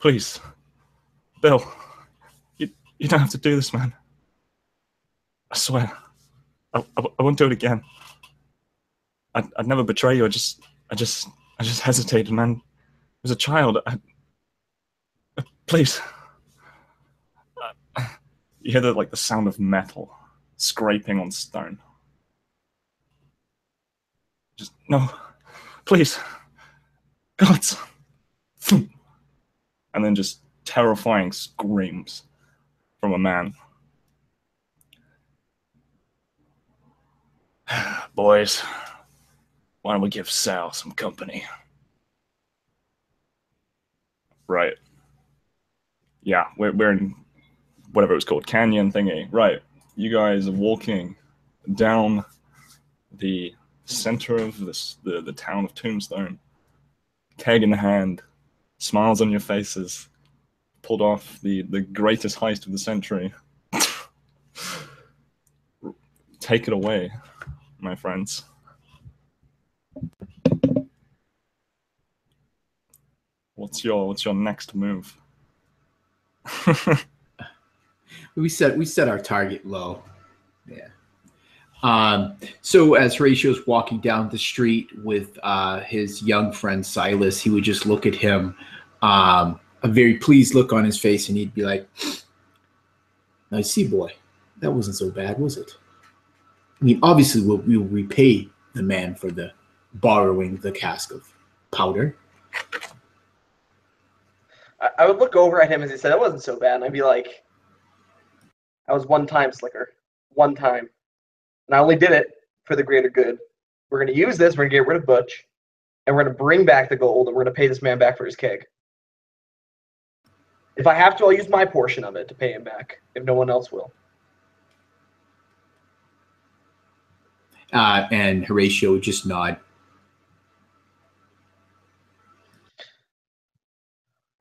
Please. Bill. You don't have to do this, man. I swear. I won't do it again. I'd never betray you. I just hesitated, man. I was a child. Please. You hear the sound of metal scraping on stone. Just no, please, God. And then just terrifying screams from a man. Boys, why don't we give Sal some company? Right. Yeah, we're in whatever it was called, canyon thingy. Right. You guys are walking down the center of the town of Tombstone. Keg in hand, smiles on your faces. Pulled off the greatest heist of the century. Take it away, my friends. What's your next move? We set our target low. Yeah. So as Horatio's walking down the street with his young friend Silas, he would just look at him, a very pleased look on his face, and he'd be like, "I see, boy, that wasn't so bad, was it? I mean, obviously we'll repay the man for the borrowing the cask of powder." I would look over at him as he said, "It wasn't so bad," and I'd be like, "That was one time, Slicker. One time. And I only did it for the greater good. We're going to use this. We're going to get rid of Butch. And we're going to bring back the gold. And we're going to pay this man back for his keg. If I have to, I'll use my portion of it to pay him back. If no one else will." And Horatio would just nod.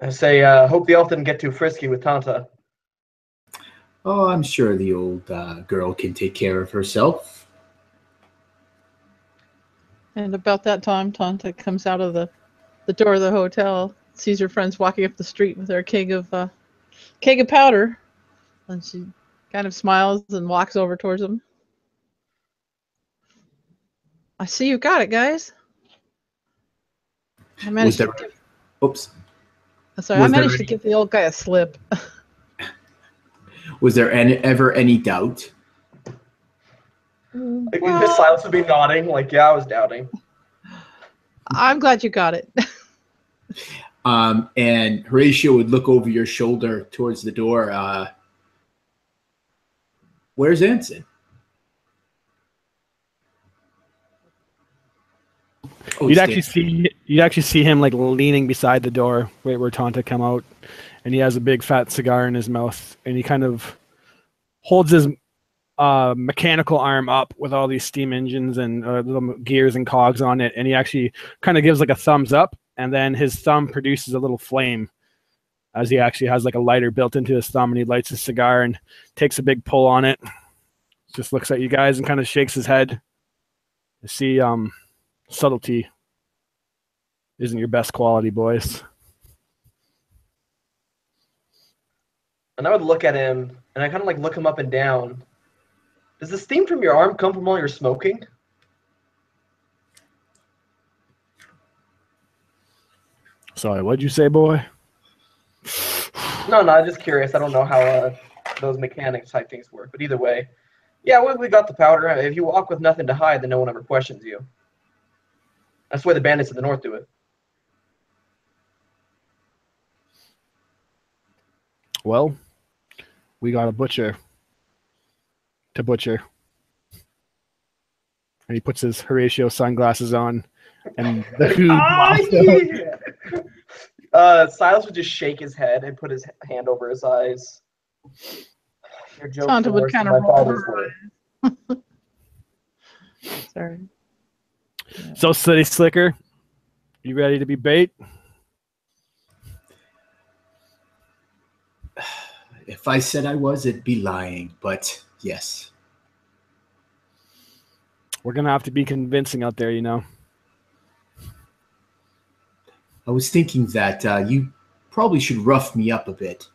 I say, hope the elf didn't get too frisky with Tanta. "Oh, I'm sure the old girl can take care of herself." And about that time, Tanta comes out of the door of the hotel, sees her friends walking up the street with their keg of powder, and she kind of smiles and walks over towards them. "I see you got it, guys." I managed to give the old guy a slip. Was there ever any doubt? Well, Silas would be nodding, like, yeah, I was doubting. I'm glad you got it. And Horatio would look over your shoulder towards the door. "Where's Anson?" You'd actually see him like leaning beside the door where Tanta come out, and he has a big fat cigar in his mouth, and he kind of holds his mechanical arm up with all these steam engines and little gears and cogs on it, and he actually kind of gives like a thumbs up, and then his thumb produces a little flame as he actually has like a lighter built into his thumb, and he lights his cigar and takes a big pull on it. Just looks at you guys and kind of shakes his head. You see, subtlety isn't your best quality, boys. And I would look at him, and I kind of like look him up and down. Does the steam from your arm come from all your smoking? Sorry, what'd you say, boy? No, I'm just curious. I don't know how those mechanics type things work. But either way, yeah, we got the powder. If you walk with nothing to hide, then no one ever questions you. That's the way the bandits of the north do it. Well, we got a butcher to butcher. And he puts his Horatio sunglasses on, and the Silas would just shake his head and put his hand over his eyes. Your jokes Tanta are would worse kind than of my roll father's her were. eyes. Sorry. Yeah. So, City Slicker, you ready to be bait? If I said I was, it'd be lying, but yes. We're going to have to be convincing out there, you know. I was thinking that probably should rough me up a bit.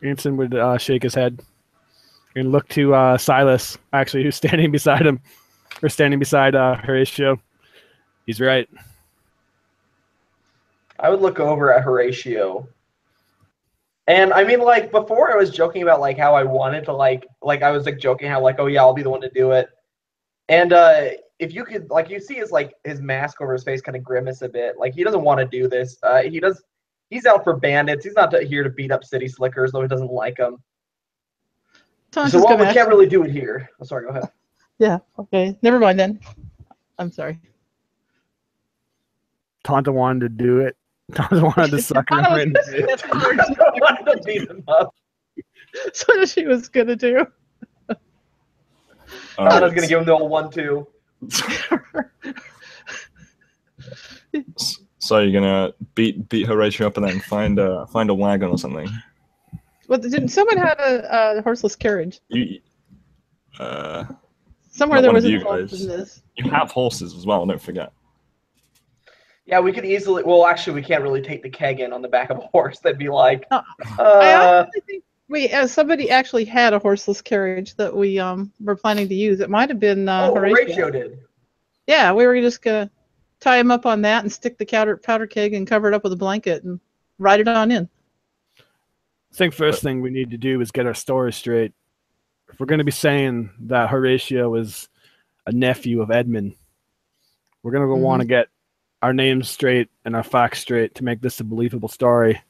Anson would shake his head and look to Silas, actually, who's standing beside him, or standing beside Horatio. He's right. I would look over at Horatio. And I mean, like, before I was joking about, like, how I wanted to, like I was, like, joking how, like, oh, yeah, I'll be the one to do it. And if you could, like, you see his mask over his face kind of grimace a bit. Like, he doesn't want to do this. He's out for bandits. He's not here to beat up city slickers, though he doesn't like them. So, well, we can't really do it here. Oh, sorry, go ahead. Yeah, okay. Never mind then. I'm sorry. Tonta wanted to do it. Tonta wanted to sucker him in. I wanted to beat him up. So she was going to do. I was going to give him the old 1-2. So you're gonna beat Horatio up and then find a wagon or something. Well, didn't someone had a horseless carriage? Somewhere there was a horse in this. You have horses as well. Don't forget. Yeah, we could easily. Well, actually, we can't really take the keg in on the back of a horse. That'd be like. I honestly think somebody actually had a horseless carriage that we were planning to use. It might have been Horatio did. Yeah, we were just gonna tie him up on that and stick the powder keg and cover it up with a blanket and ride it on in. I think first thing we need to do is get our story straight. If we're going to be saying that Horatio is a nephew of Edmund, we're going to want to get our names straight and our facts straight to make this a believable story.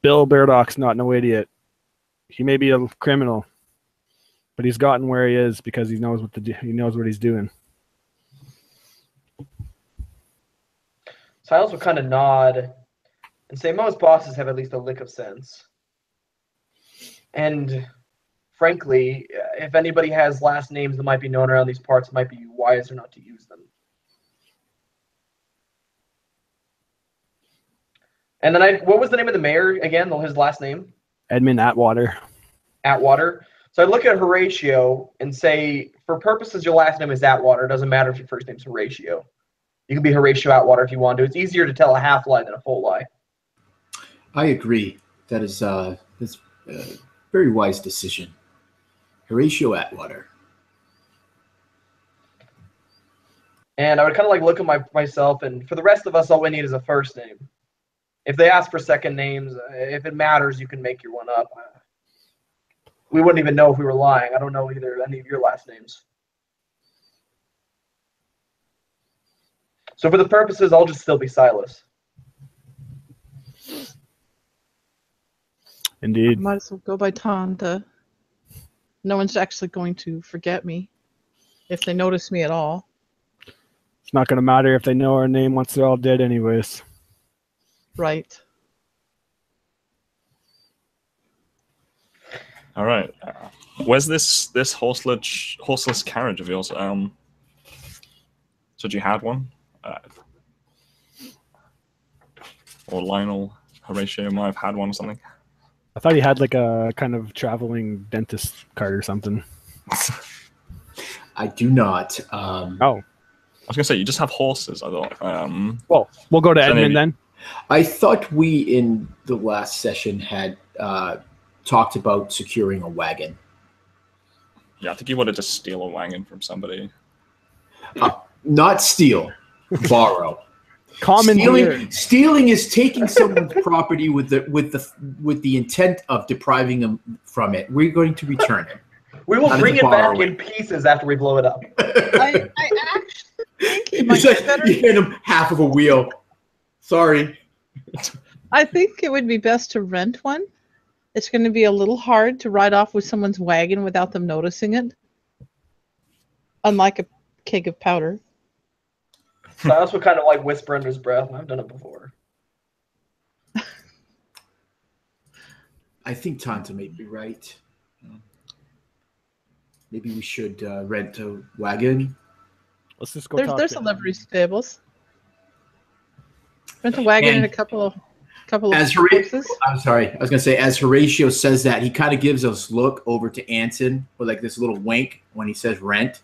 Bill Burdock's not no idiot. He may be a criminal, but he's gotten where he is because he knows what he's doing. Silas would kind of nod and say most bosses have at least a lick of sense. And frankly, if anybody has last names that might be known around these parts, it might be wiser not to use them. And then what was the name of the mayor again? His last name? Edmund Atwater. Atwater. So I look at Horatio and say, for purposes, your last name is Atwater. It doesn't matter if your first name's Horatio. You can be Horatio Atwater if you want to. It's easier to tell a half lie than a full lie. I agree. That's a very wise decision. Horatio Atwater. And I would kind of like look at myself, and for the rest of us, all we need is a first name. If they ask for second names, if it matters, you can make your one up. We wouldn't even know if we were lying. I don't know either any of your last names. So for the purposes, I'll just still be Silas. Indeed. I might as well go by Tonta. No one's actually going to forget me if they notice me at all. It's not going to matter if they know our name once they're all dead anyways. Right. All right. Where's this horseless carriage of yours? So you had one? Or Lionel Horatio might have had one or something. I thought he had like a kind of traveling dentist card or something. I do not. I was gonna say you just have horses. I thought. Well, we'll go to Edmund then. I thought we in the last session had talked about securing a wagon. Yeah, I think you wanted to steal a wagon from somebody. Not steal, borrow. Stealing is taking someone's property with the intent of depriving them from it. We're going to return it. We will bring it back in pieces after we blow it up. I actually think it might It's be better. you hit him half of a wheel. Sorry. I think it would be best to rent one. It's going to be a little hard to ride off with someone's wagon without them noticing it. Unlike a keg of powder. Silas would kind of like whisper under his breath. I've done it before. I think Tonta may be right. Maybe we should rent a wagon. Let's just go. There's a livery stables. Rent a wagon and a couple of horses. I'm sorry. I was going to say, as Horatio says that, he kind of gives us look over to Anson with like this little wink when he says rent.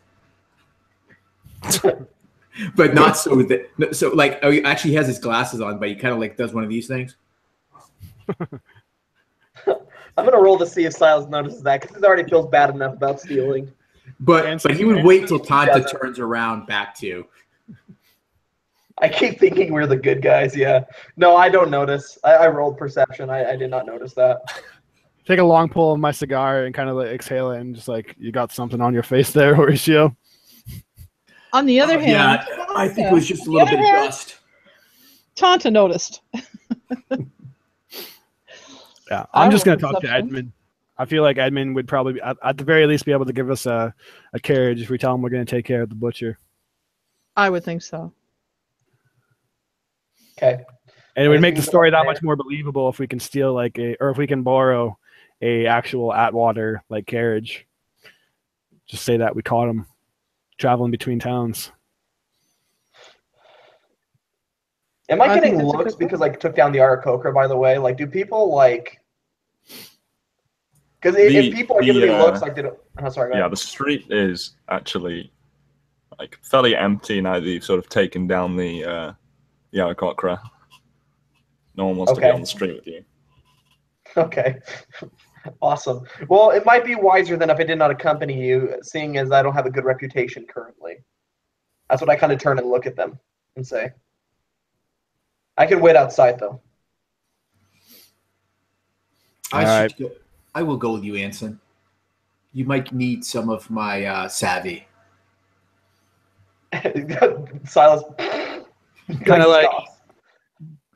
But not so that so like he actually has his glasses on, but he kind of like does one of these things. I'm gonna roll to see if Silas notices that because he already feels bad enough about stealing. But he would wait till Tanta turns around back to. I keep thinking we're the good guys. Yeah. No, I don't notice. I rolled perception. I did not notice that. Take a long pull of my cigar and kind of like exhale it and just like, you got something on your face there, Horatio. On the other hand, yeah, I think it was just a little bit of dust. Tonta noticed. Yeah, I'm just going to talk to Edmund. I feel like Edmund would probably, at the very least, be able to give us a carriage if we tell him we're going to take care of the butcher. I would think so. Okay. And it would make the story that much more believable if we can steal or if we can borrow a actual Atwater like carriage. Just say that we caught him traveling between towns. Am I getting looks because I took down the Aarakocra, by the way? Like, do people like? Because if people are giving me looks like they don't. Oh, sorry. Yeah, the street is actually like fairly empty now that you've sort of taken down the Aarakocra. No one wants to be on the street with you. Okay. Awesome. Well, it might be wiser than if I did not accompany you, seeing as I don't have a good reputation currently. That's what I kind of turn and look at them and say. I can wait outside, though. I will go with you, Anson. You might need some of my savvy. Silas kind of like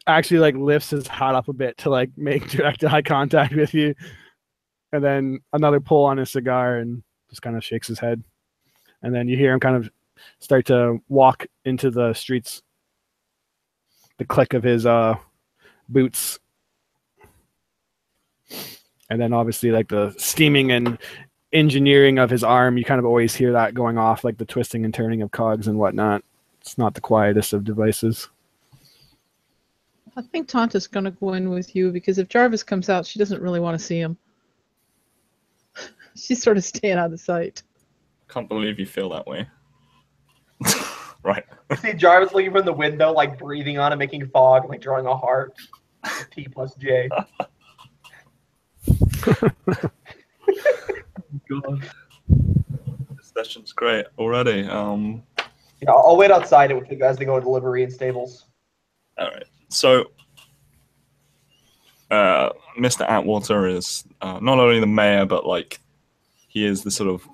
actually like lifts his hat up a bit to like make direct eye contact with you, and then another pull on his cigar and just kind of shakes his head, and then you hear him kind of start to walk into the streets. The click of his boots, and then obviously like the steaming and engineering of his arm. You kind of always hear that going off, like the twisting and turning of cogs and whatnot. It's not the quietest of devices. I think Tanta's going to go in with you because if Jarvis comes out, she doesn't really want to see him. She's sort of staying out of sight. Can't believe you feel that way. Right. See Jarvis looking from the window, like breathing on it, making fog, like drawing a heart. T plus J. God. This session's great already. Yeah, I'll wait outside with you guys to go to delivery and stables. All right. So, Mr. Atwater is not only the mayor, but like he is the sort of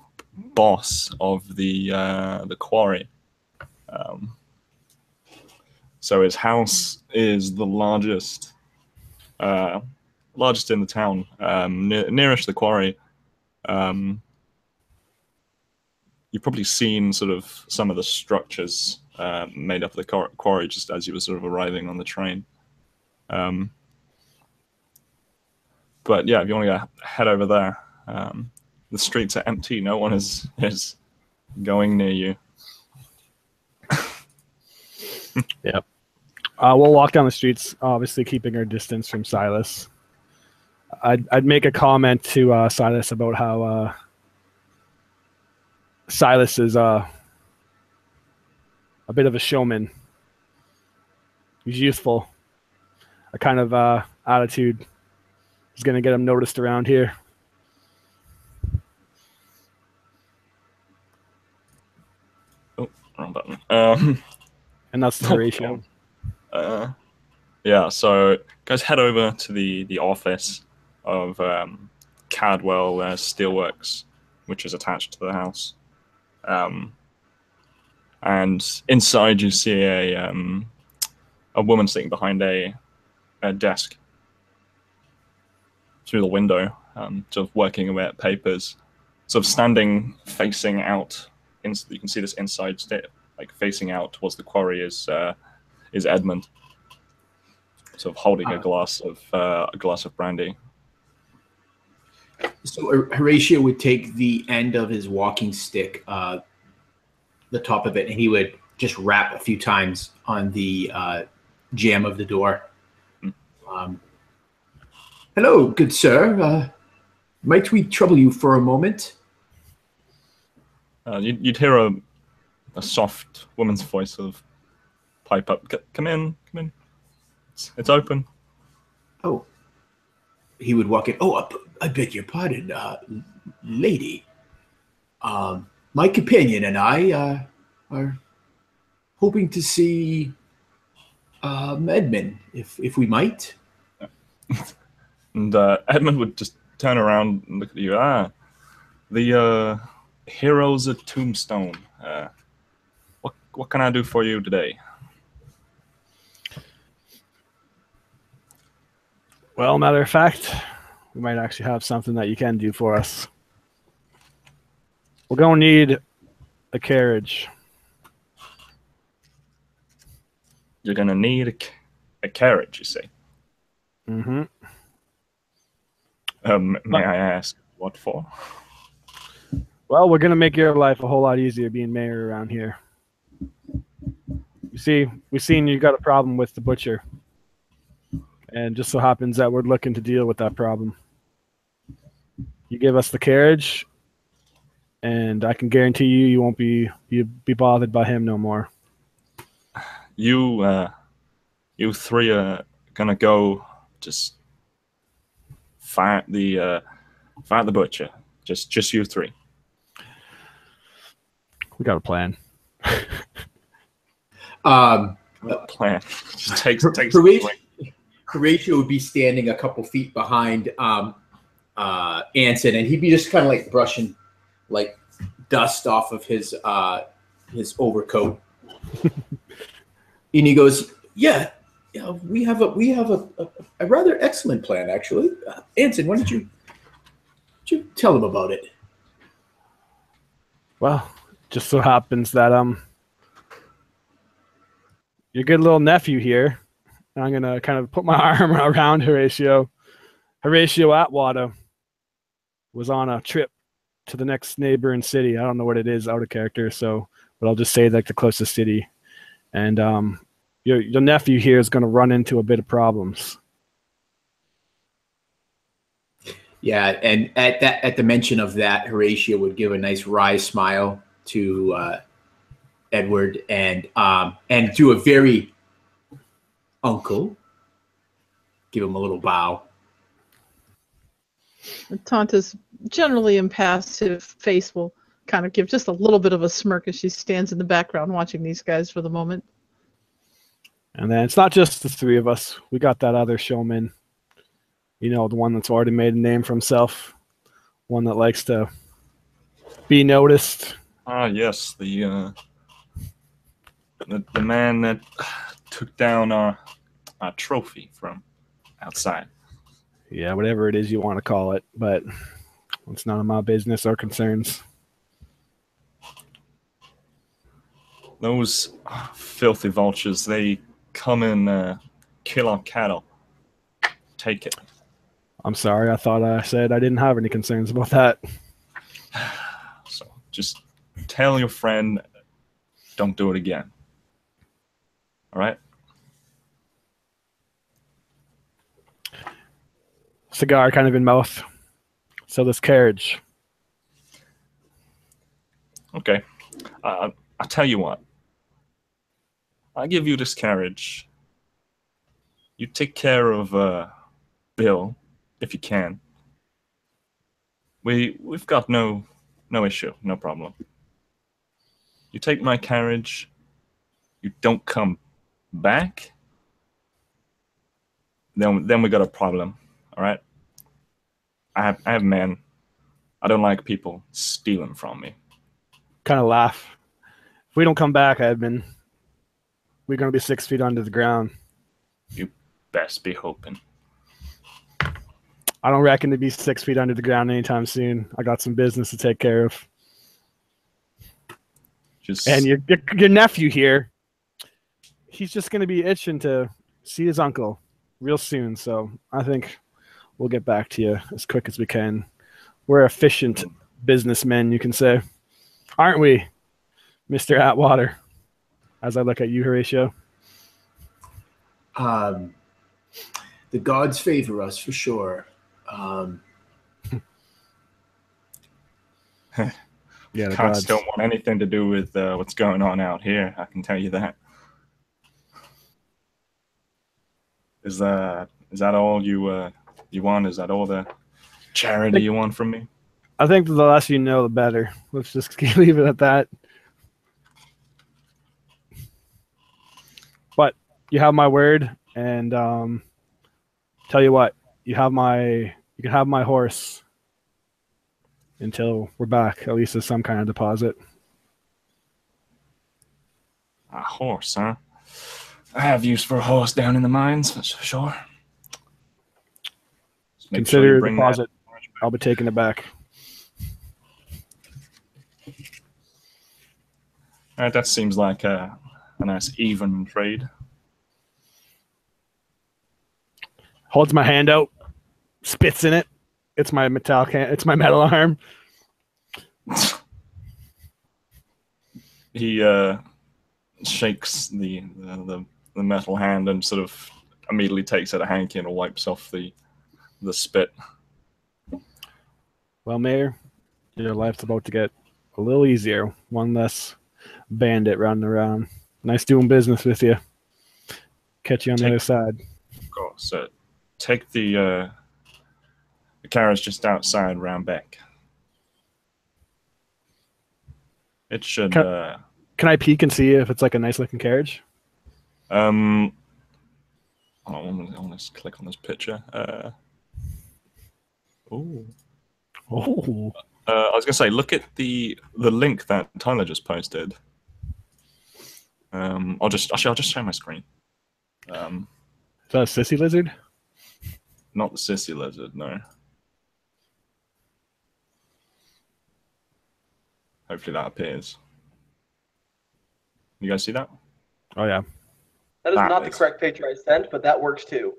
boss of the quarry. So his house is the largest in the town, nearest the quarry. You've probably seen sort of some of the structures made up of the quarry just as you were sort of arriving on the train. But yeah, if you want to head over there, the streets are empty. No one is going near you. Yep. We'll walk down the streets, obviously keeping our distance from Silas. I'd make a comment to Silas about how Silas is a bit of a showman. He's youthful. A kind of attitude is going to get him noticed around here. Oh, wrong button. And that's the ratio. Yeah, so guys head over to the office of Cadwell Steelworks, which is attached to the house. And inside you see a woman sitting behind a desk through the window, sort of working away at papers, sort of standing facing out. You can see this inside like facing out towards the quarry is Edmund, sort of holding a glass of brandy. So Horatio would take the end of his walking stick, the top of it, and he would just rap a few times on the jamb of the door. Hello, good sir. Might we trouble you for a moment? You'd hear a a soft woman's voice sort of pipe up. Come in, come in. It's open. Oh, he would walk in. Oh, I beg your pardon, lady. My companion and I are hoping to see Edmund, if we might. And Edmund would just turn around and look at you. The heroes at Tombstone. What can I do for you today? Well, matter of fact, we might actually have something that you can do for us. We're going to need a carriage. You're going to need a carriage, you say? Mm-hmm. May I ask what for? Well, we're going to make your life a whole lot easier being mayor around here. You see, we've seen you got a problem with the butcher. And just so happens that we're looking to deal with that problem. You give us the carriage, and I can guarantee you won't be bothered by him no more. You three are gonna go just fight the butcher. Just you three. We got a plan. Plan. Just takes. Horatio would be standing a couple feet behind Anson, and he'd be just kind of like brushing like dust off of his overcoat. And he goes, "Yeah, we have a rather excellent plan, actually. Anson, why don't you tell him about it?" Well, just so happens that your good little nephew here. I'm going to kind of put my arm around Horatio. Horatio Atwater was on a trip to the next neighboring city. I don't know what it is out of character, but I'll just say like the closest city. And your nephew here is going to run into a bit of problems. Yeah, and at the mention of that, Horatio would give a nice wry smile to Edward and do a very uncle, give him a little bow. Tanta's generally impassive face will kind of give just a little bit of a smirk as she stands in the background watching these guys for the moment. And then it's not just the three of us. We got that other showman, the one that's already made a name for himself, one that likes to be noticed. Yes, the man that took down our trophy from outside. Yeah, whatever it is you want to call it, but it's none of my business or concerns. Those filthy vultures, they come and kill our cattle. Take it. I'm sorry, I thought I said I didn't have any concerns about that. So just tell your friend, don't do it again. All right? Cigar kind of in mouth. So this carriage. Okay. I'll tell you what. I'll give you this carriage. You take care of Bill, if you can. We've got no issue, no problem. You take my carriage. You don't come back. Then we got a problem. All right. I have men. I don't like people stealing from me. Kind of laugh. If we don't come back, Edmund, we're going to be 6 feet under the ground. You best be hoping. I don't reckon to be 6 feet under the ground anytime soon. I got some business to take care of. And your nephew here, he's just going to be itching to see his uncle real soon. So I think we'll get back to you as quick as we can. We're efficient businessmen, you can say. Aren't we, Mr. Atwater? As I look at you, Horatio. The gods favor us for sure. Yeah, the Gods gods. don't want anything to do with what's going on out here. I can tell you that. Is that all you want? Is that all the charity you want from me? I think the less you know, the better. Let's just leave it at that. But you have my word, and tell you what, you can have my horse until we're back. At least as some kind of deposit. A horse, huh? I have use for a horse down in the mines, that's for sure. Just make sure Consider you a bring deposit. that. I'll be taking it back. All right, that seems like a nice even trade. Holds my hand out, spits in it. It's my It's my metal arm. He shakes the metal hand and sort of immediately takes out a hanky and wipes off the spit. Well, Mayor, your life's about to get a little easier. One less bandit running around. Nice doing business with you. Catch you on the other side. Of course. Take the carriage just outside round back. It should. Can I peek and see if it's like a nice looking carriage? I want to click on this picture. Oh. I was gonna say, look at the link that Tyler just posted. I'll just share my screen. Is that a sissy lizard? Not the sissy lizard, no. Hopefully that appears. You guys see that? Oh yeah. That is not the correct picture I sent, but that works too.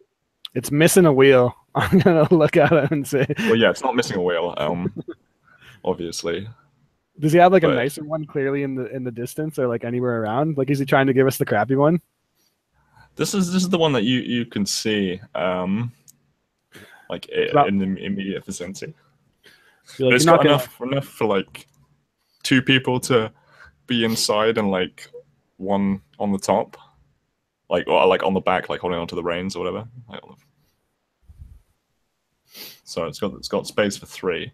It's missing a wheel. I'm gonna look at it and say. Well, yeah, it's not missing a wheel. Obviously. Does he have like a nicer one clearly in the distance or like anywhere around? Like, is he trying to give us the crappy one? This is the one that you can see, like in the immediate vicinity. Like, it's got enough for like 2 people to be inside and like 1 on the top, or like on the back, like holding onto the reins or whatever. So it's got space for 3.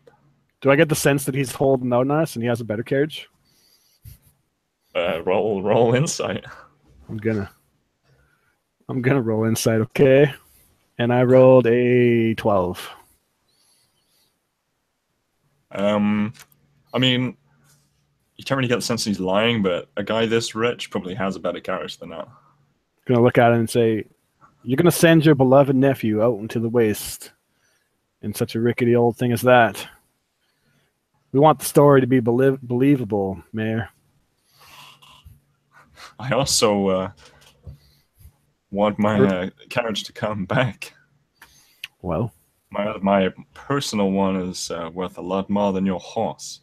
Do I get the sense that he's holding out on us and he has a better carriage? Roll insight. I'm gonna roll insight, okay? And I rolled a 12. I mean, you can't really get the sense he's lying, but a guy this rich probably has a better carriage than that. Gonna look at it and say, "You're gonna send your beloved nephew out into the waste in such a rickety old thing as that. We want the story to be believable, Mayor." I also want my carriage to come back. Well, my personal one is worth a lot more than your horse.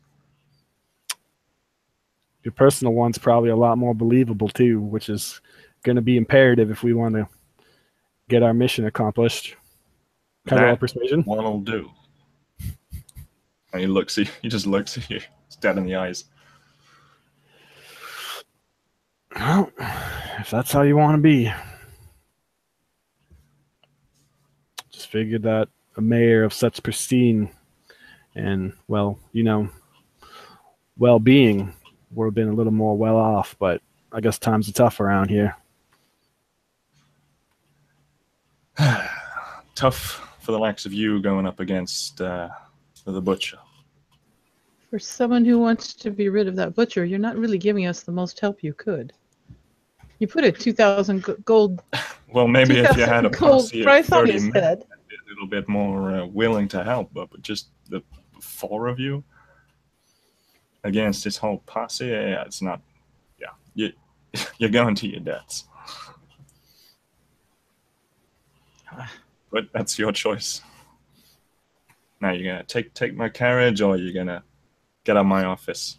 Your personal one's probably a lot more believable too, which is going to be imperative if we want to get our mission accomplished. Can I roll persuasion? One will do. And he just looks at you. It's dead in the eyes. Well, if that's how you want to be. Just figured that a mayor of such pristine and, well, well-being would have been a little more well off, but I guess times are tough around here. Tough for the likes of you going up against the butcher. For someone who wants to be rid of that butcher, you're not really giving us the most help you could. You put a 2,000 gold. Well, maybe if you had a posse of 30 men, head. a little bit more willing to help, but just the 4 of you against this whole posse, it's not. Yeah, you're going to your debts. But that's your choice. Now you're gonna take my carriage, or you're gonna get out of my office,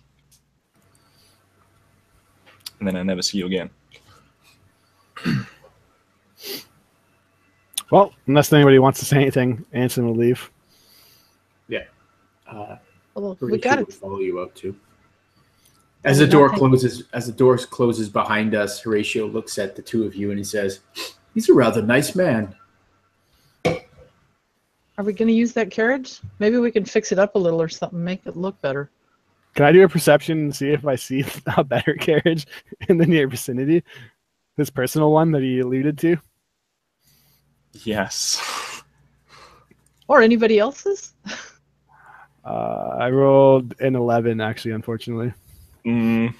and then I never see you again. Well, unless anybody wants to say anything, Anson will leave. Yeah. Well, we got it. Follow you up too. As the door closes behind us, Horatio looks at the two of you and he says, "He's a rather nice man." Are we going to use that carriage? Maybe we can fix it up a little or something, make it look better. Can I do a perception and see if I see a better carriage in the near vicinity? His personal one that he alluded to? Yes. Or anybody else's? I rolled an 11, actually, unfortunately. No,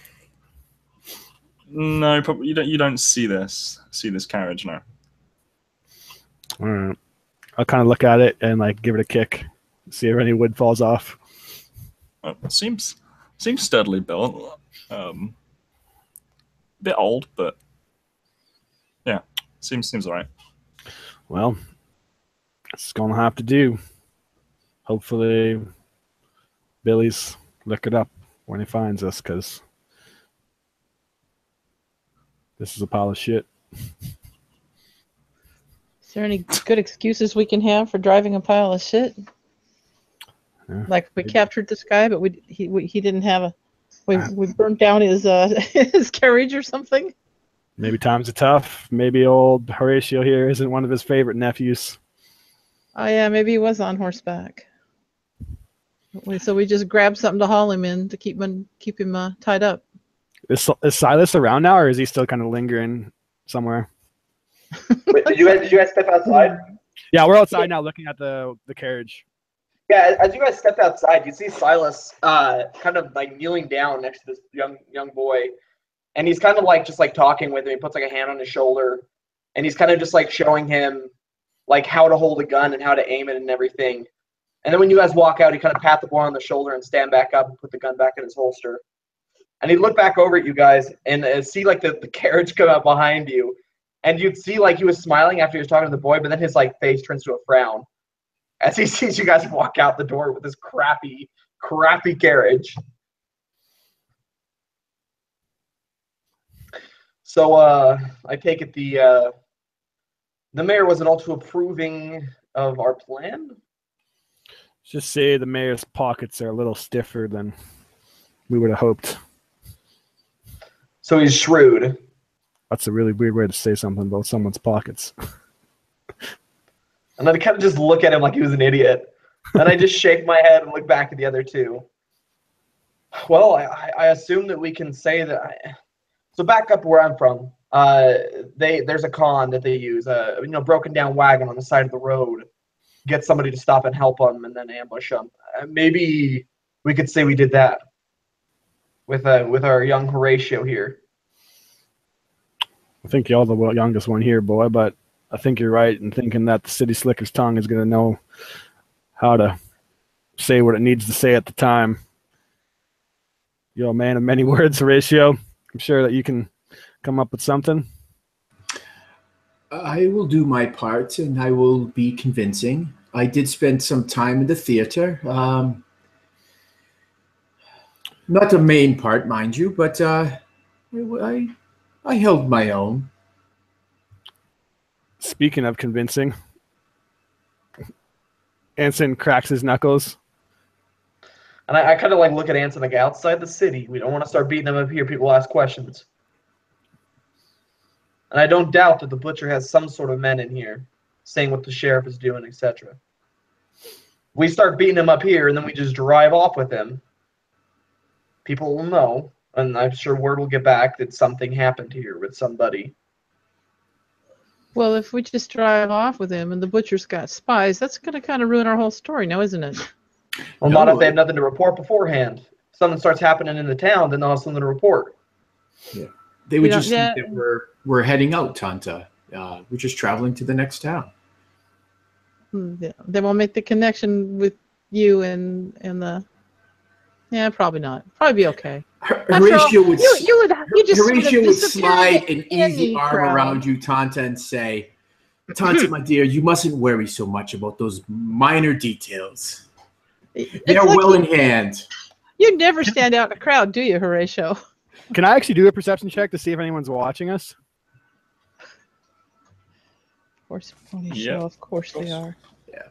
probably you don't see this carriage now. All right. I'll kind of look at it and like give it a kick, see if any wood falls off. It seems steadily built. Bit old, but yeah, seems alright. Well, it's gonna have to do. Hopefully, Billy's look it up when he finds us, because this is a pile of shit. Is there any good excuses we can have for driving a pile of shit? Yeah, Like we maybe. captured this guy, but he didn't have a. We burnt down his his carriage or something. Maybe times are tough. Maybe old Horatio here isn't one of his favorite nephews. Oh yeah, maybe he was on horseback. So we just grabbed something to haul him in to keep him tied up. Is Silas around now, or is he still kind of lingering somewhere? Wait, did you guys step outside? Yeah, we're outside now looking at the carriage. Yeah, as you guys stepped outside, you see Silas kind of like kneeling down next to this young boy, and he's kind of like just like talking with him. He puts like a hand on his shoulder, and he's kind of just like showing him like how to hold a gun and how to aim it and everything. And then when you guys walk out, he kind of pat the boy on the shoulder and stand back up and put the gun back in his holster. And he'd look back over at you guys and see like the carriage come out behind you, and you'd see like he was smiling after he was talking to the boy, but then his like face turns to a frown as he sees you guys walk out the door with this crappy carriage. So I take it the mayor wasn't all too approving of our plan. Just say the mayor's pockets are a little stiffer than we would have hoped. So he's shrewd. That's a really weird way to say something about someone's pockets. And then I kind of just look at him like he was an idiot. And I just shake my head and look back at the other two. Well, I assume that we can say that. So back up where I'm from, there's a con that they use, broken down wagon on the side of the road, get somebody to stop and help them, and then ambush them. Maybe we could say we did that with our young Horatio here. I think you're the youngest one here, boy, but I think you're right in thinking that the city slicker's tongue is going to know how to say what it needs to say at the time. You're a man of many words, Horatio. I'm sure that you can come up with something. I will do my part, and I will be convincing. I did spend some time in the theater. Not the main part, mind you, but I held my own. Speaking of convincing, Anson cracks his knuckles. And I kind of like look at Anson like outside the city. We don't want to start beating them up here. People ask questions. And I don't doubt that the butcher has some sort of men in here saying what the sheriff is doing, etc. We start beating him up here, and then we just drive off with him. People will know, and I'm sure word will get back that something happened here with somebody. Well, if we just drive off with him and the butcher's got spies, that's going to kind of ruin our whole story now, isn't it? Well, not if they have nothing to report beforehand. If something starts happening in the town, then they'll have something to report. Yeah, they would just think that we're heading out, Tanta. We're just traveling to the next town. Yeah, they won't make the connection with you and the. Yeah, probably not. Probably be okay. Horatio would Horatio would slide an easy arm around you, Tanta, and say, "Tanta, my dear, you mustn't worry so much about those minor details. They're like well in hand." You never stand out in a crowd, do you, Horatio? Can I actually do a perception check to see if anyone's watching us? Of course, Pony Show. Of course they are. Yeah.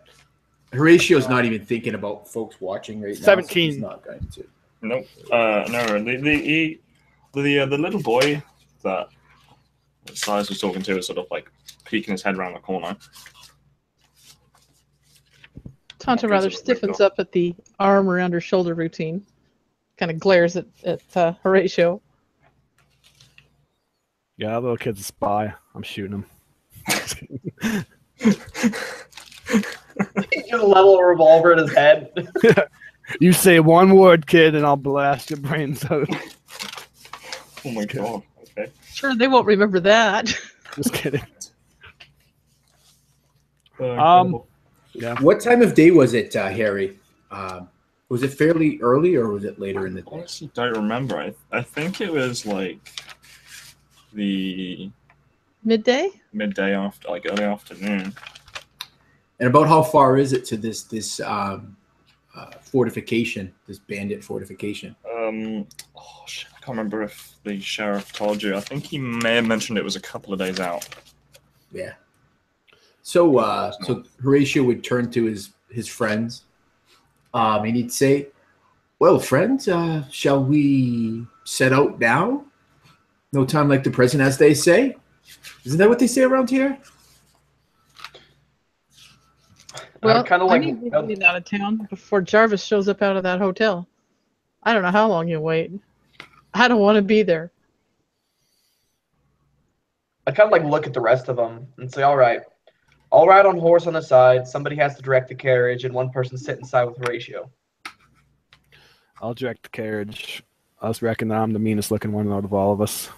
Horatio's not even thinking about folks watching right now. 17. So he's not going to. Nope. No. The little boy that Silas was talking to is sort of like peeking his head around the corner. Tonto rather stiffens up at the arm around her shoulder routine. Kind of glares at Horatio. Yeah, that little kid's a spy. I'm shooting him. He's gonna level a revolver at his head. You say one word, kid, and I'll blast your brains out. Oh my god. Okay. Sure, they won't remember that. Just kidding. Yeah. What time of day was it, Harry? Was it fairly early or was it later in the day? I honestly don't remember. I think it was like the midday after, like early afternoon. And about how far is it to this fortification, this bandit fortification? Oh shit, I can't remember if the sheriff told you. I think he may have mentioned it was a couple of days out. Yeah. So Horatio would turn to his friends, and he'd say, "Well, friends, shall we set out now? No time like the present, as they say. Isn't that what they say around here?" Well, I need to get out of town before Jarvis shows up out of that hotel. I don't know how long you'll wait. I don't want to be there. I kind of like look at the rest of them and say, all right, I'll ride on horse on the side. Somebody has to direct the carriage, and one person sit inside with Horatio. I'll direct the carriage. I was reckon that I'm the meanest looking one out of all of us.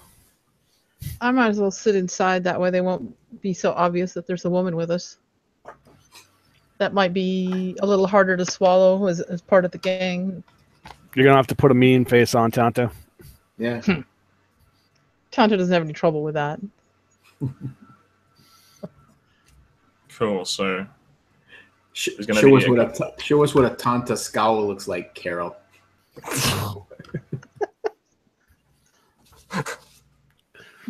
I might as well sit inside. That way they won't be so obvious that there's a woman with us. That might be a little harder to swallow as part of the gang. You're going to have to put a mean face on, Tonto. Yeah. Tonto doesn't have any trouble with that. Cool, so... Show us what a Tonto scowl looks like, Carol.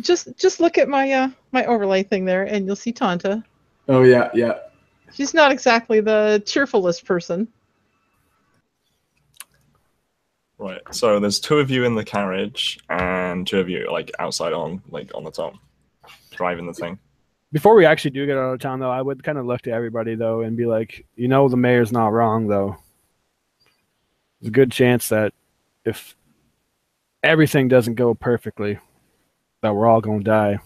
Just look at my my overlay thing there, and you'll see Tonto. Oh, yeah, yeah. She's not exactly the cheerfulest person. Right, so there's two of you in the carriage, and two of you like outside on the top, driving the thing. Before we actually do get out of town, though, I would kind of look to everybody, though, and be like, you know, the mayor's not wrong, though. There's a good chance that if everything doesn't go perfectly, that we're all going to die.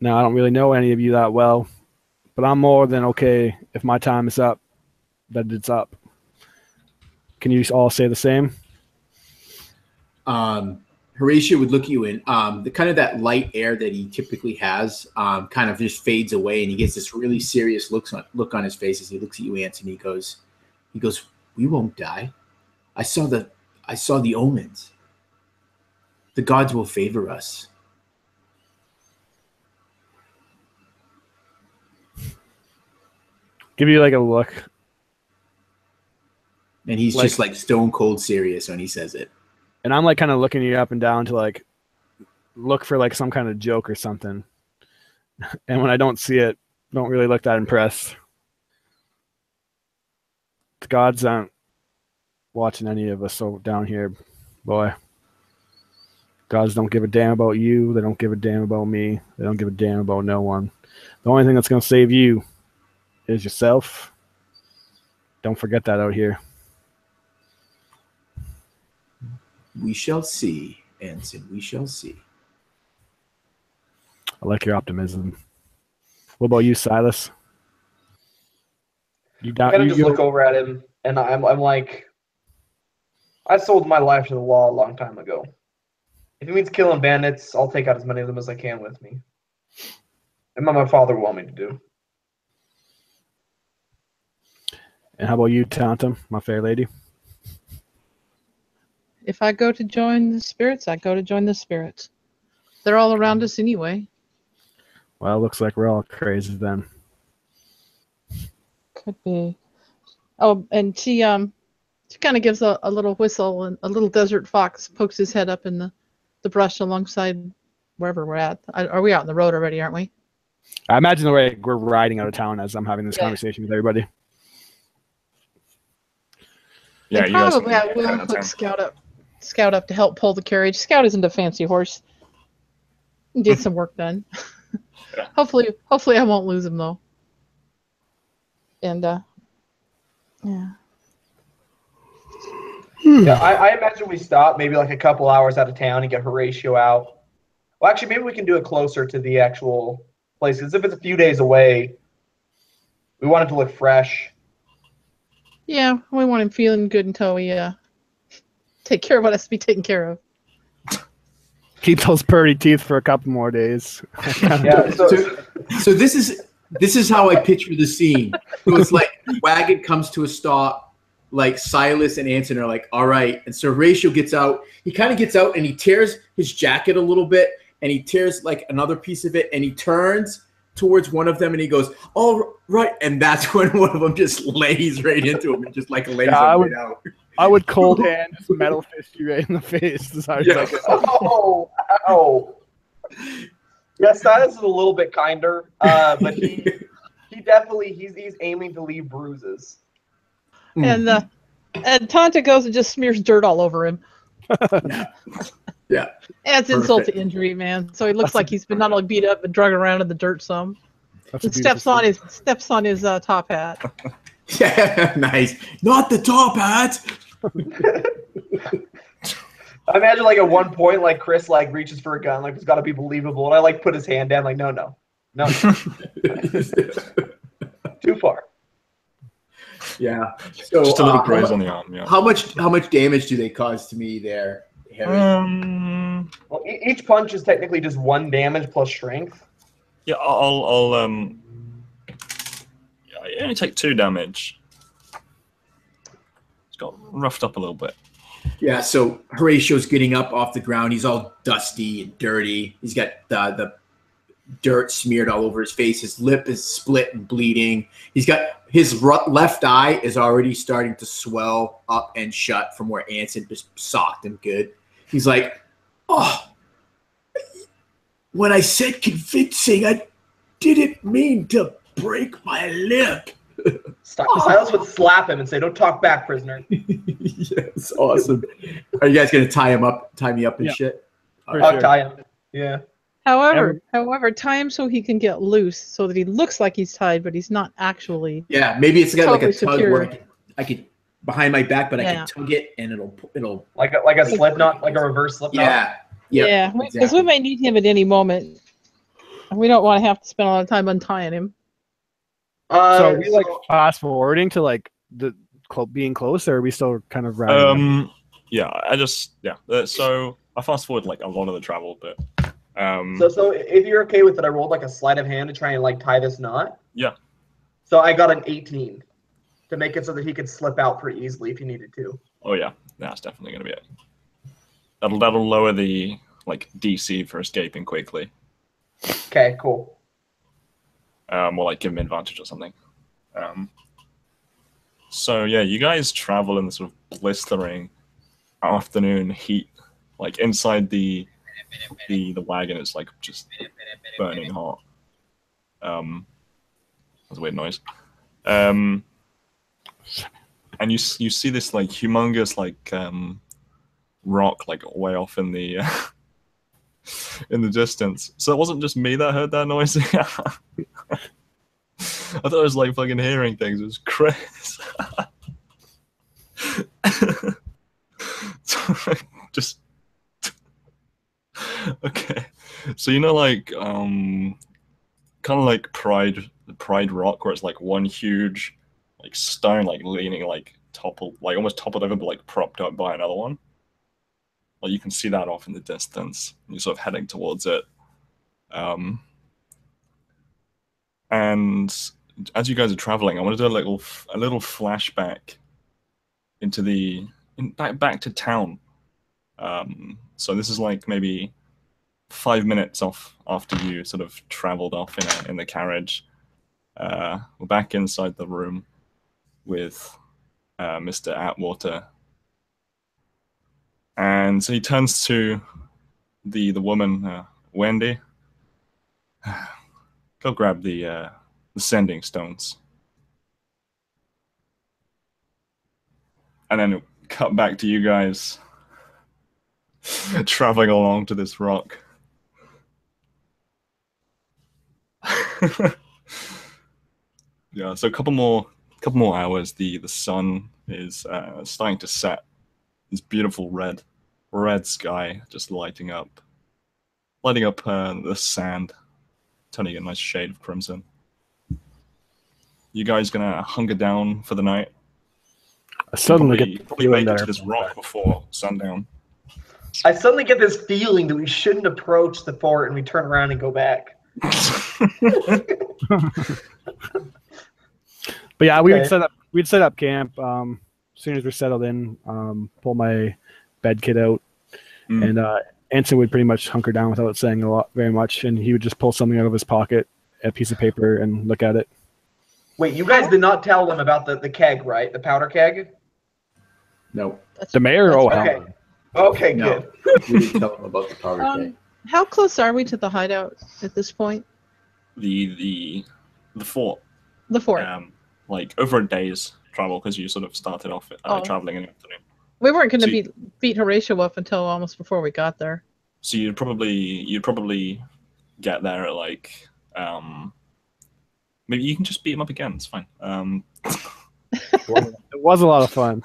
Now, I don't really know any of you that well, but I'm more than okay if my time is up, that it's up. Can you all say the same? Horatio would look at you, and the kind of that light air that he typically has kind of just fades away, and he gets this really serious look on his face as he looks at you, Anthony. He goes, "We won't die. I saw the omens. The gods will favor us." Give you like a look. And he's just like stone cold serious when he says it. And I'm like kind of looking you up and down to like look for like some kind of joke or something. And when I don't see it, don't really look that impressed. The gods aren't watching any of us down here, boy. Gods don't give a damn about you. They don't give a damn about me. They don't give a damn about no one. The only thing that's going to save you is yourself. Don't forget that out here. We shall see, Anson. We shall see. I like your optimism. What about you, Silas? I kind of just look over at him, and I'm like, I sold my life to the law a long time ago. If it means killing bandits, I'll take out as many of them as I can with me. And my father will want me to do. And how about you, Tantum, my fair lady? If I go to join the spirits, I go to join the spirits. They're all around us anyway. Well, it looks like we're all crazy then. Could be. Oh, and she kind of gives a little whistle, and a little desert fox pokes his head up in the brush alongside wherever we're at. Are we out on the road already, aren't we? I imagine the way we're riding out of town as I'm having this conversation with everybody. Yeah, And you guys probably I can will head out of put town. Scout up to help pull the carriage. Scout isn't a fancy horse. Get some work done. Yeah. Hopefully I won't lose him though. And yeah. Yeah, I imagine we stop maybe like a couple hours out of town and get Horatio out. Well, actually, maybe we can do it closer to the actual place. Because if it's a few days away, we want it to look fresh. Yeah, we want him feeling good until we take care of what has to be taken care of. Keep those purty teeth for a couple more days. Yeah. So this is how I picture the scene. So it's like wagon comes to a stop, like Silas and Anson are like, all right. And so Horatio gets out. He kind of gets out and he tears his jacket a little bit and he tears like another piece of it and he turns towards one of them and he goes, all right. And that's when one of them just lays right into him and just like lays him right out. I would cold hand just metal fist you right in the face. Oh, ow. Yeah, Silas is a little bit kinder, but he definitely he's aiming to leave bruises. And Tonta goes and just smears dirt all over him. Yeah. Adds insult to injury, man. So he looks like he's been not only beat up but drug around in the dirt some. And steps on his top hat. Yeah, nice. Not the top hat. I imagine like at one point, like Chris like reaches for a gun, like it's got to be believable, and I like put his hand down, like no, too far. Yeah. So Just a little graze on the arm. Yeah. How much damage do they cause to me there, Harry? Well, each punch is technically just 1 damage plus strength. Yeah, I'll yeah, I only take 2 damage. It's got roughed up a little bit. Yeah, so Horatio's getting up off the ground. He's all dusty and dirty. He's got the dirt smeared all over his face. His lip is split and bleeding. He's got his left eye is already starting to swell up and shut from where Anson just socked him good. He's like, oh, when I said convincing, I didn't mean to break my lip. Silas would slap him and say, "Don't talk back, prisoner." Yes, awesome. Are you guys gonna tie me up and shit? I'll tie him. Yeah. However, tie him so he can get loose, so that he looks like he's tied, but he's not actually. Yeah, maybe it's got like a totally tug secure. where I could behind my back, but I can tug it and it'll like a slip knot, like a reverse slip knot. Yeah, because we may need him at any moment. We don't want to have to spend a lot of time untying him. So are we like fast forwarding to like the being close, or are we still kind of riding? Yeah, so I fast forward like a lot of the travel, but So if you're okay with it, I rolled like a sleight of hand to try and like tie this knot. Yeah. So I got an 18 to make it so that he could slip out pretty easily if he needed to. Oh yeah, that's definitely gonna be it. That'll lower the like DC for escaping quickly. Okay, cool. Or like give him advantage or something. So yeah, you guys travel in the sort of blistering afternoon heat, like inside the wagon. It's like just burning hot. That's a weird noise. And you see this like humongous like rock like way off in the in the distance. So it wasn't just me that heard that noise. I thought I was like fucking hearing things. It was Chris. Just okay. So you know, like kind of like Pride Rock, where it's like one huge like stone, like leaning, like toppled, like almost toppled over, but like propped up by another one. Like you can see that off in the distance. And you're sort of heading towards it. And as you guys are traveling, I want to do a little flashback into back to town. So this is like maybe 5 minutes off after you sort of traveled off in the carriage. We're back inside the room with Mr. Atwater, and so he turns to the woman, Wendy. Go grab the sending stones. and then cut back to you guys traveling along to this rock. Yeah, so a couple more hours. The sun is starting to set. This beautiful red sky just lighting up the sand, turning a nice shade of crimson. You guys gonna hunker down for the night? I suddenly get the probably feeling make it that to this rock before sundown. I suddenly get this feeling that we shouldn't approach the fort and we turn around and go back. But yeah, Okay. we'd set up camp. As soon as we're settled in, pull my bed kit out, and Anson would pretty much hunker down without saying very much, and he would just pull something out of his pocket, a piece of paper, and look at it. Wait, you guys did not tell them about the keg, right? The powder keg? No. The mayor? Oh, hell Okay. no. Okay, No. good. We didn't tell them about the powder keg. How close are we to the hideout at this point? The fort. The fort. Like over a day's travel, because you sort of started off traveling in the afternoon. We weren't going So to beat Horatio up until almost before we got there. So you'd probably get there at like maybe you can just beat him up again. It's fine. It was a lot of fun.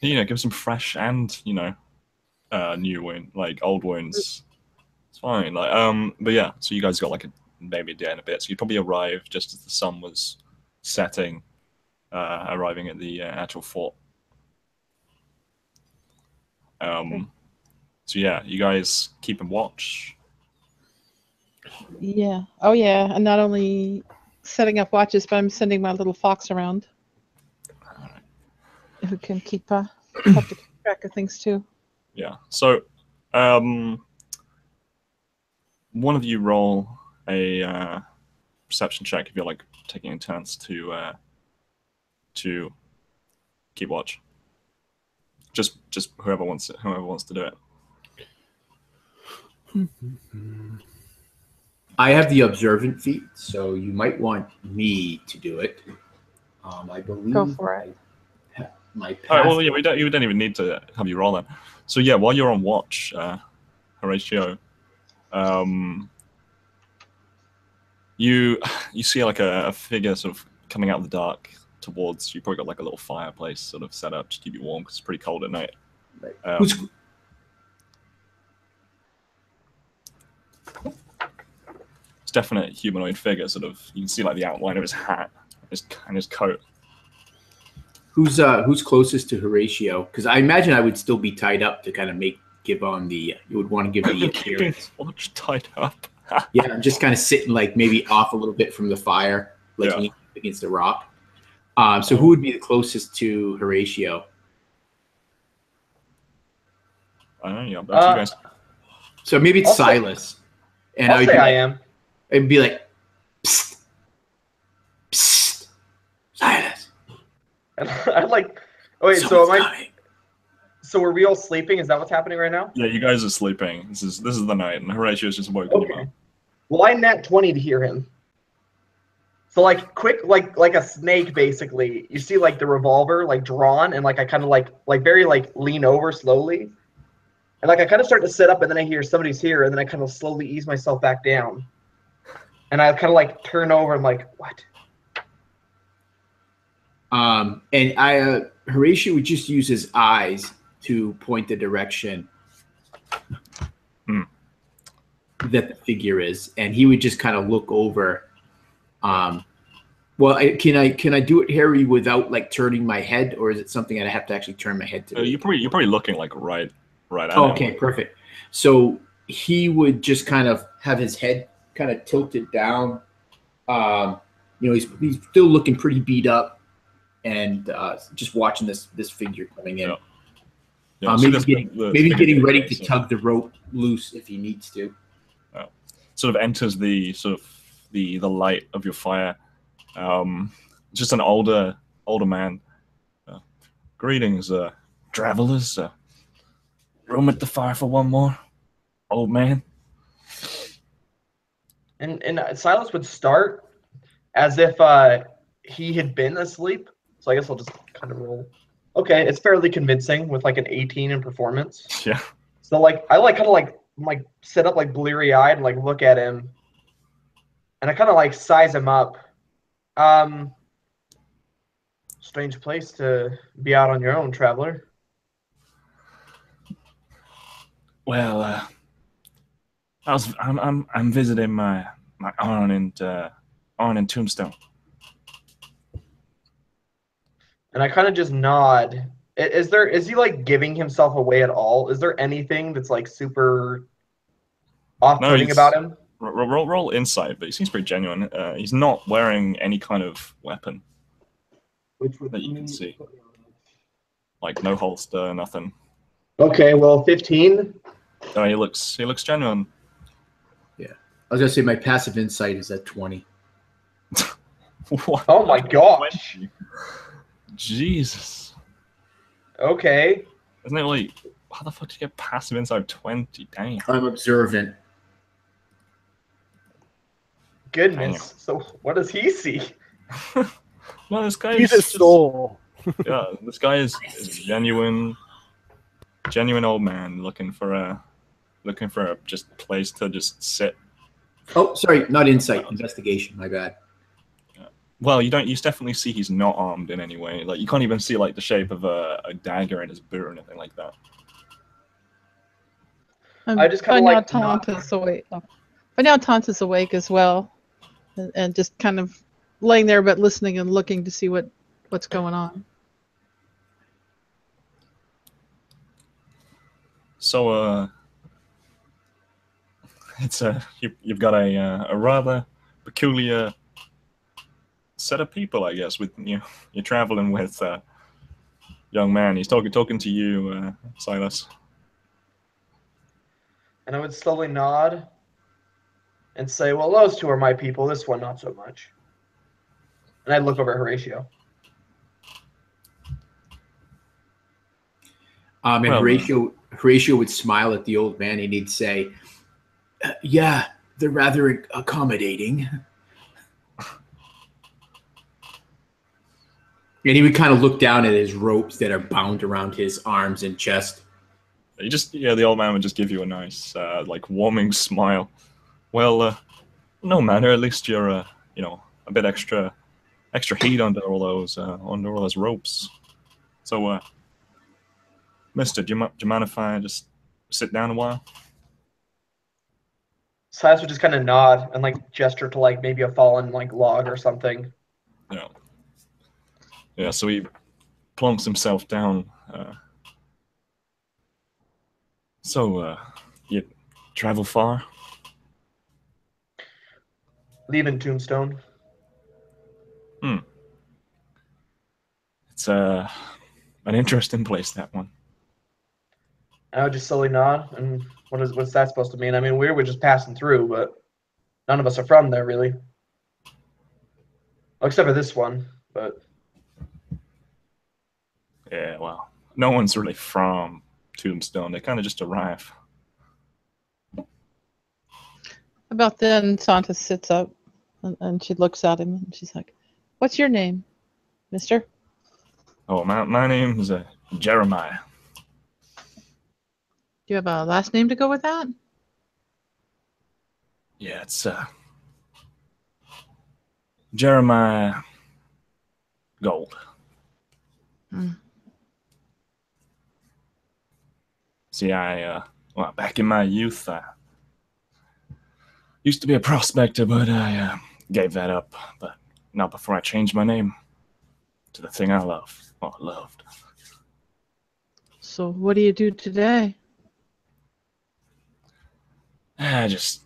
Give some fresh and new wound, like old wounds. It's fine. Like but yeah. So you guys got like maybe a day and a bit. So you'd probably arrive just as the sun was setting, arriving at the actual fort. So yeah, you guys keeping watch. Yeah. Oh, yeah. And not only setting up watches, but I'm sending my little fox around. Who can keep track of things too. Yeah. So, one of you roll a perception check if you're like taking in turns to keep watch. Just whoever wants to do it. I have the observant feat, so you might want me to do it. I believe. Go for it. My All right, well, yeah, you don't even need to have you roll that. So yeah, while you're on watch, Horatio, you see like a figure sort of coming out of the dark towards you. Probably got like a little fireplace sort of set up to keep you warm because it's pretty cold at night. Right. It's definitely a humanoid figure. Sort of, you can see like the outline of his hat and his coat. Who's closest to Horatio? Because I imagine I would still be tied up to kind of give on the. You would want to give the appearance. Watch tied up. Yeah, I'm just kind of sitting like maybe off a little bit from the fire, like Yeah. against the rock. So who would be the closest to Horatio? I don't know. Yeah, that's you guys. So maybe it's I'll say- Silas. And I'll would say be I like, am. I'd be like, psst, psst, Silas. I'm like, wait, so am I? So are we all sleeping? Is that what's happening right now? Yeah, you guys are sleeping. This is the night, and Horatio's just woken you Okay. up. Well, I nat 20 to hear him. So like quick, like a snake, basically. You see like the revolver like drawn, and like I kind of like very like lean over slowly, and like I kind of start to sit up, and then I hear somebody's here, and then I kind of slowly ease myself back down, and I kind of like turn over. And I'm like, what? And Horatio would just use his eyes to point the direction that the figure is, and he would just kind of look over. Well, can I do it, Harry, without like turning my head, or is it something I'd have to actually turn my head to? You're probably looking like right at him. Okay, perfect. So he would just kind of have his head kind of tilted down. He's still looking pretty beat up, and just watching this figure coming in. Yeah, maybe getting ready to tug the rope loose if he needs to. Sort of enters the light of your fire. Just an older man. Greetings, travelers. Room at the fire for one more, old man. And Silas would start as if he had been asleep. So I guess I'll just kind of roll. Okay, it's fairly convincing with like an 18 in performance. Yeah. So like I like kind of like sit up like bleary eyed and like look at him, and I kind of like size him up. Strange place to be out on your own, traveler. Well, I'm visiting my aunt in Tombstone. And I kind of just nod. Is he like giving himself away at all? Is there anything that's like super No, off-putting about him? roll insight, but he seems pretty genuine. He's not wearing any kind of weapon Which would that you can see, like no holster, nothing. Okay, well, 15. No, he looks genuine. Yeah. I was gonna say my passive insight is at 20. What? Oh my gosh. Jesus. Okay. Isn't it like, how the fuck did you get passive insight of 20? Damn. I'm observant. Goodness. So what does he see? No, this guy He's is a soul. yeah, this guy is genuine old man looking for a just place to just sit. Oh, sorry, not insight, investigation. My bad. Well, you definitely see he's not armed in any way. Like, you can't even see like the shape of a dagger in his boot or anything like that. I just kinda by now like Tanta's awake. Oh. By now Tanta's awake as well, and just kind of laying there but listening and looking to see what's going on. So, it's you've got a rather peculiar set of people, I guess. With you're traveling with young man. He's talking to you, Silas. And I would slowly nod and say, well, those two are my people. This one, not so much. And I'd look over at Horatio. And Well, Horatio would smile at the old man and he'd say, yeah, they're rather accommodating. And he would kind of look down at his ropes that are bound around his arms and chest. the old man would just give you a nice, like, warming smile. Well, no matter. At least you're, a bit extra heat under all those ropes. So, Mister, do you mind if I just sit down a while? Silas would just kind of nod and like gesture to like maybe a fallen like log or something. Yeah. Yeah. So he plonks himself down. So, you travel far? Leaving Tombstone. It's an interesting place, that one. And I would just slowly nod. And what's that supposed to mean? I mean, we were just passing through, but none of us are from there, really. Well, except for this one, but Yeah, well, no one's really from Tombstone. They kind of just arrive. About then, Santa sits up and she looks at him and she's like, "What's your name, mister?" Oh, my name is Jeremiah. Do you have a last name to go with that? Yeah, it's Jeremiah Gold. See, back in my youth, I used to be a prospector, but I gave that up. But not before I changed my name to the thing I love. Oh, I loved. So what do you do today? I just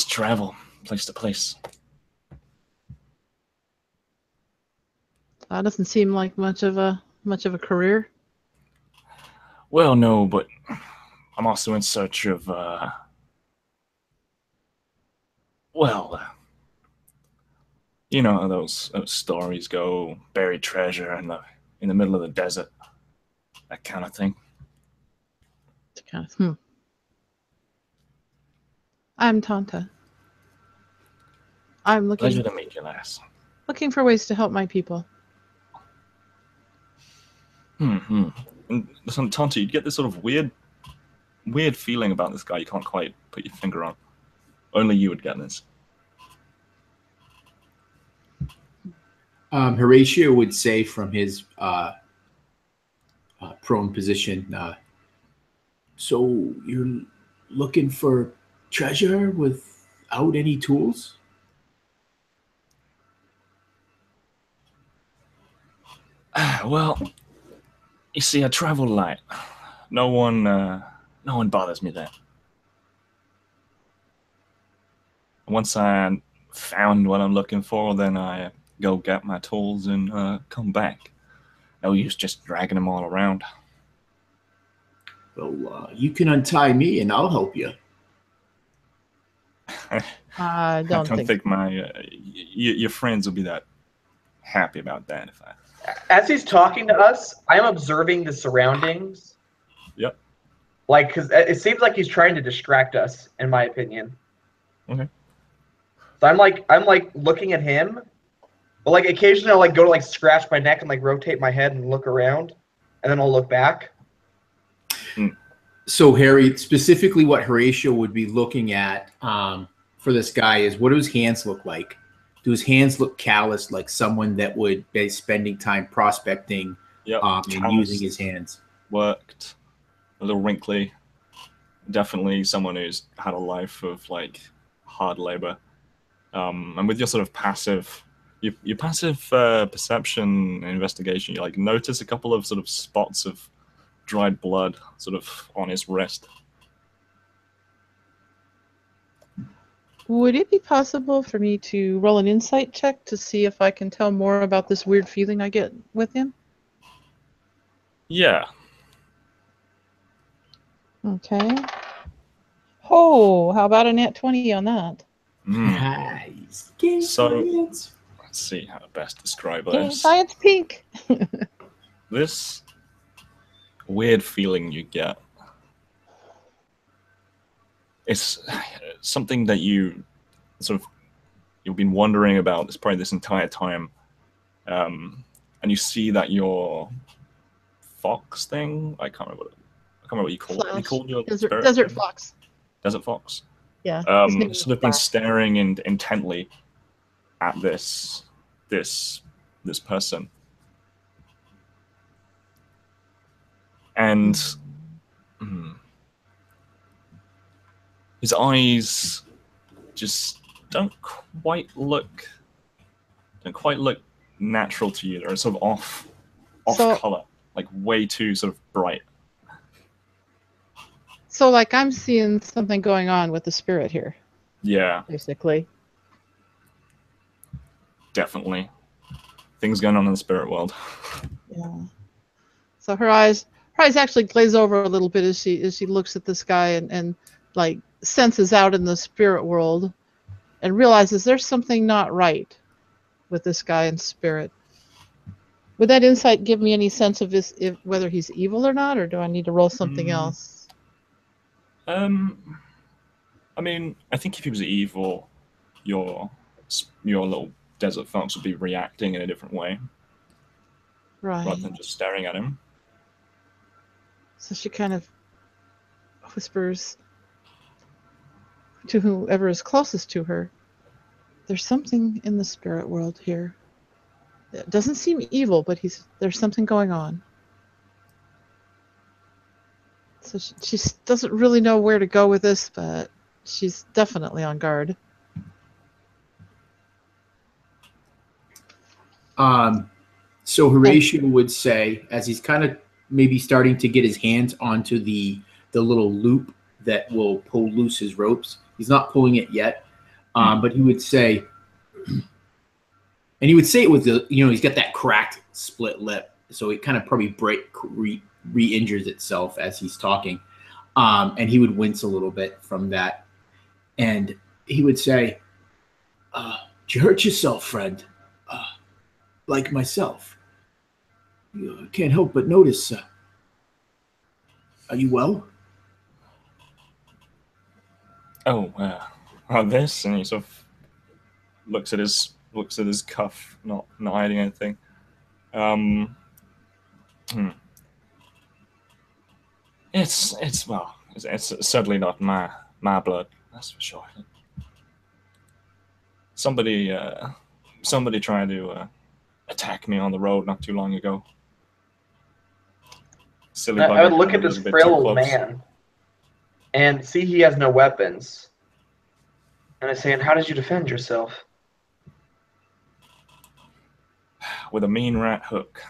travel place to place. That doesn't seem like much of a career. Well, no, but I'm also in search of you know how those stories go, buried treasure in the middle of the desert, that kind of thing. It's kind of, I'm Tanta. I'm Pleasure to meet you, lass. looking for ways to help my people. Hmm. And listen, Tonto, you get this sort of weird feeling about this guy you can't quite put your finger on. Only you would get this. Horatio would say from his prone position, so you're looking for treasure without any tools? Well, you see, I travel light. No one bothers me there. Once I found what I'm looking for, then I go get my tools and come back. No use just dragging them all around. Well, you can untie me and I'll help you. I don't think my your friends will be that happy about that if I. As he's talking to us, I am observing the surroundings. Yep. Like, because it seems like he's trying to distract us, in my opinion. Okay. So I'm like looking at him, but like occasionally I'll like go to like scratch my neck and like rotate my head and look around, and then I'll look back. So Harry, specifically what Horatio would be looking at for this guy is, what do his hands look like? Do his hands look calloused, like someone that would be spending time prospecting and using his hands? Worked, a little wrinkly. Definitely someone who's had a life of like hard labor. And with your sort of passive, your passive perception and investigation, you like notice a couple of sort of spots of dried blood sort of on his wrist. Would it be possible for me to roll an insight check to see if I can tell more about this weird feeling I get with him? Yeah. Okay. Oh, how about a nat 20 on that? Nice. So, let's see how to best describe this. Science pink. This weird feeling you get, it's something that you sort of you've been wondering about this entire time, and you see that your fox thing, I can't remember what you call it. You called your desert fox. Desert fox. Yeah. Sort of been staring intently at this person, and his eyes just don't quite look natural to you. They're sort of off color, like way too sort of bright. So like I'm seeing something going on with the spirit here. Yeah. Basically. Definitely. Things going on in the spirit world. Yeah. So her eyes actually glaze over a little bit as she looks at this guy and like senses out in the spirit world and realizes there's something not right with this guy in spirit. Would that insight give me any sense of whether he's evil or not, or do I need to roll something else? I mean, I think if he was evil, your little desert fox would be reacting in a different way, right? Rather than just staring at him. So she kind of whispers to whoever is closest to her, "There's something in the spirit world here. It doesn't seem evil, but there's something going on." So she doesn't really know where to go with this, but she's definitely on guard. So Horatio would say, as he's kind of maybe starting to get his hands onto the little loop that will pull loose his ropes. He's not pulling it yet, but he would say, and he would say it with he's got that cracked split lip, so it kind of probably re-injures itself as he's talking, and he would wince a little bit from that, and he would say, "Did you hurt yourself, friend? Like myself. I can't help but notice. Are you well?" Oh, this, and he sort of looks at his cuff, not hiding anything. It's certainly not my blood. That's for sure. Somebody tried to attack me on the road not too long ago. Silly I would bugger look came at a this little bit frail too old close. man and see he has no weapons. And I say, and how did you defend yourself? With a mean rat hook.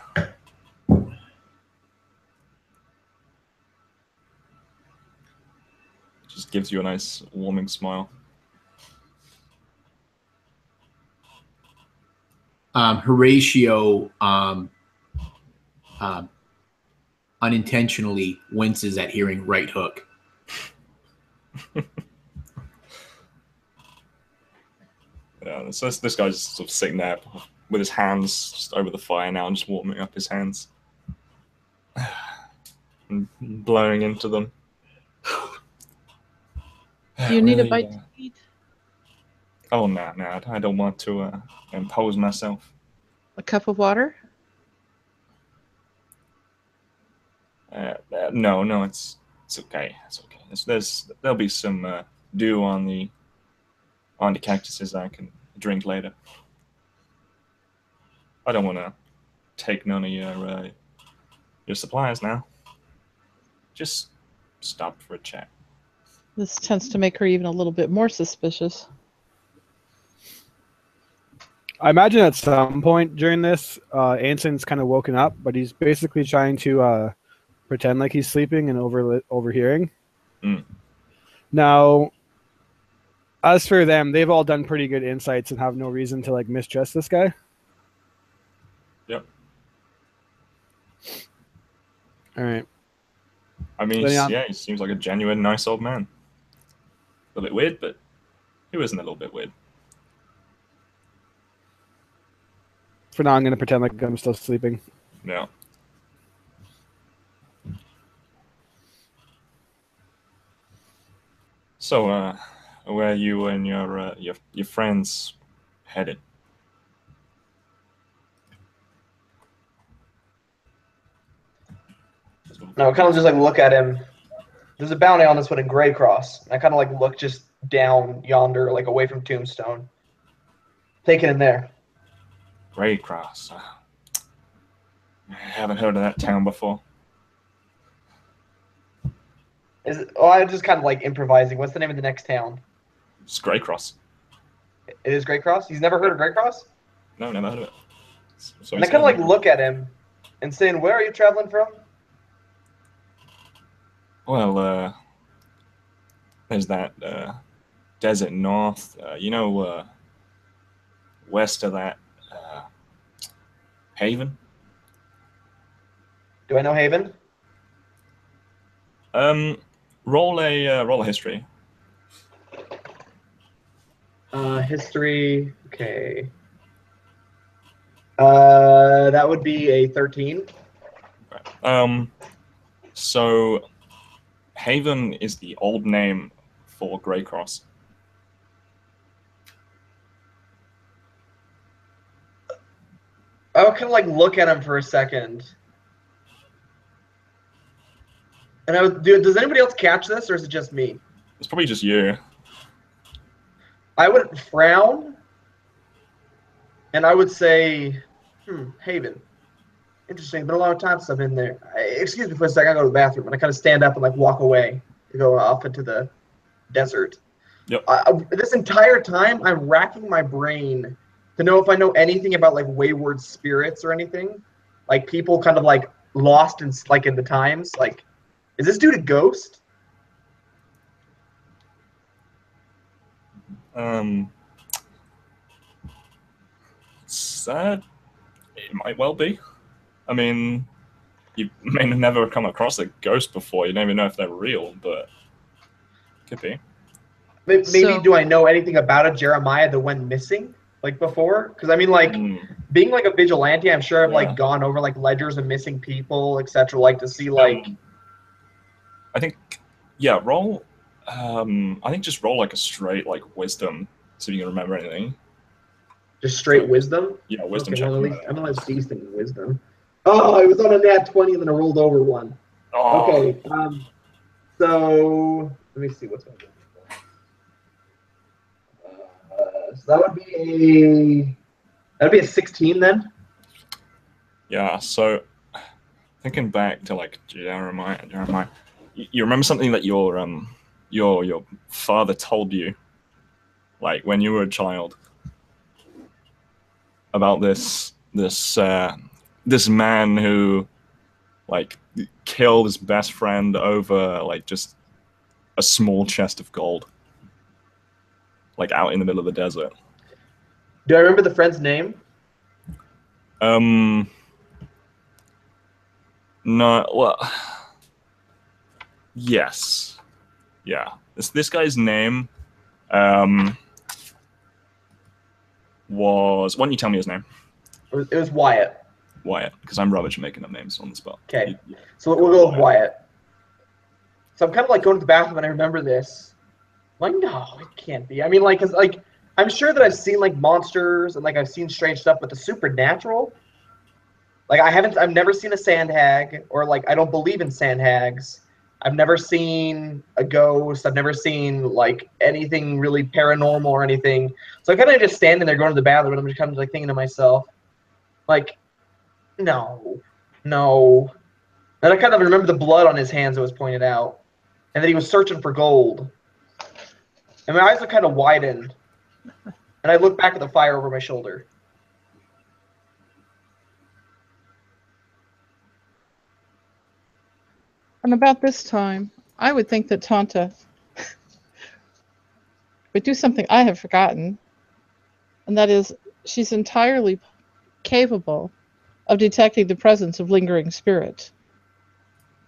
Just gives you a nice warming smile. Horatio unintentionally winces at hearing right hook. Yeah, so this guy's just sort of sitting there with his hands just over the fire now and just warming up his hands. And blowing into them. Do you need a Really, bite to eat? Oh, no, I don't want to impose myself. A cup of water? No, it's okay. It's okay. There'll be some dew on the cactuses I can drink later. I don't want to take none of your supplies now. Just stop for a chat. This tends to make her even a little bit more suspicious. I imagine at some point during this, Anson's kind of woken up, but he's basically trying to pretend like he's sleeping and overhearing. Mm. Now, as for them, they've all done pretty good insights and have no reason to like mistrust this guy. Yep. All right. I mean, he seems like a genuine nice old man. A little bit weird, but he wasn't a little bit weird. For now, I'm going to pretend like I'm still sleeping. Yeah. So, where are you and your friends headed? No, I kind of just like look at him. There's a bounty on this one in Grey Cross. I kind of like look just down yonder, like away from Tombstone. Take it in there. Grey Cross. I haven't heard of that town before. I'm just kind of like improvising. What's the name of the next town? It's Grey Cross. It is Grey Cross? He's never heard of Grey Cross? No, never heard of it. So And I kind of like look at him and saying, where are you traveling from? Well, there's that desert north. West of that Haven. Do I know Haven? Roll a history. History. Okay. That would be a 13. Okay. So Haven is the old name for Grey Cross. I would kind of like look at him for a second. And I would does anybody else catch this, or is it just me? It's probably just you. I would frown, and I would say, Haven. Interesting. Been a long time since I've been there. Excuse me for a second. I go to the bathroom, and I kind of stand up and like walk away to go off into the desert. Yep. This entire time, I'm racking my brain to know if I know anything about like wayward spirits or anything, like people kind of like lost in like in the times. Like, is this dude a ghost? It might well be. I mean, you may have never come across a ghost before. You don't even know if they're real, but could be. Maybe do I know anything about a Jeremiah that went missing like before? Because I mean, like being like a vigilante, I'm sure I've like gone over like ledgers of missing people, etc. Like to see like. I think, roll. I think just roll like a straight like wisdom, so you can remember anything. Just straight wisdom? Yeah, wisdom okay, check. Well, I'm at least decent in wisdom. Oh, I was on a nat 20 and then I rolled over one. Oh. Okay. So let me see what's going on. So that'd be a 16 then. Yeah. So thinking back to like Jeremiah, you remember something that your father told you, like when you were a child, about this man who like killed his best friend over like just a small chest of gold, like out in the middle of the desert. Do I remember the friend's name? No. Well, yes. Yeah. This guy's name was. Why don't you tell me his name? It was Wyatt. Wyatt, because I'm rubbish at making up names on the spot. Okay. So we'll go with Wyatt. So I'm kind of like going to the bathroom and I remember this. I'm like, no, it can't be. I mean, like, cause like I'm sure that I've seen like monsters and like I've seen strange stuff, but the supernatural, like I've never seen a sand hag, or like I don't believe in sand hags. I've never seen a ghost. I've never seen like anything really paranormal or anything. So I'm kind of just standing there going to the bathroom and I'm just kind of like thinking to myself, like, no. And I kind of remember the blood on his hands that was pointed out, and that he was searching for gold. And my eyes are kind of widened, and I look back at the fire over my shoulder. And about this time, I would think that Tanta would do something I have forgotten, and that is she's entirely capable of detecting the presence of lingering spirit.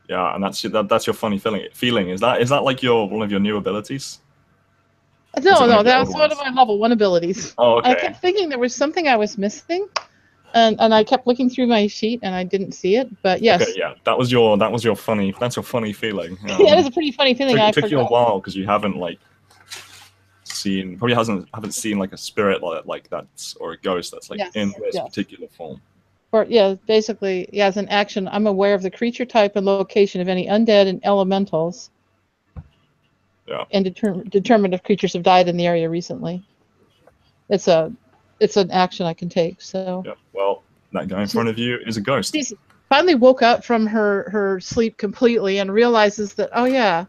Yeah, and that's your funny feeling. Is that like one of your new abilities? No, that's one of my level 1 abilities. Oh, okay. I kept thinking there was something I was missing, and I kept looking through my sheet and I didn't see it. But yes. Okay, yeah, that's your funny feeling. Yeah, it is a pretty funny feeling. It took you a while because you haven't like haven't seen like a spirit like that's, or a ghost that's like in this particular form. Or basically, as an action, I'm aware of the creature type and location of any undead and elementals. Yeah. And determine if creatures have died in the area recently. It's an action I can take. So. Yeah. Well, that guy in front of you is a ghost. She finally woke up from her sleep completely and realizes that, oh yeah,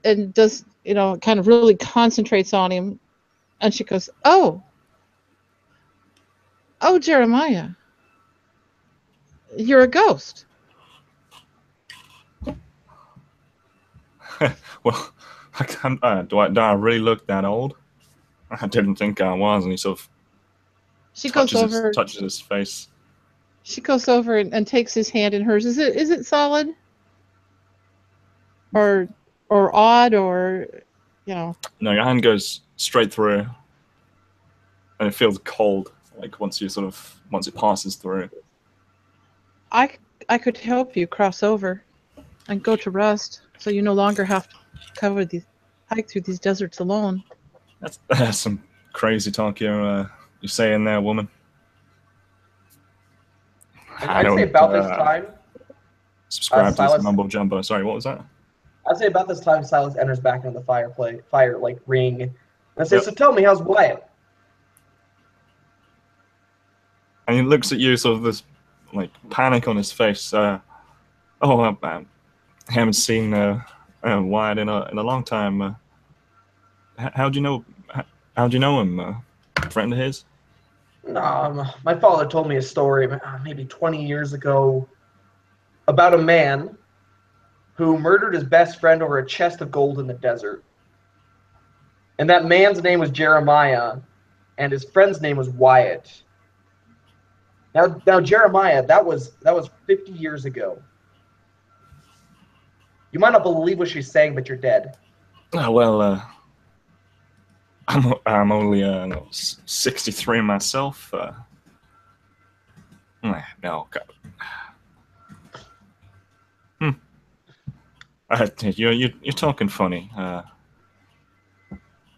and does kind of really concentrates on him, and she goes, oh Jeremiah, you're a ghost. Well, do I really look that old? I didn't think I was, and he sort of touches his face. She goes over and takes his hand in hers. Is it solid? Or odd, or No, your hand goes straight through, and it feels cold. Like once it passes through. I could help you cross over and go to rest, so you no longer have to hike through these deserts alone. That's some crazy talk you're saying there, woman. I'd say about this time. Subscribe to this mumbo jumbo. Sorry, what was that? I'd say about this time, Silas enters back into the fire like ring. And I say, so tell me, how's Wyatt? And he looks at you, sort of this like panic on his face. I haven't seen Wyatt in a long time. How'd you know him? A friend of his? My father told me a story maybe 20 years ago about a man who murdered his best friend over a chest of gold in the desert. And that man's name was Jeremiah, and his friend's name was Wyatt. Now Jeremiah, that was 50 years ago. You might not believe what she's saying, but you're dead. I'm only 63 myself. No. You're talking funny.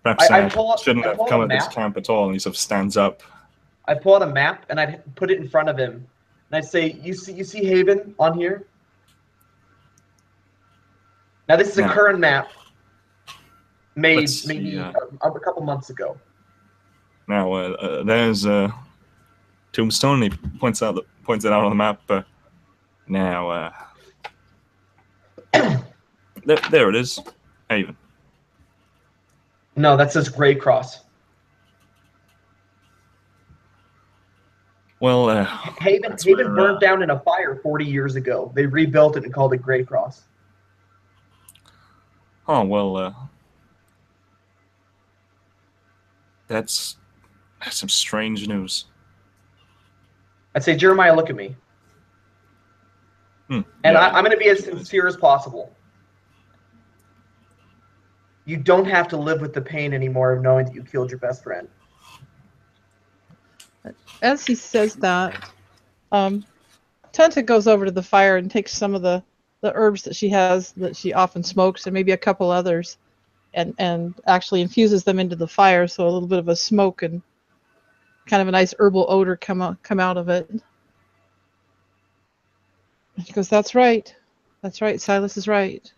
Perhaps I shouldn't have come at this camp at all. And he sort of stands up. I pull out a map and I put it in front of him, and I say, "You see Haven on here?" Now this is a Now, current map made let's see, maybe a couple months ago. Now, there's Tombstone. He points it out on the map. Now, there it is. Haven. No, that says Grey Cross. Well, Haven burnt down in a fire 40 years ago. They rebuilt it and called it Grey Cross. oh well, that's some strange news. I'd say, Jeremiah, look at me. And Yeah. I'm going to be as sincere as possible. You don't have to live with the pain anymore of knowing that you killed your best friend. As he says that, Tenta goes over to the fire and takes some of the herbs that she has that she often smokes, and maybe a couple others, and actually infuses them into the fire, so a little bit of a smoke and kind of a nice herbal odor come out of it. And she goes, "That's right. That's right. Silas is right.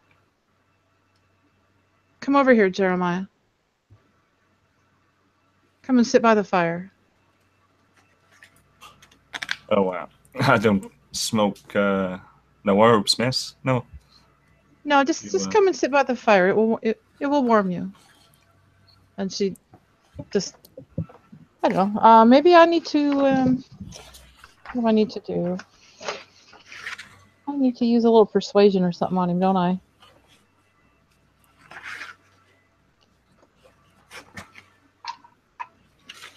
Come over here, Jeremiah. Come and sit by the fire." Oh wow. I don't smoke no herbs, miss. No. No, just come and sit by the fire. It will warm you. And she just, I don't know. Maybe I need to. What do I need to do? I need to use a little persuasion or something on him, don't I?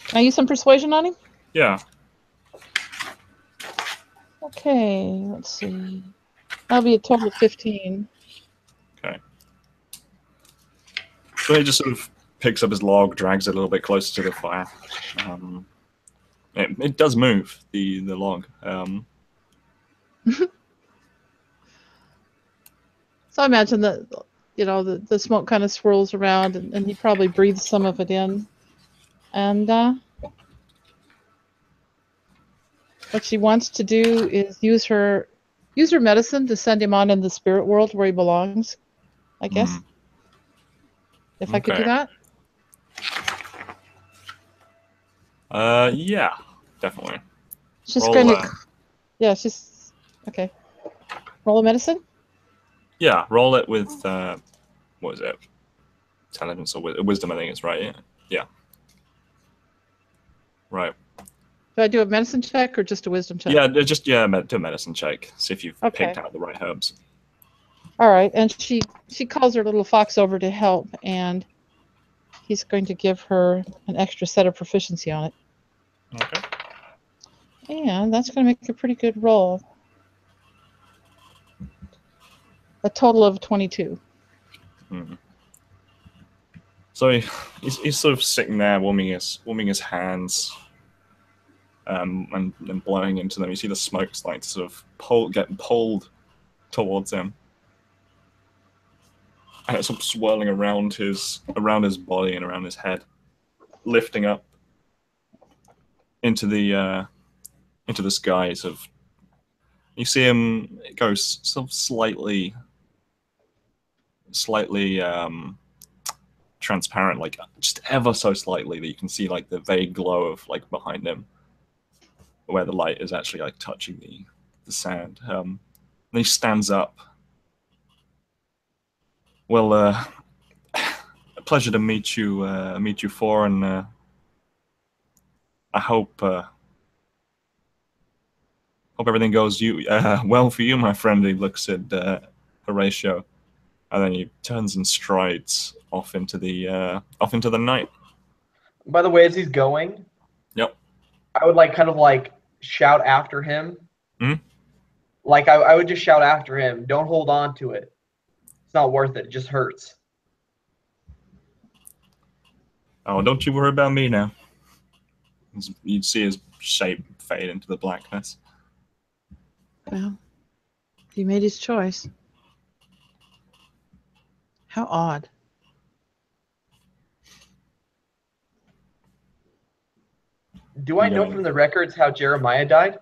Can I use some persuasion on him? Yeah. Okay, let's see. That'll be a total of 15. Okay. So he just sort of picks up his log, drags it a little bit closer to the fire. It does move, the log. So I imagine that, the smoke kind of swirls around, and he probably breathes some of it in. And what she wants to do is use her medicine to send him on in the spirit world where he belongs, I guess. If I could do Okay. that. Yeah, definitely. She's Roll, going to. Yeah, she's okay. Roll a medicine. Yeah, roll it with what is it? Intelligence or wisdom? I think it's right. Yeah. Right. Do I do a medicine check or just a wisdom check? Yeah, do a medicine check. See if you've Okay. picked out the right herbs. All right, and she calls her little fox over to help, and he's going to give her an extra set of proficiency on it. Okay. And that's going to make a pretty good roll. A total of 22. So he's sort of sitting there, warming his hands, and blowing into them. You see the smoke like sort of getting pulled towards him, and it's sort of swirling around his body and around his head, lifting up into the skies of. You see him go sort of slightly transparent, like just ever so slightly, that you can see like the vague glow of like behind him, where the light is actually like touching the sand. Then he stands up. Well, a pleasure to meet you, four, and I hope everything goes well for you, my friend. He looks at Horatio, and then he turns and strides off into the night. By the way, as he's going, Yep. I would kind of shout after him. Mhm. Like I would just shout after him. Don't hold on to it. It's not worth it. It just hurts. Oh, don't you worry about me now. You'd see his shape fade into the blackness. Well, he made his choice. How odd. Do I know from the records how Jeremiah died?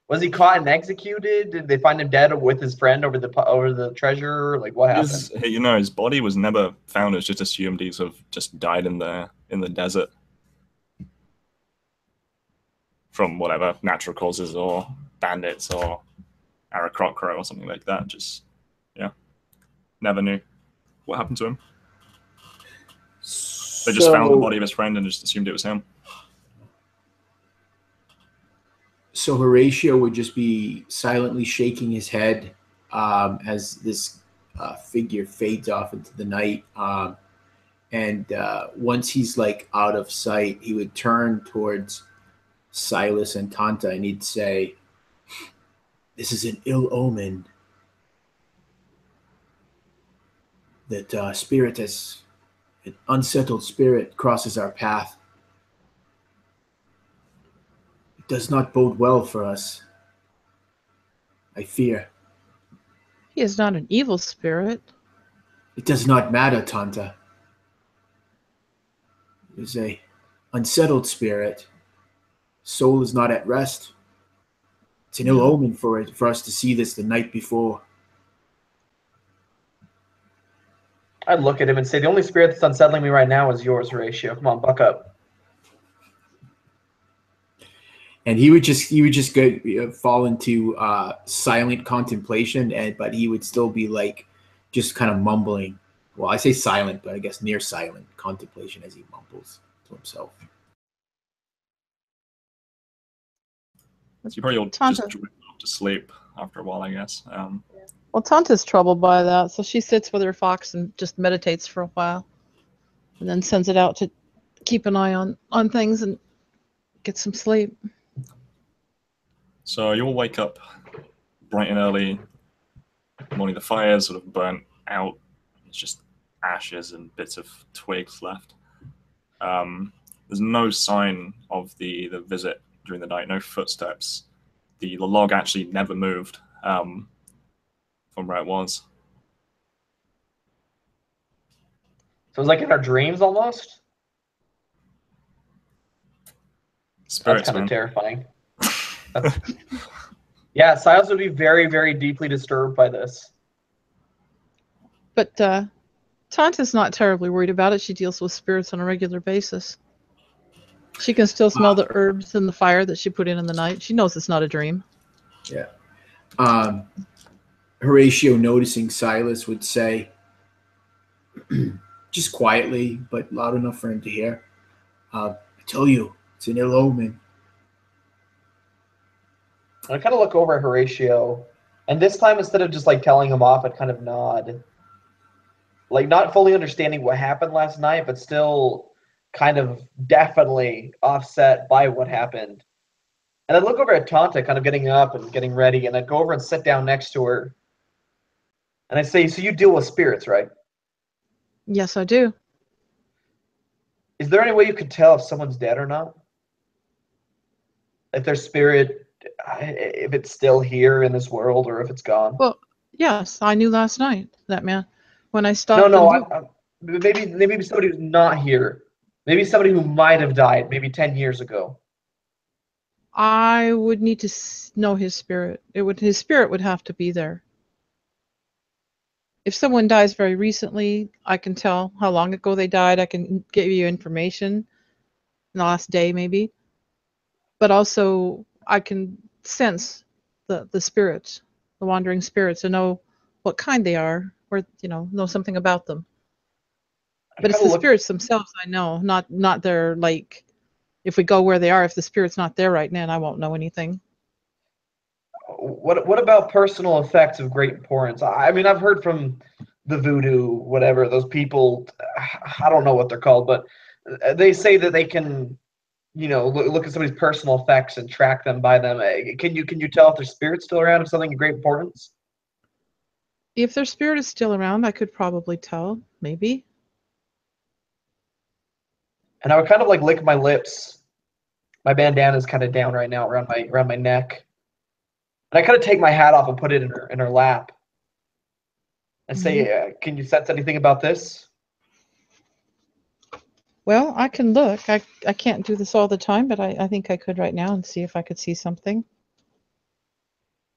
Was he caught and executed? Did they find him dead with his friend over the treasure? Like what happened? His body was never found. It's just assumed he sort of just died in the desert from whatever natural causes or bandits or Aarakocra or something like that. Just never knew what happened to him. They just found the body of his friend and just assumed it was him. So Horatio would just be silently shaking his head as this figure fades off into the night. And once he's like out of sight, he would turn towards Silas and Tanta and he'd say, "This is an ill omen that spirit has an unsettled spirit crosses our path. It does not bode well for us. I fear." He is not an evil spirit. "It does not matter, Tanta. It is a unsettled spirit. Soul is not at rest. It's an ill omen for us to see this the night before." I'd look at him and say, "The only spirit that's unsettling me right now is yours, Horatio. Come on, buck up." And he would just go fall into silent contemplation, but he would still be like just kind of mumbling. Well, I say silent, but I guess near silent contemplation as he mumbles to himself. So you probably all Tanta. just drift off to sleep after a while, I guess. Well, Tanta's troubled by that, so she sits with her fox and just meditates for a while, and then sends it out to keep an eye on things and get some sleep. So you all wake up bright and early. Morning, the fire's sort of burnt out. It's just ashes and bits of twigs left. There's no sign of the visit during the night, no footsteps. The log actually never moved from where it was. So it's like in our dreams almost. Spirits, That's kind man. of terrifying. Yeah, Silas would be very, very deeply disturbed by this. But Tanta's not terribly worried about it. She deals with spirits on a regular basis. She can still smell the herbs and the fire that she put in the night. She knows it's not a dream. Yeah. Horatio, noticing Silas, would say, just quietly, but loud enough for him to hear, "I tell you, it's an ill omen." I kind of look over at Horatio, and this time instead of just like telling him off, I'd kind of nod. Like not fully understanding what happened last night, but still kind of definitely offset by what happened. And I'd look over at Tanta, kind of getting up and getting ready, and I'd go over and sit down next to her. And I'd say, "So you deal with spirits, right? Yes, I do. Is there any way you could tell if someone's dead or not? If their spirit, if it's still here in this world or if it's gone?" Well, yes, I knew last night that man. When I stopped. Maybe somebody who's not here. Maybe somebody who might have died maybe 10 years ago. I would need to know his spirit. His spirit would have to be there. If someone dies very recently, I can tell how long ago they died. I can give you information in the last day, maybe. But also, I can sense the spirits, the wandering spirits, and know what kind they are, or know something about them. But it's the spirits themselves I know, not their like. If we go where they are, if the spirit's not there right now, I won't know anything. What about personal effects of great importance? I mean, I've heard from the voodoo, whatever, those people, I don't know what they're called, but they say that they can, look at somebody's personal effects and track them by them. Can you tell if their spirit's still around, if something of great importance? If their spirit is still around, I could probably tell, maybe. And I would kind of like lick my lips. My bandana's kind of down right now around my neck. And I kind of take my hat off and put it in her lap. And say, "Can you sense anything about this?" Well, I can look. I can't do this all the time, but I think I could right now and see if I could see something.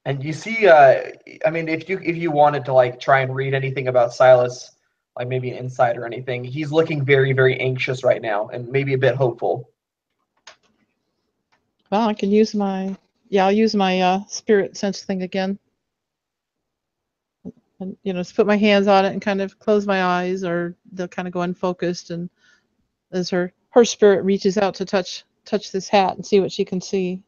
And you see, I mean, if you wanted to like try and read anything about Silas, like maybe an insight or anything, he's looking very, very anxious right now, and maybe a bit hopeful. Well, I can use my I'll use my spirit sense thing again, and just put my hands on it and kind of close my eyes, or they'll kind of go unfocused, and as her spirit reaches out to touch this hat and see what she can see.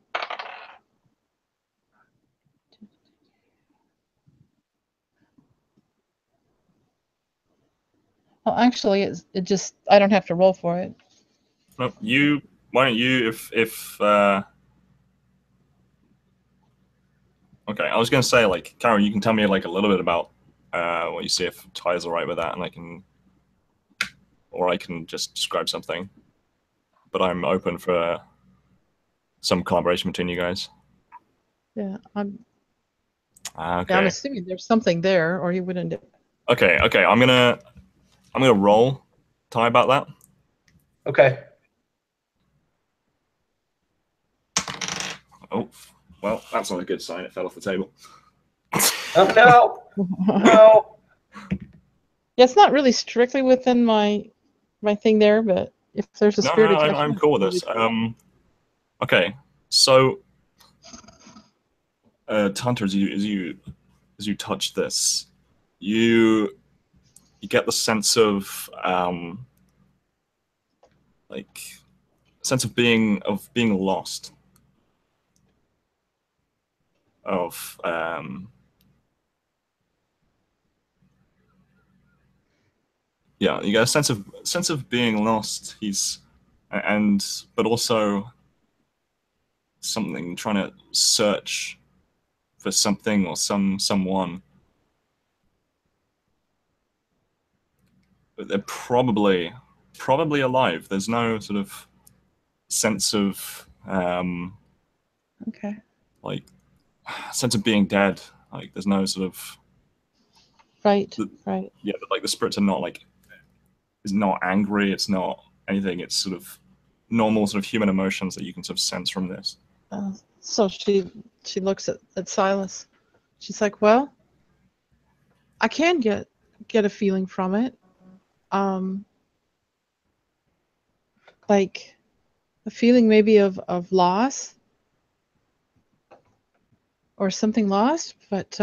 Well, actually, it just I don't have to roll for it. No, you. Why don't you? If okay, I was gonna say like Karen, you can tell me like a little bit about what you see if Ty's all right with that, and I can just describe something. But I'm open for some collaboration between you guys. Yeah, I'm Okay. assuming there's something there, or he wouldn't. Okay. I'm gonna roll Ty about that. Okay. Oh, well, that's not a good sign. It fell off the table. Oh no, no. Yeah, it's not really strictly within my thing there, but if there's a spirit attachment, I'm cool with this. Okay, so Hunter, as you touch this, you get the sense of being lost, of yeah, you get a sense of being lost. But also something, trying to search for something or someone. But they're probably alive. There's no sort of sense of okay, like sense of being dead. Like there's no sort of right. Yeah, but like the spirits are not is not angry. It's not anything. It's sort of normal sort of human emotions that you can sort of sense from this. So she looks at Silas. She's like, well, I can get a feeling from it, like a feeling maybe of loss or something lost, but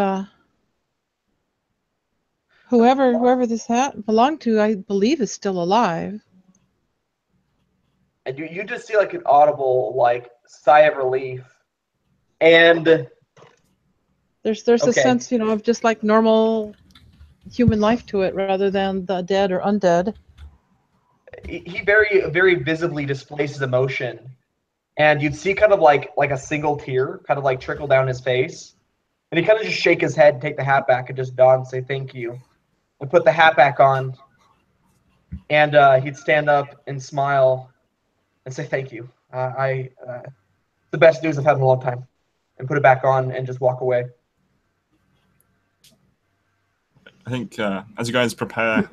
whoever this hat belonged to, I believe, is still alive. And you just see like an audible like sigh of relief, and There's a okay. sense, of just like normal human life to it, rather than the dead or undead. He very, very visibly displays his emotion, and you'd see kind of like a single tear kind of like trickle down his face, and he kind of just shake his head, take the hat back, and just nod and say thank you, and put the hat back on, and he'd stand up and smile and say thank you. The best news I've had in a long time, and put it back on and just walk away. I think as you guys prepare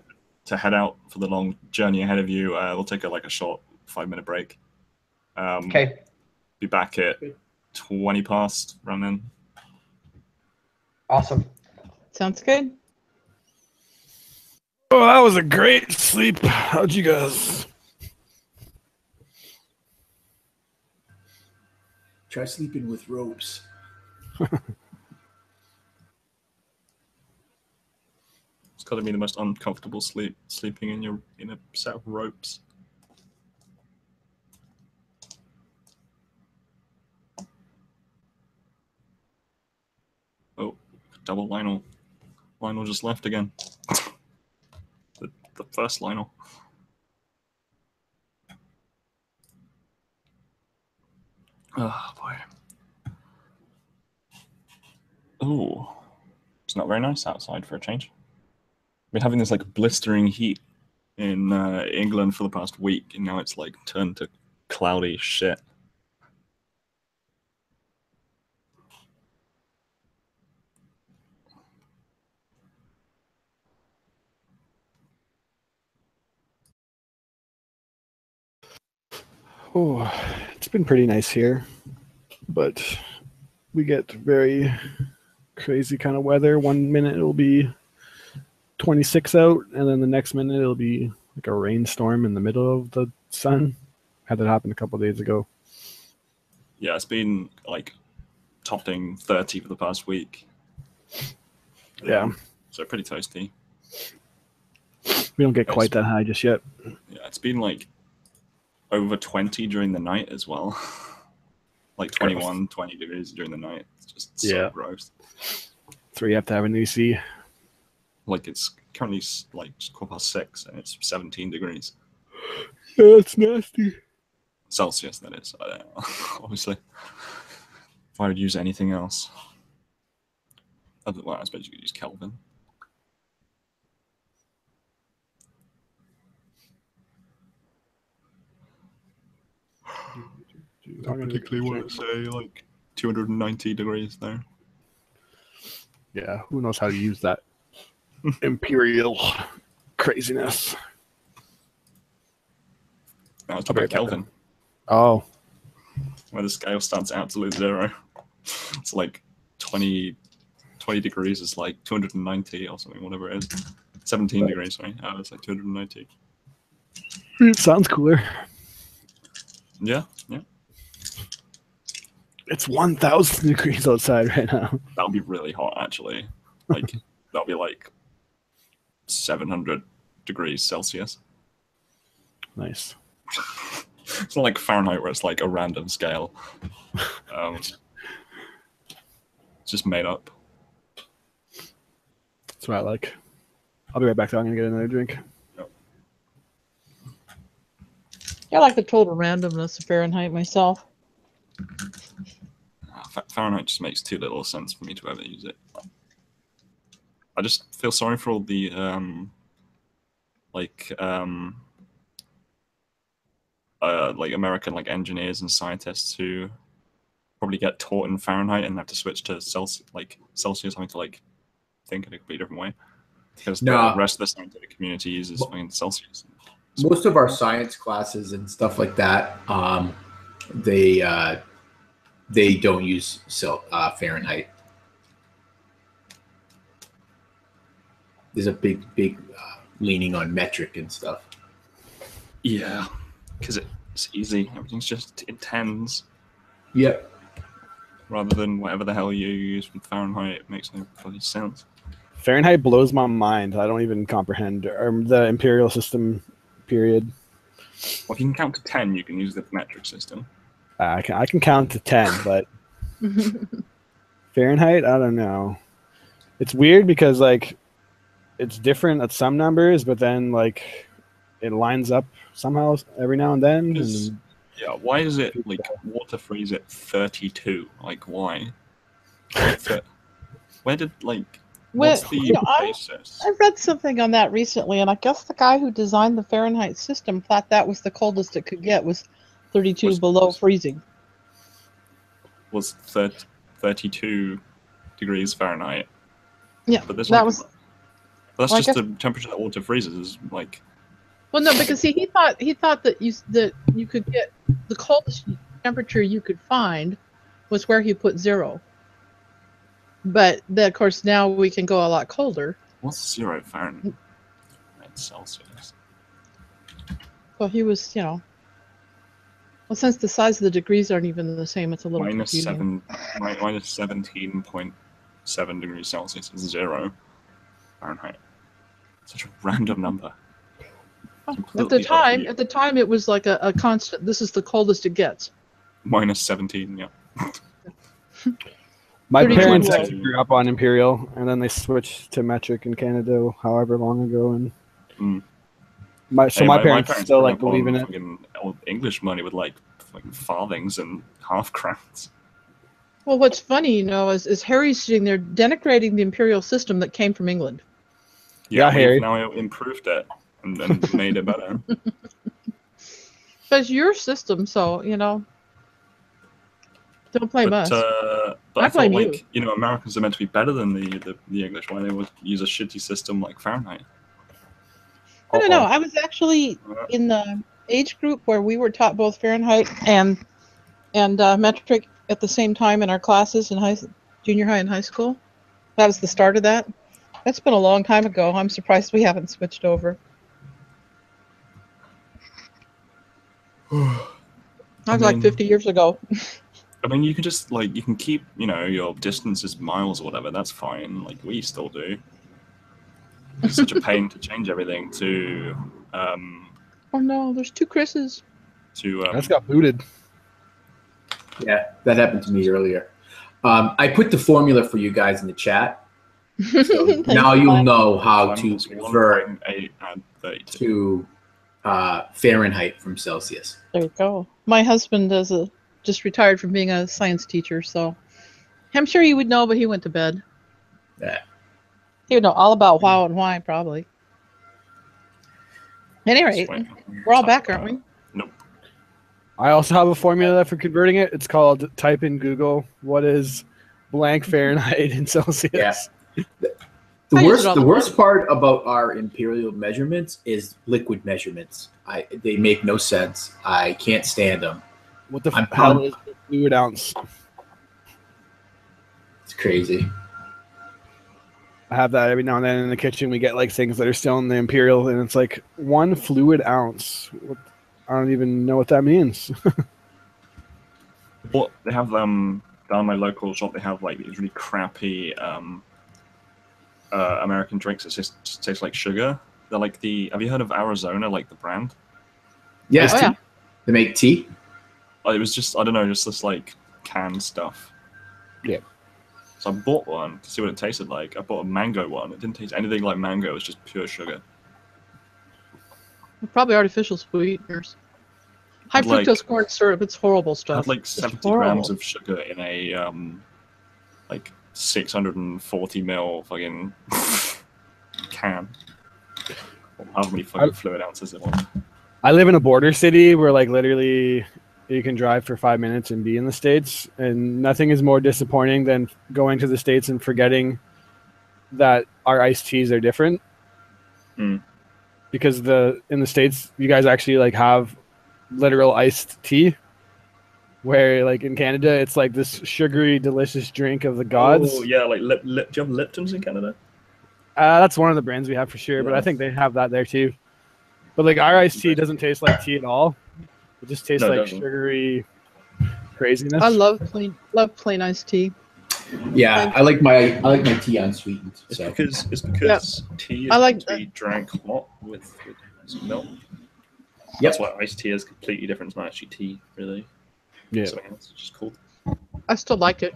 to head out for the long journey ahead of you, we'll take a short 5-minute break. Okay. Be back at 20 past around then. Awesome. Sounds good. Oh, that was a great sleep. How'd you guys? Try sleeping with ropes. It's got to be the most uncomfortable sleeping in a set of ropes. Oh, double Lionel. Lionel just left again. the first Lionel. Oh boy. Oh, it's not very nice outside for a change. Been having this like blistering heat in England for the past week, and now it's like turned to cloudy shit. Oh, it's been pretty nice here, but we get very crazy kind of weather. 1 minute it'll be 26 out, and then the next minute it'll be like a rainstorm in the middle of the sun. Had that happen a couple of days ago. Yeah, it's been like topping 30 for the past week. Yeah. So pretty toasty. We don't get quite that high just yet. Yeah, it's been like over 20 during the night as well. Like 21, 20 degrees during the night. It's just so gross. So you have to have an AC. Like it's currently like just 6:15 and it's 17 degrees. Yeah, that's nasty. Celsius, that is. I don't know. Obviously. If I would use anything else. Well, I suppose you could use Kelvin. I particularly want to say like 290 degrees there. Yeah, who knows how to use that imperial craziness. I was talking about Kelvin. Oh. Where the scale starts at absolute 0. It's like 20 degrees is like 290 or something, whatever it is. 17 degrees, sorry. Oh, it's like 290. It sounds cooler. Yeah. It's 1,000 degrees outside right now. That'll be really hot, actually. Like, that'll be like 700 degrees Celsius. Nice. It's not like Fahrenheit where it's like a random scale. It's just made up. That's what I like. I'll be right back, though. I'm going to get another drink. I like the total randomness of Fahrenheit myself. Fahrenheit just makes too little sense for me to ever use it. I just feel sorry for all the like American like engineers and scientists who probably get taught in Fahrenheit and have to switch to Celsius, having to like think in a completely different way. Because the rest of the scientific community uses Celsius. Most of our science classes and stuff like that, they don't use Fahrenheit. There's a big leaning on metric and stuff. Yeah, because it's easy. Everything's just in tens. Yep. Rather than whatever the hell you use from Fahrenheit, it makes no bloody sense. Fahrenheit blows my mind. I don't even comprehend the imperial system. Period. Well, if you can count to 10, you can use the metric system. I can count to 10, but Fahrenheit, I don't know. It's weird because like it's different at some numbers, but then like it lines up somehow every now and then. And yeah, why is it like water freeze at 32? Like why? Where did like what's the basis? I read something on that recently, and I guess the guy who designed the Fahrenheit system thought that was the coldest it could get was 32 below freezing. Was 32 degrees Fahrenheit. Yeah, but that's well, just the temperature that water freezes. Is like. Well, no, because see, he thought that you could get the coldest temperature you could find was where he put 0. But then, of course, now we can go a lot colder. What's 0 Fahrenheit? Celsius. Well, he was, well, since the size of the degrees aren't even the same, it's a little confusing. Minus 17.7 degrees Celsius is 0 Fahrenheit. Such a random number. At the time, it was like a constant. This is the coldest it gets. Minus 17, yeah. My parents actually grew up on imperial, and then they switched to metric in Canada however long ago, and my parents still like believe in it. English money with like farthings and half crowns. Well, what's funny, is Harry's sitting there denigrating the imperial system that came from England. Yeah, Harry. Now improved it and made it better. But it's your system, so don't blame us. But I thought, you. Americans are meant to be better than the English. Why they would use a shitty system like Fahrenheit? I don't know. I was actually in the age group where we were taught both Fahrenheit and metric at the same time in our classes in junior high and high school. That was the start of that. That's been a long time ago. I'm surprised we haven't switched over. That was like 50 years ago. I mean, you can just like you can keep your distances miles or whatever. That's fine. Like we still do. It's such a pain to change everything to. Oh no, there's 2 Chris's. That's got booted. Yeah, that happened to me earlier. I put the formula for you guys in the chat. So now you'll know how to convert to Fahrenheit from Celsius. There you go. My husband just retired from being a science teacher, so I'm sure he would know, but he went to bed. Yeah. He would know all about how and why, probably. At any rate, we're all back, aren't we? Nope. I also have a formula for converting it. It's called type in Google what is blank Fahrenheit in Celsius. Yeah. The worst part about our imperial measurements is liquid measurements. They make no sense. I can't stand them. What the hell is a fluid ounce? It's crazy. I have that every now and then in the kitchen. We get like things that are still in the imperial, and it's like 1 fluid ounce. I don't even know what that means. What they have down in my local shop, they have like these really crappy American drinks that just taste like sugar. They're like have you heard of Arizona, like the brand? Yeah. Oh, yeah. They make tea? It was just, I don't know, just this like canned stuff. Yeah. So I bought one to see what it tasted like. I bought a mango one. It didn't taste anything like mango. It was just pure sugar. Probably artificial sweeteners. High fructose corn syrup. It's horrible stuff. Had like 70 grams of sugar in a like 640 ml fucking can. How many fucking fluid ounces it was? I live in a border city where like literally you can drive for 5 minutes and be in the States, and nothing is more disappointing than going to the States and forgetting that our iced teas are different. Because in the States you guys actually like have literal iced tea, where like in Canada it's like this sugary delicious drink of the gods. Oh yeah, like do you have Lipton's in Canada? That's one of the brands we have for sure, Yeah. but I think they have that there too. But like our iced tea doesn't taste like tea at all. It just tastes like sugary craziness. I love plain iced tea. Yeah, I like my tea unsweetened. It's So. because tea is to be drank hot with some milk. That's why iced tea is completely different. It's not actually tea, really. Yeah. Something else, it's just cool. I still like it.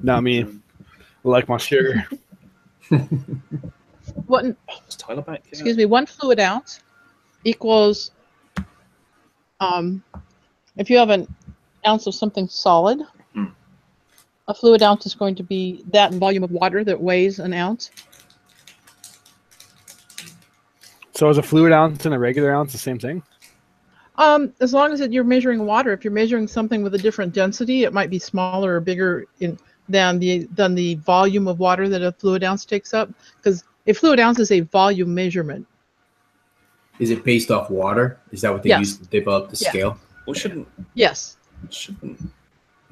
Not me. I like my sugar. One, Is Tyler back? Yeah. excuse me, 1 fluid ounce equals, if you have an ounce of something solid, a fluid ounce is going to be that in volume of water that weighs an ounce. So is a fluid ounce and a regular ounce the same thing? As long as you're measuring water, if you're measuring something with a different density, it might be smaller or bigger than the volume of water that a fluid ounce takes up, because a fluid ounce is a volume measurement. Is it based off water? Is that what they use to develop the scale? Well, it shouldn't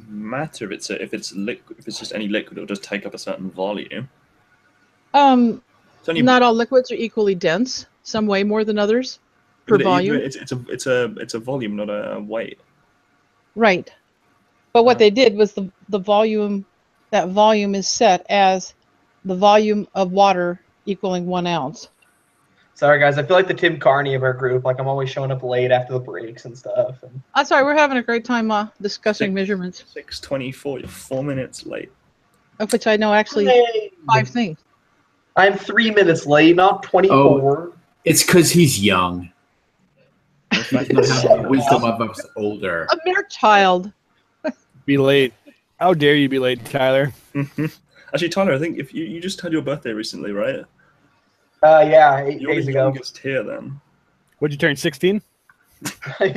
matter if it's liquid. If it's just any liquid, it'll just take up a certain volume. Not all liquids are equally dense. Some weigh more than others per volume. It's a volume, not a weight. Right. But what they did was the volume, that volume is set as the volume of water equaling 1 ounce. Sorry, guys. I feel like the Tim Carney of our group. Like, I'm always showing up late after the breaks and stuff. And... I'm sorry, we're having a great time discussing measurements. 6:24, you're 4 minutes late. Of which I know actually 5 things. I'm 3 minutes late, not 24. Oh, it's because he's young. He doesn't have the wisdom of us older. A mere child. Be late. How dare you be late, Tyler? Actually, Tyler, I think if you just had your birthday recently, right? Yeah, 8 You're days the ago. youngest here, then. What'd you turn, 16?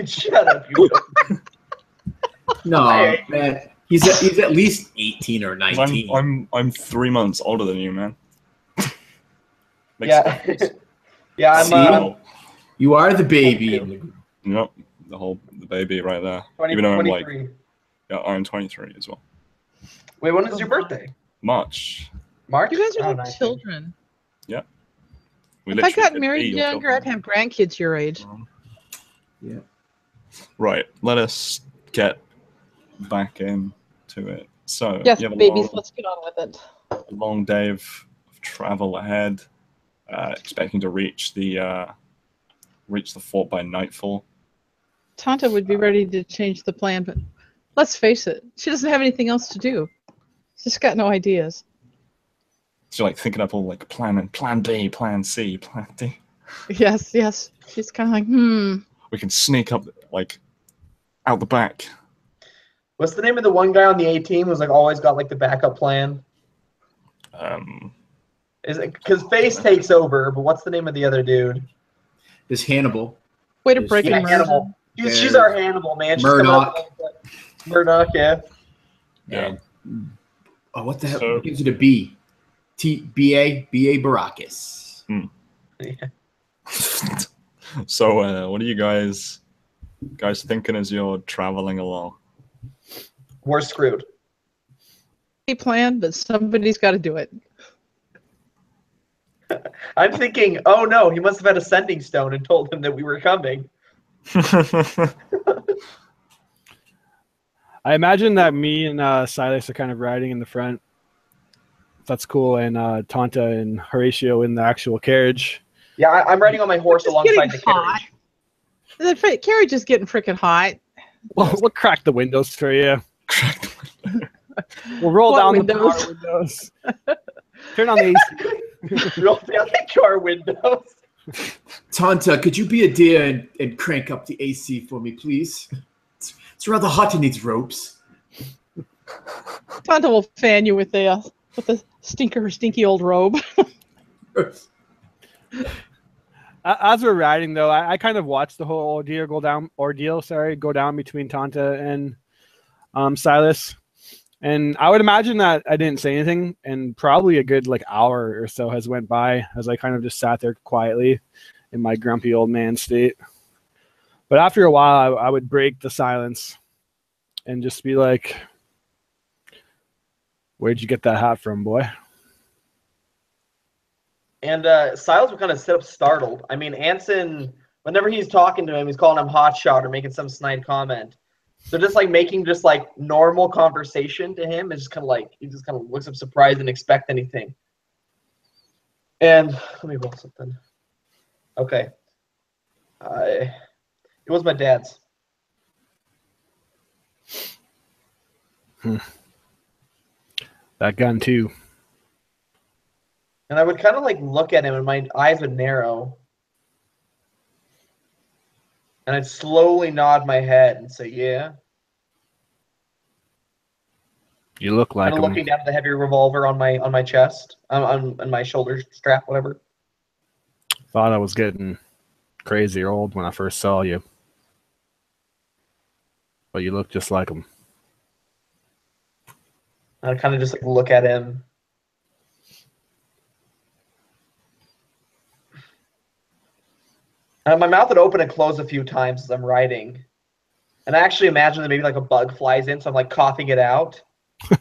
Shut up, you. No, man. He's at least 18 or 19. I'm 3 months older than you, man. Yeah. Yeah, I'm you are the baby. Yep, the baby right there. 20, Even though I'm 23. I'm 23 as well. Wait, when is your birthday? March March? You guys Oh, are like nice. children. Yeah. We If I literally got could married be your younger, I'd children. have grandkids your age. Yeah. Right. Let us get back into it. So Yes, you have babies, let's get on with it. a long day of travel ahead, expecting to reach the fort by nightfall. Tanta would be ready to change the plan, but let's face it, she doesn't have anything else to do. She's got no ideas. So like thinking up all like plan B, plan C, plan D. Yes, yes. She's kind of like, We can sneak up like out the back. What's the name of the one guy on the A team who's like always got like the backup plan? Is it because Face takes over? But what's the name of the other dude? There's Hannibal. way to break Yeah, immersion. Hannibal. She's our Hannibal, man. She's Murdoch. coming up with Murdoch, yeah. Yeah. Oh, what the hell? So- What gives it a B? B.A. Baracus. Yeah. So what are you guys thinking as you're traveling along? We're screwed. Plan, but somebody's got to do it. I'm thinking, oh no, he must have had a sending stone and told him that we were coming. I imagine that me and Silas are kind of riding in the front. That's cool, and Tonta and Horatio in the actual carriage. Yeah, I'm riding on my horse It's alongside getting the hot. carriage. The carriage is getting freaking hot. We'll crack the windows for you. We'll roll What down windows? the car windows. Turn on the AC. Roll down the car windows. Tonta, could you be a dear and crank up the AC for me, please? It's rather hot in these ropes. Tonta will fan you with the stinky old robe. As we're riding, though, I kind of watched the whole ordeal go down between Tonta and Silas. And I would imagine that I didn't say anything, and probably a good like hour or so has went by as I kind of just sat there quietly in my grumpy old man state. But after a while, I would break the silence and just be like, "Where'd you get that hat from, boy?" And Silas would kind of sit up startled. I mean, Anson, whenever he's talking to him, he's calling him hotshot or making some snide comment. So just like making just like normal conversation to him is just kind of like he just kind of looks up surprised and expect anything. And let me roll something. Okay. It was my dad's. That gun too. And I would kind of like look at him and my eyes would narrow. And I'd slowly nod my head and say, yeah. You look like Kind of looking down at the heavy revolver on my chest, on my shoulder strap, whatever. Thought I was getting crazy old when I first saw you, but you look just like him. And I kind of just like look at him. And my mouth would open and close a few times as I'm writing. And I actually imagine that maybe like a bug flies in, so I'm like coughing it out.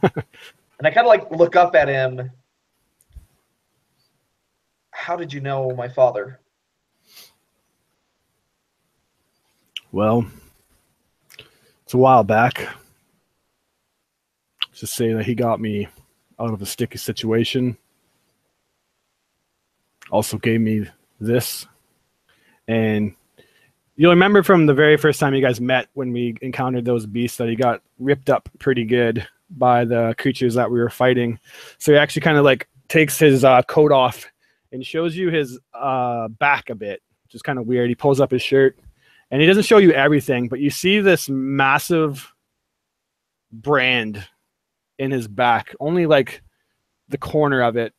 And I kind of like look up at him. How did you know my father? Well, it's a while back. Just say that he got me out of a sticky situation. Also gave me this. And you'll remember from the very first time you guys met when we encountered those beasts that he got ripped up pretty good by the creatures that we were fighting. So he actually kind of like takes his coat off and shows you his back a bit, which is kind of weird. He pulls up his shirt and he doesn't show you everything, but you see this massive brand in his back, only like the corner of it.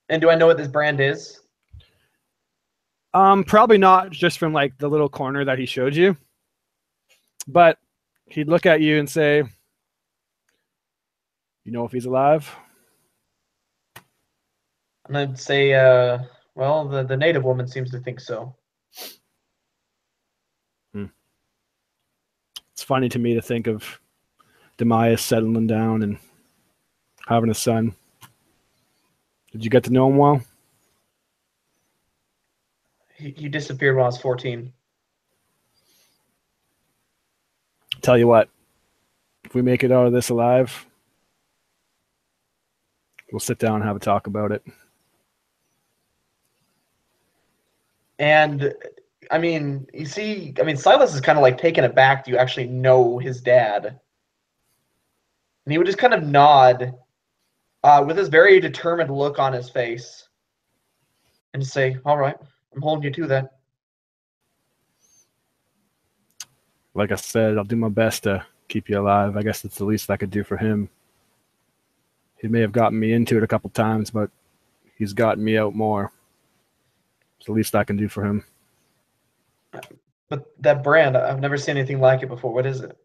And do I know what this brand is? Probably not just from like the little corner that he showed you, but he'd look at you and say, "You know if he's alive?" And I'd say, well, the native woman seems to think so. It's funny to me to think of Demise settling down and having a son. Did you get to know him well? He disappeared when I was 14. Tell you what, if we make it out of this alive, we'll sit down and have a talk about it. And I mean, you see, I mean, Silas is kind of like taken aback. Do you actually know his dad? And he would just kind of nod with this very determined look on his face and say, all right, I'm holding you to that. Like I said, I'll do my best to keep you alive. I guess it's the least I could do for him. He may have gotten me into it a couple times, but he's gotten me out more. It's the least I can do for him. But that brand, I've never seen anything like it before. What is it?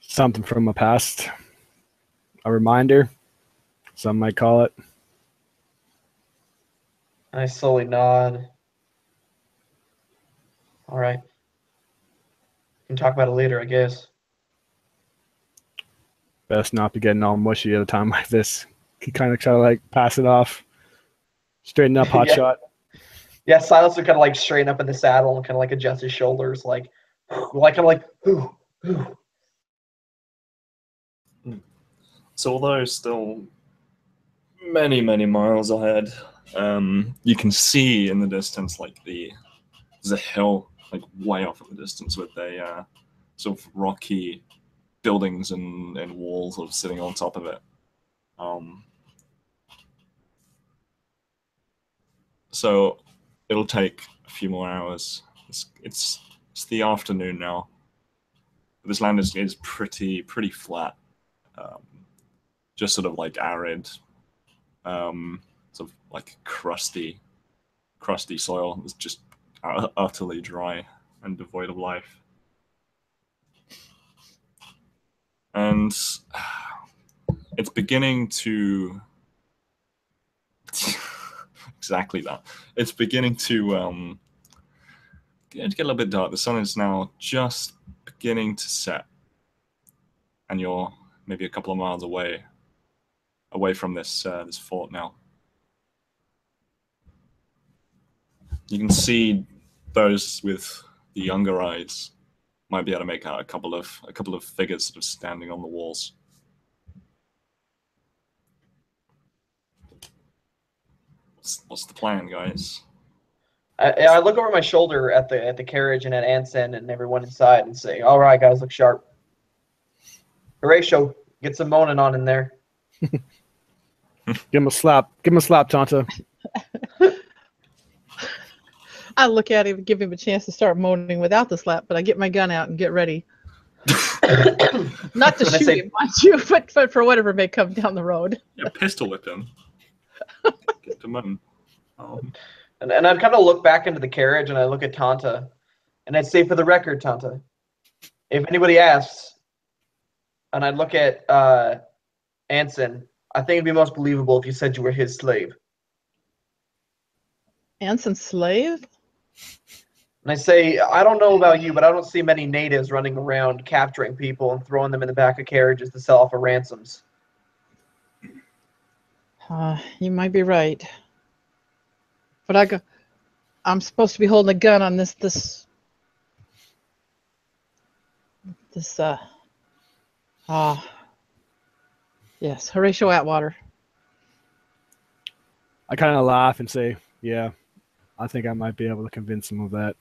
Something from my past. A reminder, some might call it. I slowly nod. All right. We can talk about it later, I guess. Best not be getting all mushy at a time like this. He kind of try to like pass it off. Straighten up, hot Yeah. shot. Yeah, Silas would kind of like straighten up in the saddle and kind of like adjust his shoulders, like whew. So although still many, many miles ahead, you can see in the distance like there's a hill like way off in the distance with a sort of rocky buildings and walls sort of sitting on top of it. So it'll take a few more hours. It's the afternoon now. This land is pretty flat, just sort of like arid, sort of like crusty soil. It's just utterly dry and devoid of life. And it's beginning to exactly that. It's beginning to get a little bit dark. The sun is now just beginning to set, and you're maybe a couple of miles away from this this fort now. You can see those with the younger eyes might be able to make out a couple of figures sort of standing on the walls. What's the plan, guys? I look over my shoulder at the carriage and at Anson and everyone inside and say, all right, guys, look sharp. Horatio, get some moaning on in there. Give him a slap. Give him a slap, Tonta. I look at him and give him a chance to start moaning without the slap, but I get my gun out and get ready. Not to shoot him, mind you, but for whatever may come down the road. Yeah, pistol whip him. Get him in. And I'd kind of look back into the carriage and I look at Tonta and I'd say, for the record, Tonta, if anybody asks, and I'd look at Anson, I think it'd be most believable if you said you were his slave. Anson's slave? And I say, I don't know about you, but I don't see many natives running around capturing people and throwing them in the back of carriages to sell for ransoms. You might be right. But I'm supposed to be holding a gun on this yes, Horatio Atwater. I kind of laugh and say, yeah, I think I might be able to convince him of that.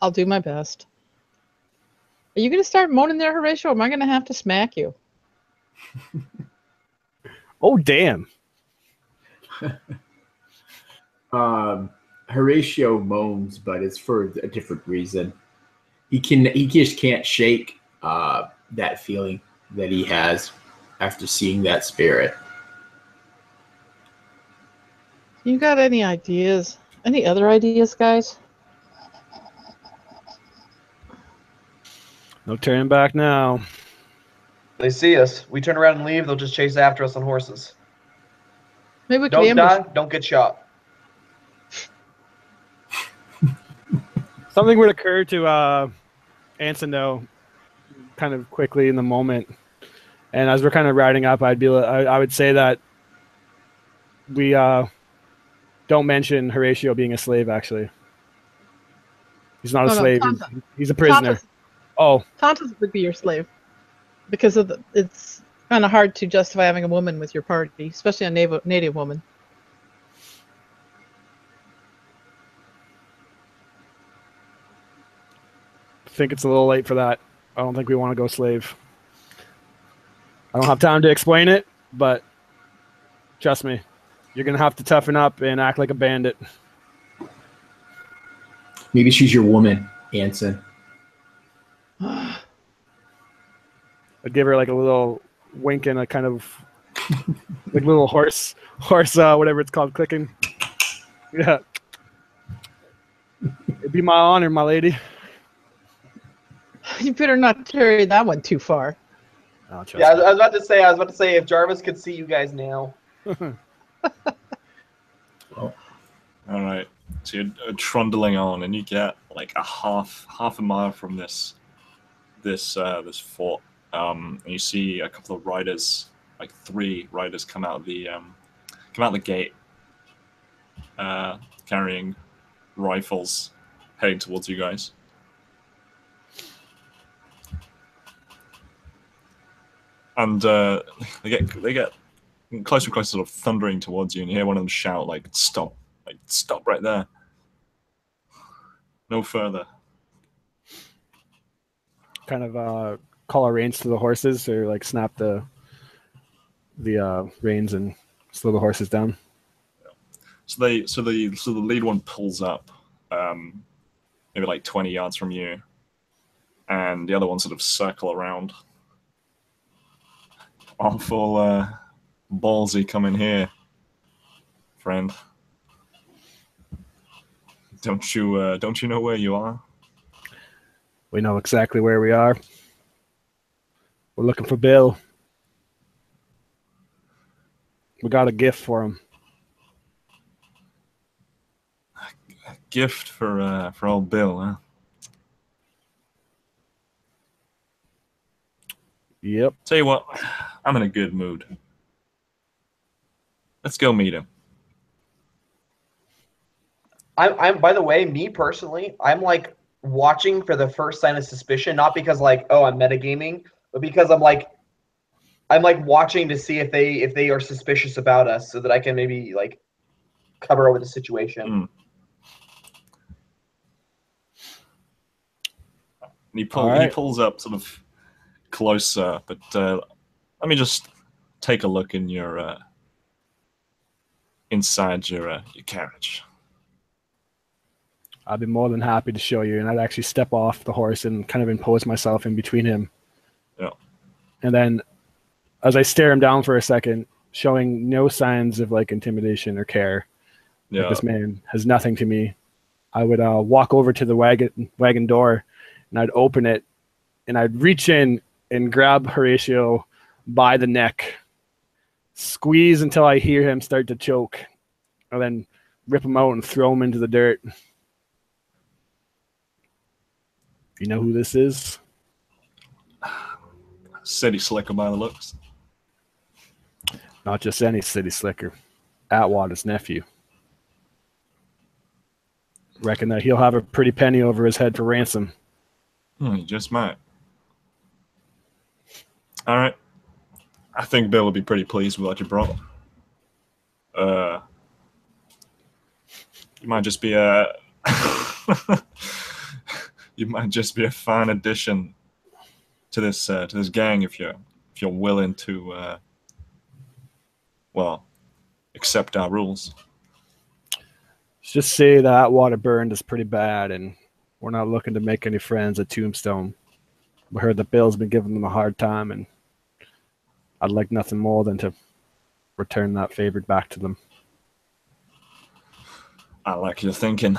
I'll do my best. Are you going to start moaning there, Horatio, or am I going to have to smack you? Oh, damn. Horatio moans, but it's for a different reason. He just can't shake that feeling that he has after seeing that spirit. You got any ideas? Any other ideas, guys? No turning back now. They see us. We turn around and leave. They'll just chase after us on horses. Maybe we could Don't ambush. die. Don't get shot. something would occur to Anson though, kind of quickly in the moment, and as we're kind of riding up, I would say that we don't mention Horatio being a slave. Actually, he's not a Oh, no, slave. Tonta. He's a prisoner. Tonta's, Oh, Tonta's would be your slave because of it's kind of hard to justify having a woman with your party, especially a native woman. I think it's a little late for that. I don't think we want to go slave. I don't have time to explain it, but trust me, you're going to have to toughen up and act like a bandit. Maybe she's your woman, Anson. I'd give her like a little wink and a kind of like little horse, whatever it's called, clicking. Yeah. It'd be my honor, my lady. You better not carry that one too far. Oh, trust Yeah, me. I was about to say if Jarvis could see you guys now. All right, so you're trundling on, and you get like a half a mile from this fort, and you see a couple of riders, like 3 riders, come out the gate, carrying rifles, heading towards you guys. And they get closer and closer, sort of thundering towards you, and you hear one of them shout, like, stop right there. No further. Kind of call a reins to the horses, or like snap the reins and slow the horses down. So the lead one pulls up, maybe like 20 yards from you, and the other one sort of circle around. Awful ballsy coming here, friend. Don't you know where you are? We know exactly where we are. We're looking for Bill. We got a gift for him. A gift for old Bill, huh? Yep. Tell you what, I'm in a good mood. Let's go meet him. I'm by the way, me personally, I'm like watching for the first sign of suspicion, not because like, oh, I'm metagaming, but because I'm like watching to see if they are suspicious about us, so that I can maybe like cover over the situation. He pulls up sort of closer, but let me just take a look in your inside your carriage. I'd be more than happy to show you, and I'd actually step off the horse and kind of impose myself in between him. Yeah. And then, as I stare him down for a second, showing no signs of like intimidation or care, Yeah. like this man has nothing to me, I would walk over to the wagon door, and I'd open it, and I'd reach in and grab Horatio by the neck, squeeze until I hear him start to choke, and then rip him out and throw him into the dirt. You know who this is? City slicker by the looks. Not just any city slicker. Atwater's nephew. Reckon that he'll have a pretty penny over his head for ransom. You just might. All right. I think Bill will be pretty pleased with what you brought. You might just be a you might just be a fine addition to this gang if you're willing to accept our rules. Let's just say that water burned is pretty bad, and we're not looking to make any friends at Tombstone. We heard that Bill's been giving them a hard time, and I'd like nothing more than to return that favor back to them. I like your thinking.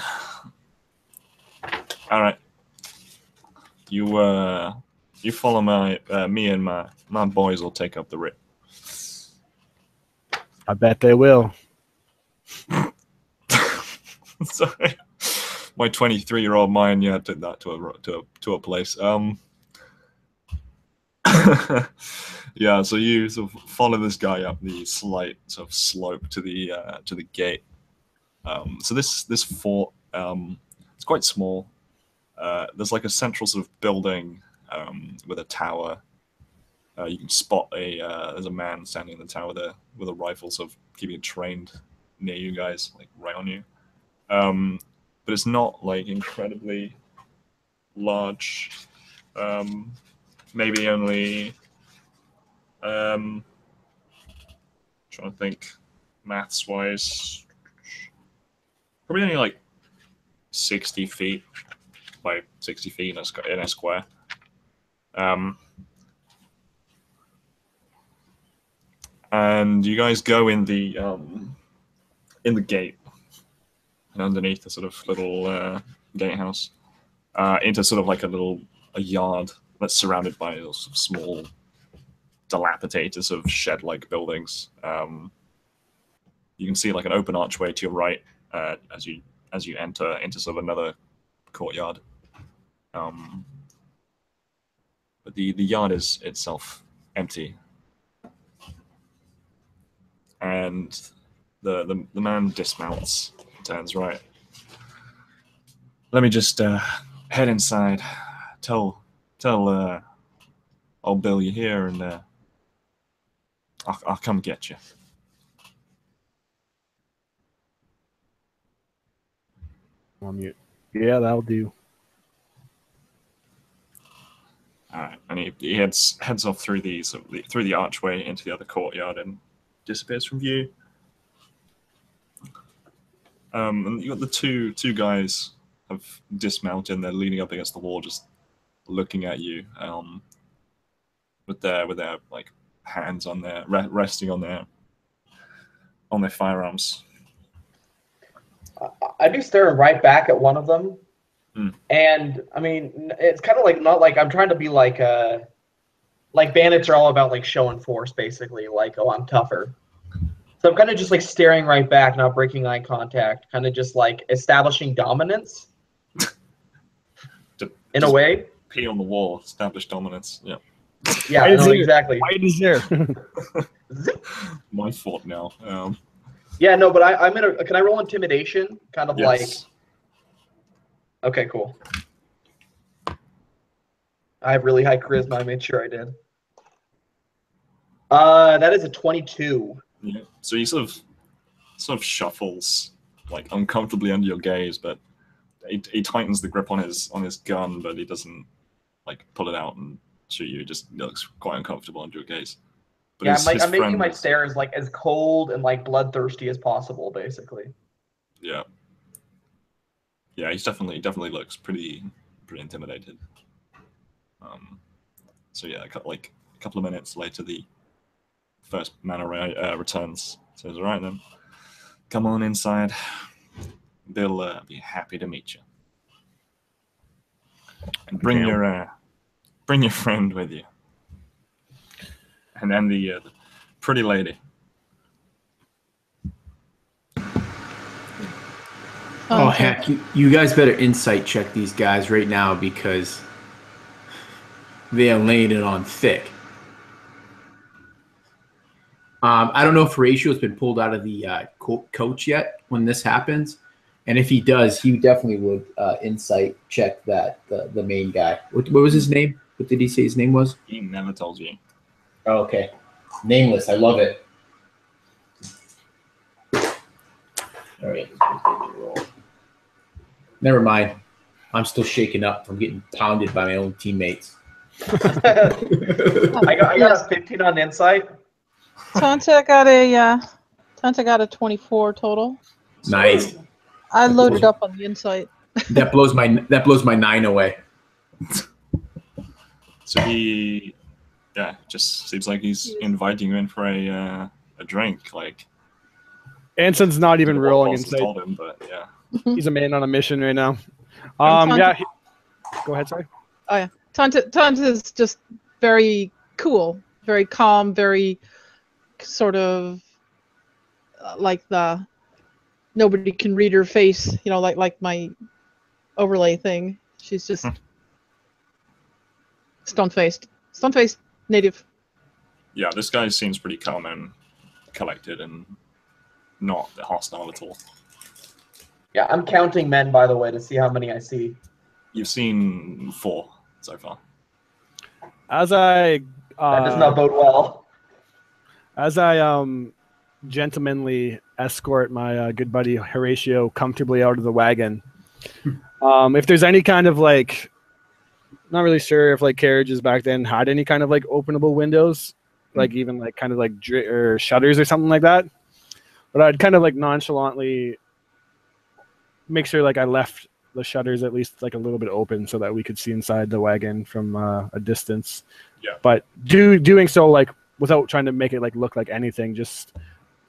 All right. You follow me and my boys will take up the rear. I bet they will. Sorry. my 23-year-old mind, yeah, did that to a place. Yeah, so you sort of follow this guy up the slight sort of slope to the gate. So this fort, it's quite small. There's like a central sort of building with a tower. You can spot there's a man standing in the tower there with a rifle, sort of keeping it trained near you guys, like right on you. But it's not like incredibly large. Maybe only trying to think maths wise, probably only like 60 feet by 60 feet in a square. And you guys go in the gate, and underneath the sort of little gatehouse, into sort of like a yard that's surrounded by those small, dilapidated sort of shed-like buildings. You can see like an open archway to your right as you enter into sort of another courtyard. But the yard is itself empty. And the man dismounts, turns right. Let me just head inside. Tell old Bill you're here, and I'll come get you. On mute. Yeah, that'll do. All right, and he heads off through the archway into the other courtyard and disappears from view. And you got the two guys have dismounted, and they're leaning up against the wall, just looking at you, with their like hands on their resting on their firearms. I'd be staring right back at one of them, and I mean, it's kind of like not like I'm trying to be like bandits are all about like showing force, basically, like, oh, I'm tougher. So I'm kind of just like staring right back, not breaking eye contact, kind of just like establishing dominance in a way. Pee on the wall, establish dominance. Yeah. Yeah, no, exactly. Why is there? My fault now. Yeah, no, but I'm gonna. Can I roll intimidation? Kind of yes. like. Okay, cool. I have really high charisma. I made sure I did. That is a 22. Yeah. So he sort of shuffles like uncomfortably under your gaze, but he tightens the grip on his gun, but he doesn't like pull it out and shoot you. It just looks quite uncomfortable under your gaze. But yeah, I'm making my stares like as cold and like bloodthirsty as possible, basically. Yeah. Yeah, he's definitely looks pretty intimidated. So yeah, like a couple of minutes later, the first man returns. Says, "All right then, come on inside. They'll be happy to meet you. And bring your friend with you." And then the pretty lady. Oh, heck, you guys better insight check these guys right now, because they are laying it on thick. I don't know if Horatio's been pulled out of the coach yet when this happens. And if he does, he definitely would insight check that the main guy. What was his name? What did he say his name was? He never tells you. Oh, okay. Nameless. I love it. All right. Never mind. I'm still shaken up from getting pounded by my own teammates. I got a 15 on insight. Tanta got a 24 total. Nice. I loaded up on the insight. That blows my 9 away. So he, just seems like he's inviting you in for a drink. Like, Anson's not even rolling insight. Told him, but yeah, he's a man on a mission right now. Go ahead, sorry. Oh yeah, Tanta is just very cool, very calm, very sort of like the nobody can read her face, like my overlay thing. She's just stone-faced. Stone-faced native. Yeah, this guy seems pretty calm and collected and not hostile at all. Yeah, I'm counting men, by the way, to see how many I see. You've seen 4 so far. As I That does not bode well. as I gentlemanly escort my good buddy Horatio comfortably out of the wagon, if there's any kind of like, not really sure if like carriages back then had any kind of like openable windows, like even like kind of like or shutters or something like that, but I'd kind of like nonchalantly make sure like I left the shutters at least like a little bit open so that we could see inside the wagon from a distance. Yeah. But doing so like without trying to make it like look like anything, just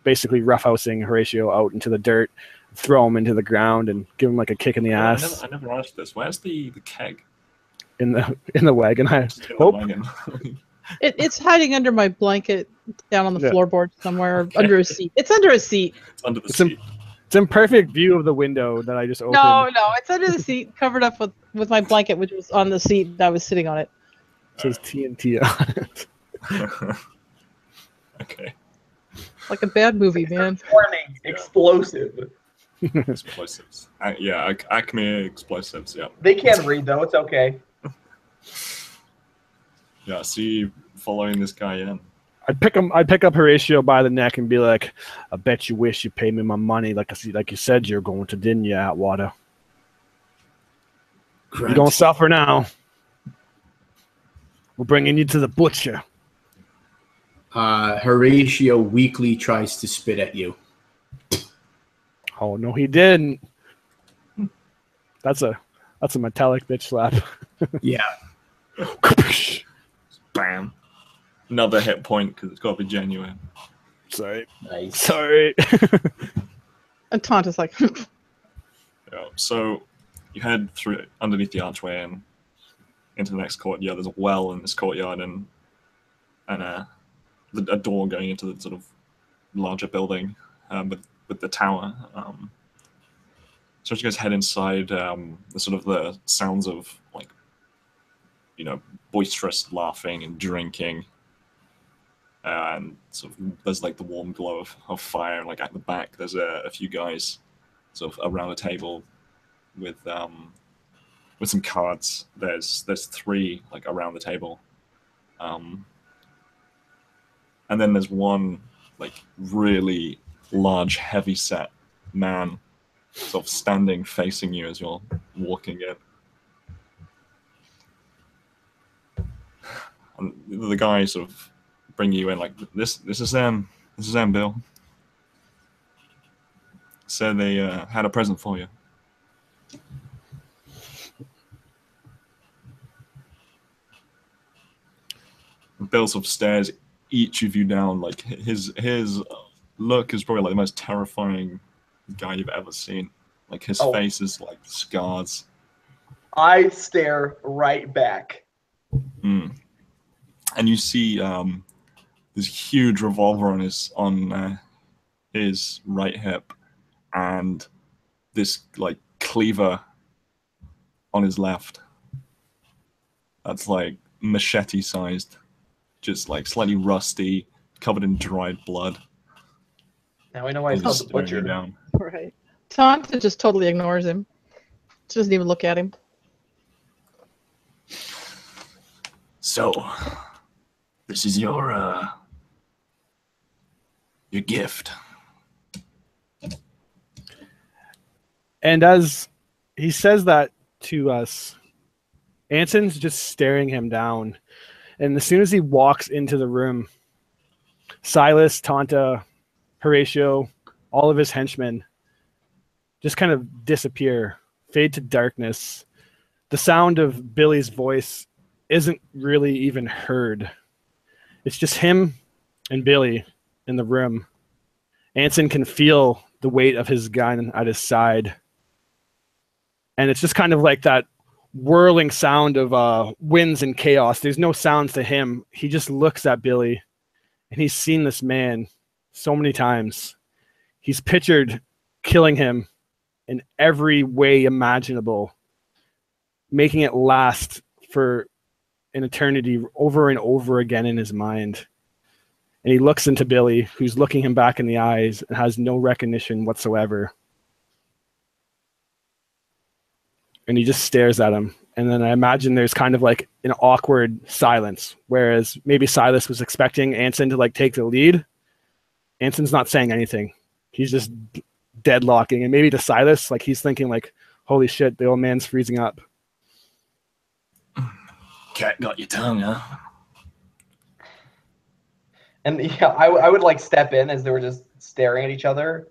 basically roughhousing Horatio out into the dirt, throw him into the ground, and give him like a kick in the ass. I never asked this. Where's the keg? In the wagon. Wagon. It's hiding under my blanket down on the Yeah. floorboard somewhere, or under a seat. It's under a seat. It's under the It's in- seat. It's in perfect view of the window that I just opened. No, it's under the seat, covered up with my blanket, which was on the seat that I was sitting on it. It says TNT on it. Okay. Like a bad movie, man. Warning, explosive. Explosives. Yeah, Acme explosives. Yeah. They can't read, though. It's okay. Yeah. See, following this guy in. I'd pick up Horatio by the neck and be like, "I bet you wish you paid me my money like you said you're going to, didn't you, Atwater? You don't suffer now. We're bringing you to the butcher." Horatio weakly tries to spit at you. Oh no, he didn't. That's a metallic bitch slap. Yeah. Bam. Another hit point because it's got to be genuine. Sorry. Nice. Sorry. And Tonta's like, Yeah. So you head through underneath the archway and into the next courtyard. There's a well in this courtyard and a door going into the sort of larger building with the tower. So you guys head inside. The sounds of like, boisterous laughing and drinking. And sort of there's like the warm glow of fire. Like at the back, there's a few guys sort of around a table with some cards. There's 3 like around the table, and then there's one like really large, heavy-set man sort of standing facing you as you're walking in. And the guy sort of bring you in like, this is them, Bill. Said they had a present for you. Bill sort of stares each of you down. Like his look is probably like the most terrifying guy you've ever seen. Like his face is like scars. I stare right back. And you see this huge revolver on his right hip, and this like cleaver on his left. That's like machete sized, just like slightly rusty, covered in dried blood. Now I know why he's called the butcher. Down. right. Tonta just totally ignores him. She doesn't even look at him. So, this is your gift. And as he says that to us, Anson's just staring him down. And as soon as he walks into the room, Silas, Tonta, Horatio, all of his henchmen just kind of disappear, fade to darkness. The sound of Billy's voice isn't really even heard. It's just him and Billy in the room. Anson can feel the weight of his gun at his side. And it's just kind of like that whirling sound of winds and chaos. There's no sounds to him. He just looks at Billy, and he's seen this man so many times. He's pictured killing him in every way imaginable making it last for an eternity over and over again in his mind. And he looks into Billy, who's looking him back in the eyes and has no recognition whatsoever. And he just stares at him. And then I imagine there's kind of like an awkward silence, whereas maybe Silas was expecting Anson to like take the lead. Anson's not saying anything. He's just deadlocking. And maybe to Silas, like he's thinking like, holy shit, the old man's freezing up. Cat got your tongue, huh? And yeah, I would like step in as they were just staring at each other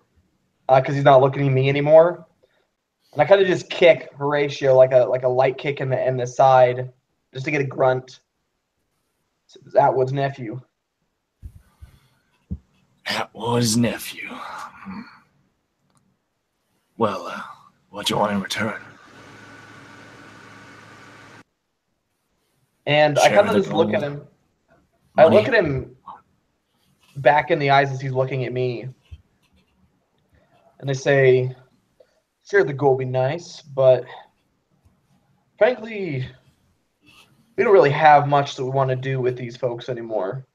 because he's not looking at me anymore. And I kind of just kick Horatio like a light kick in the side just to get a grunt. It's Atwood's nephew. Atwood's nephew. Well, what do you want in return? And I kind of just look at him. I look at him back in the eyes as he's looking at me. And I say, sure, the goal would be nice, but frankly, we don't really have much that we want to do with these folks anymore.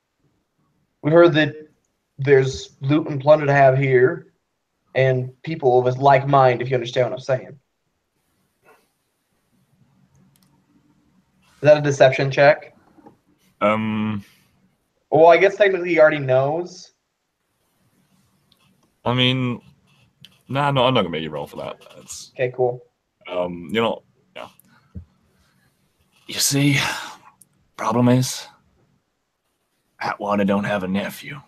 We heard that there's loot and plunder to have here, and people of his like mind, if you understand what I'm saying. Is that a deception check? Well, I guess technically he already knows. I mean, no, I'm not gonna make you roll for that. That's, okay, cool. Yeah. You see, problem is, Atwater don't have a nephew.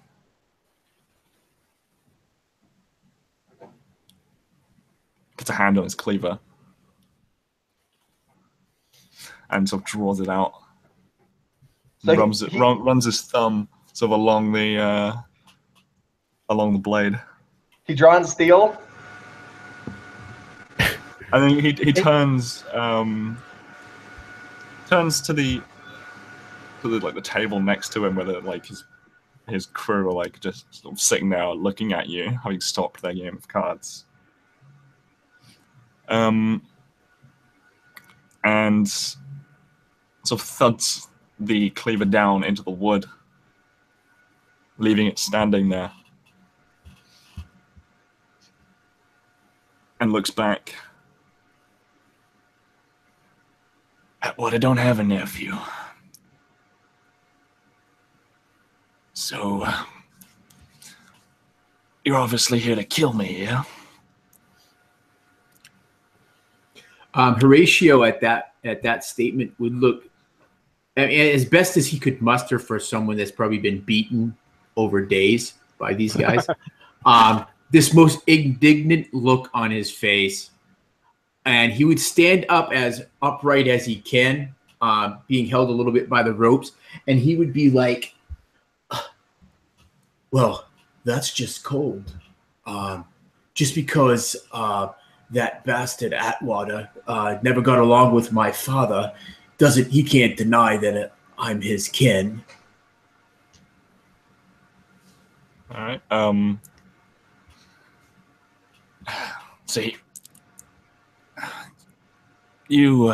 Puts a hand on his cleaver and sort of draws it out. So runs his thumb sort of along the blade. He drawing steel. I think he turns to the like the table next to him, where like his crew are like just sort of sitting there looking at you, having stopped their game of cards. And sort of thuds the cleaver down into the wood, leaving it standing there. And looks back. Atwater don't have a nephew. So, you're obviously here to kill me, yeah? Horatio at that statement would look, I mean, as best as he could muster for someone that's probably been beaten over days by these guys. This most indignant look on his face, and he would stand up as upright as he can, being held a little bit by the ropes, and he would be like, well, that's just cold. Just because that bastard Atwater never got along with my father, he can't deny that I'm his kin. All right. See, you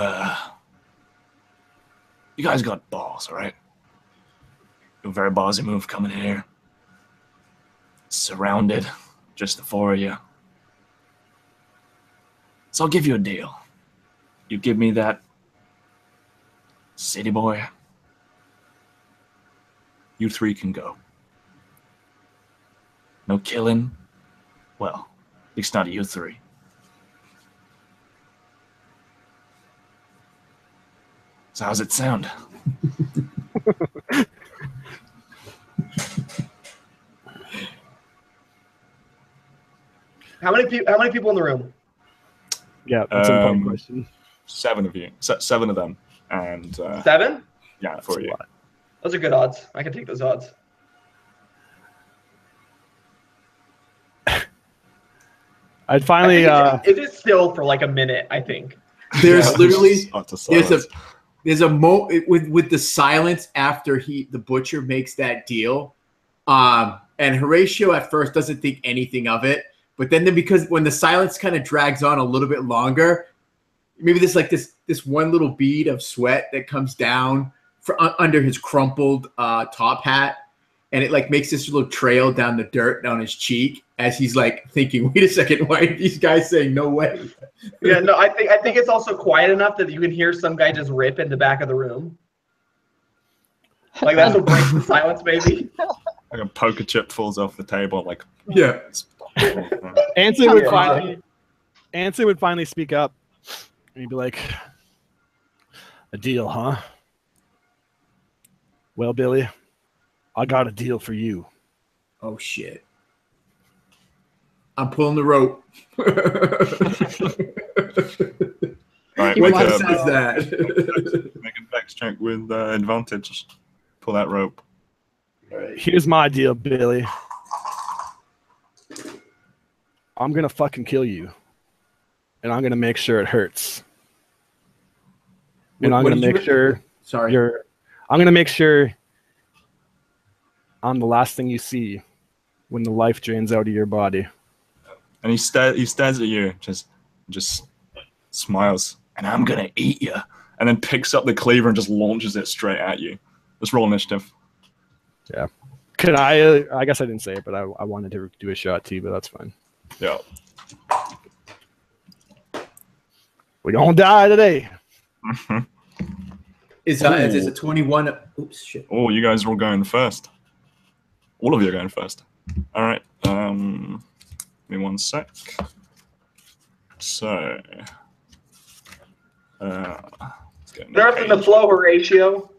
guys got balls, all right? A very ballsy move coming in here. Surrounded, just the four of you. So I'll give you a deal. You give me that city boy, you three can go. No killing. Well, at least not you three. So how's it sound? How many people in the room? Yeah, that's an important question. 7 of you. 7 of them. And 7? Yeah, 4 of you. Those are good odds. I can take those odds. I'd finally. It is still for like a minute, I think. There's literally there's a with the silence after the butcher makes that deal, and Horatio at first doesn't think anything of it, but then because when the silence kind of drags on a little bit longer, maybe this one little bead of sweat that comes down under his crumpled top hat, and it like makes this little trail down the dirt down his cheek as he's like thinking, wait a second, why are these guys saying no way? Yeah, no, I think it's also quiet enough that you can hear some guy just rip in the back of the room. Like that's what breaks the silence, maybe. Like a poker chip falls off the table. Like Yeah. Anson would finally speak up, and he'd be like, "A deal, huh? Well, Billy, I got a deal for you." Oh shit! I'm pulling the rope. All right, He make wants a, What says that? make a dex check with advantage. Pull that rope. Here's my deal, Billy. I'm gonna fucking kill you, and I'm gonna make sure it hurts. And I'm gonna make sure Sorry. I'm gonna make sure I'm the last thing you see when the life drains out of your body. And he stares at you, just smiles. And I'm gonna eat you. And then picks up the cleaver and just launches it straight at you. Let's roll initiative. Yeah. Could I guess I didn't say it, but I wanted to do a shot too, but that's fine. Yeah. We're gonna die today. Is a 21? Oops, shit. Oh, you guys are all going first. All of you are going first. All right. Give me one sec. So, let's get They're up in the flow ratio.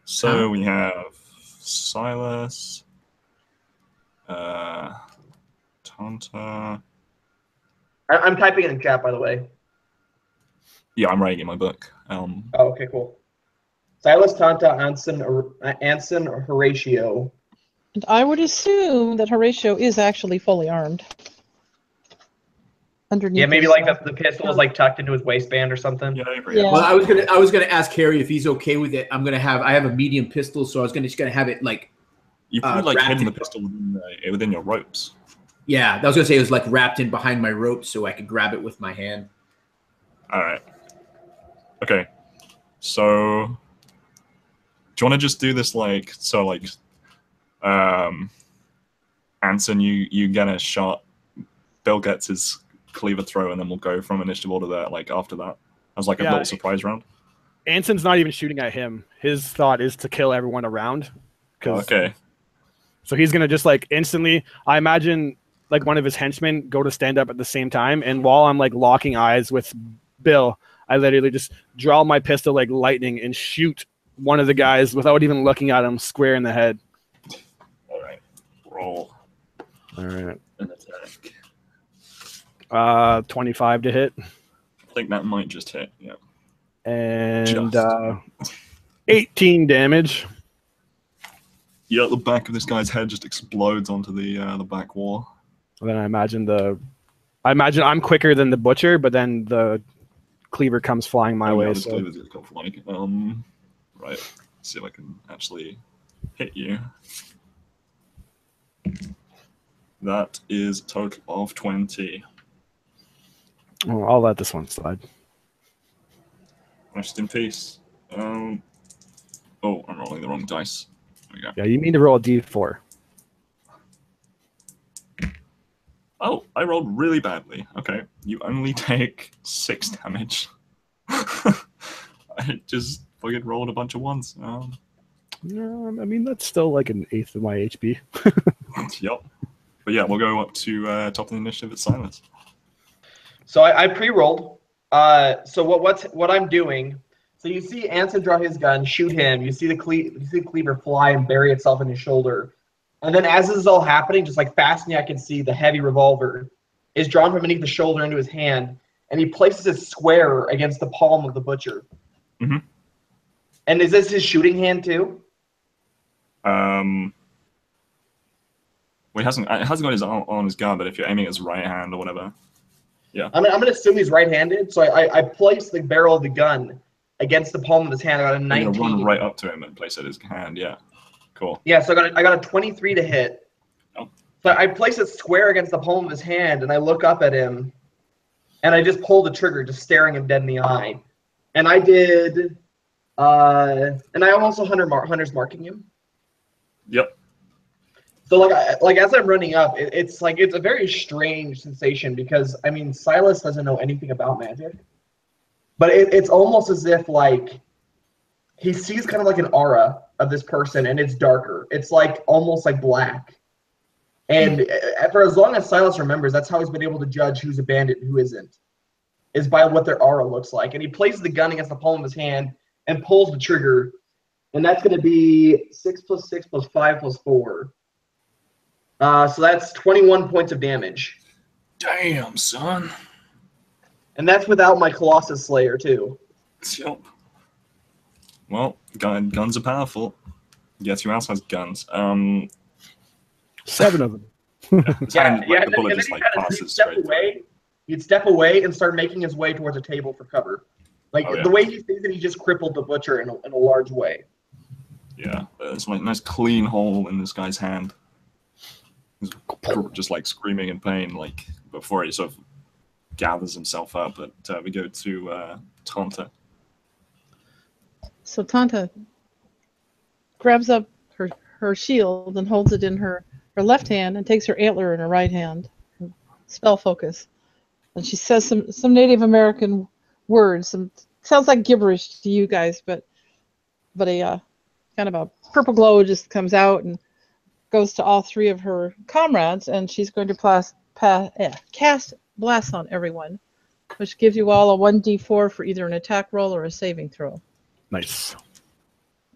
So we have Silas, Tanta. I'm typing it in chat, by the way. Yeah, I'm writing in my book. Oh, okay, cool. Silas, Tanta, Anson, Horatio. And I would assume that Horatio is actually fully armed. Underneath. Yeah, maybe his, like the pistol is like tucked into his waistband or something. Yeah. Well, I was gonna ask Harry if he's okay with it. I have a medium pistol, so I was just gonna have it like. You probably like wrapped hidden the in- pistol within your ropes. Yeah, I was gonna say it was like wrapped in behind my rope, so I could grab it with my hand. All right. Okay. So, do you want to just do this Anson, you get a shot. Bill gets his cleaver throw, and then we'll go from initiative order there. Like after that, as like a little surprise round. Anson's not even shooting at him. His thought is to kill everyone around. Okay. So he's gonna just like instantly. I imagine like one of his henchmen go to stand up at the same time, and while I'm like locking eyes with Bill, I literally just draw my pistol like lightning and shoot one of the guys without even looking at him square in the head. All right. Roll. All right. An attack. 25 to hit. I think that might just hit. Yeah. And 18 damage. Yeah, the back of this guy's head just explodes onto the back wall. And then I imagine I'm quicker than the butcher, but then the cleaver comes flying my way. This So. cleaver's gonna come flying. Right. Let's see if I can actually hit you. That is a total of 20. Well, I'll let this one slide. Rest in peace. Oh, I'm rolling the wrong dice. There we go. Yeah, you need to roll a d4. Oh, I rolled really badly. Okay, you only take 6 damage. I just fucking rolled a bunch of ones. I mean, that's still like an eighth of my HP. Yep. But yeah, we'll go up to top of the initiative at Silence. So I pre-rolled. So what I'm doing? So you see Anson draw his gun, shoot him. You see the cleaver fly and bury itself in his shoulder. And then as this is all happening, just like fast as I can see, the heavy revolver is drawn from beneath the shoulder into his hand, and he places it square against the palm of the butcher. Mm-hmm. And is this his shooting hand too? Well, it hasn't got his arm on his gun, but if you're aiming at his right hand or whatever, yeah. I'm gonna assume he's right-handed, so I place the barrel of the gun against the palm of his hand. I got a 19. I'm gonna run right up to him and place it at his hand. Yeah, cool. Yeah, so I got a 23 to hit. Oh. So I place it square against the palm of his hand, and I look up at him, and I just pulled the trigger, just staring him dead in the eye. And I did, and I'm also hunter's marking him. Yep. So like as I'm running up, it's a very strange sensation because I mean Silas doesn't know anything about magic, but it's almost as if like he sees kind of like an aura of this person and it's darker. It's like almost like black. And for as long as Silas remembers, that's how he's been able to judge who's a bandit and who isn't, is by what their aura looks like. And he places the gun against the palm of his hand and pulls the trigger, and that's going to be 6 + 6 + 5 + 4. So that's 21 points of damage. Damn, son. And that's without my Colossus Slayer, too. Yep. Well, guns are powerful. Guess who else has guns? 7 of them. Yeah, the bullet just like passes straight through. He'd step away and start making his way towards a table for cover. Like, the way he sees it, he just crippled the butcher in a large way. Yeah, it's like a nice clean hole in this guy's hand. He's just like screaming in pain, like before he sort of gathers himself up. But we go to Tanta. So Tanta grabs up her shield and holds it in her left hand and takes her antler in her right hand. Spell focus. And she says some Native American words. Sounds like gibberish to you guys, but a kind of a purple glow just comes out and goes to all 3 of her comrades, and she's going to cast Blast on everyone, which gives you all a 1d4 for either an attack roll or a saving throw. Nice.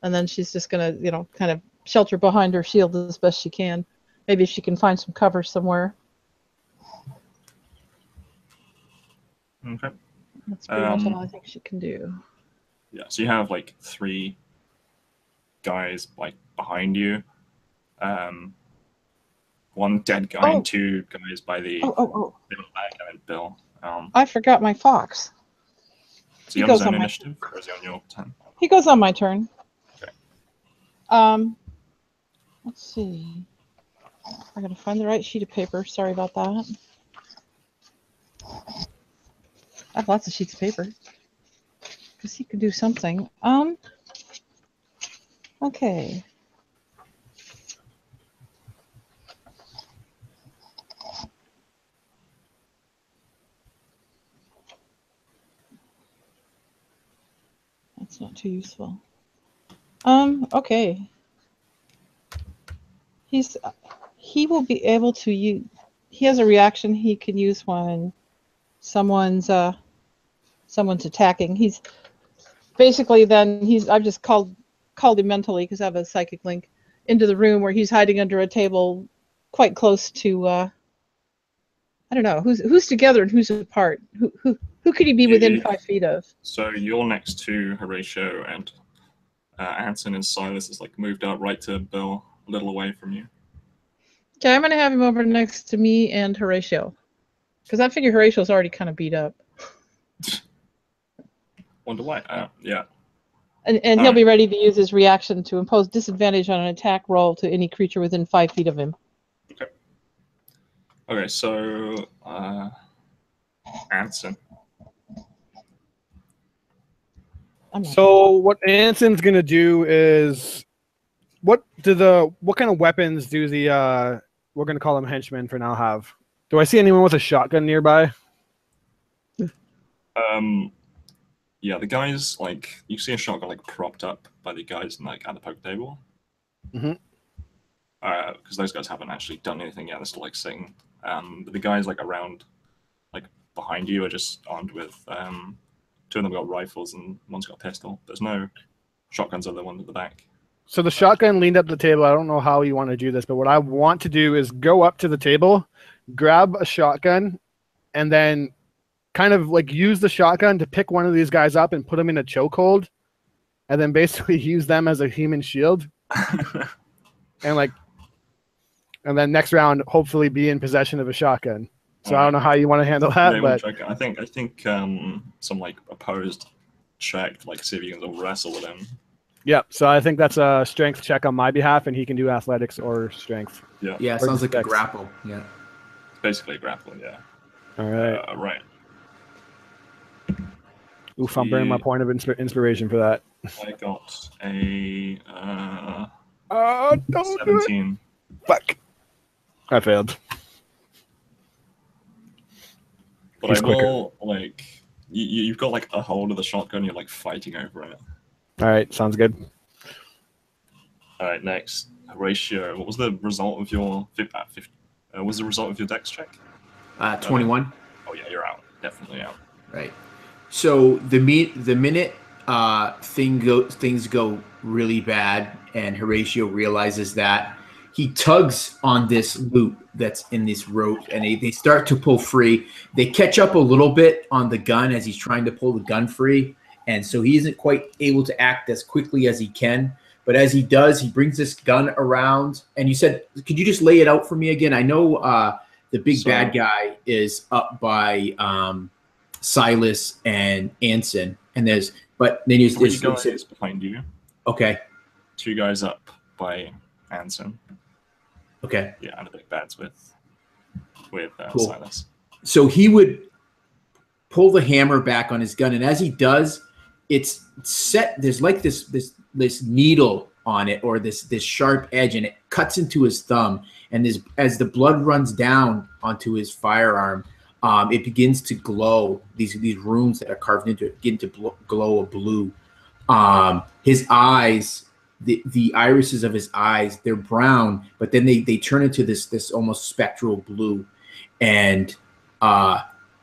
And then she's just going to, kind of shelter behind her shield as best she can. Maybe if she can find some cover somewhere. Okay. That's pretty much all I think she can do. Yeah, so you have like 3 guys like behind you. 1 dead guy and 2 guys by the back, and then Bill. I forgot my fox. Is he on his own initiative, or is he on your turn? He goes on my turn. Okay. Let's see. I gotta find the right sheet of paper. Sorry about that. I have lots of sheets of paper. Because he could do something. Okay. That's not too useful. Okay. He will be able to use. He has a reaction he can use when someone's attacking. He's basically I've just called him mentally because I have a psychic link into the room where he's hiding under a table, quite close to. I don't know who's together and who's apart. Who could he be within 5 feet of? So you're next to Horatio, and Anson and Silas is like moved out right to Bill, a little away from you. Okay, I'm gonna have him over next to me and Horatio, because I figure Horatio's already kind of beat up. Wonder why? Yeah. And he'll be ready to use his reaction to impose disadvantage on an attack roll to any creature within 5 feet of him. Okay. Okay, so Anson. So what Anson's gonna do is, what kind of weapons do the we're gonna call them henchmen for now have? Do I see anyone with a shotgun nearby? Yeah, the guys, like, you see a shotgun like propped up by the guys like at the poker table. Mm-hmm. Because those guys haven't actually done anything yet. They're still like sitting. But the guys like around, like behind you, are just armed with. 2 of them got rifles and one's got a pistol. There's no shotguns other than one at the back. So the shotgun leaned up the table. I don't know how you want to do this, but what I want to do is go up to the table, grab a shotgun, and then kind of like use the shotgun to pick one of these guys up and put them in a chokehold, and then basically use them as a human shield. and then next round, hopefully be in possession of a shotgun. So I don't know how you want to handle that, yeah, but I think some like opposed check, like see if you can wrestle with him. Yeah, so I think that's a strength check on my behalf, and he can do athletics or strength. Yeah, it sounds like a grapple. Yeah. It's basically a grapple, yeah. All right. Right. Oof, I'm burning my point of inspiration for that. I got a Oh, don't do it. 17. Fuck. I failed. But He's I quicker. will, like, you've got, like, a hold of the shotgun, you're, like, fighting over it. All right, sounds good. All right, next. Horatio, what was the result of your... what was the result of your dex check? 21. Oh, yeah, you're out. Definitely out. Right. So the minute things go really bad and Horatio realizes that, he tugs on this loop that's in this rope and they start to pull free. They catch up a little bit on the gun as he's trying to pull the gun free. And so he isn't quite able to act as quickly as he can. But as he does, he brings this gun around. And you said, could you just lay it out for me again? I know the big bad guy is up by Silas and Anson. And then there's 3 guys behind you. Okay. 2 guys up by Anson. Okay. Yeah, and the big bad's with Cool. Silas. So he would pull the hammer back on his gun, and as he does, it's set. There's like this needle on it, or this sharp edge, and it cuts into his thumb. And as the blood runs down onto his firearm, it begins to glow. These runes that are carved into it begin to glow a blue. His eyes. The irises of his eyes, they're brown, but then they turn into this almost spectral blue. And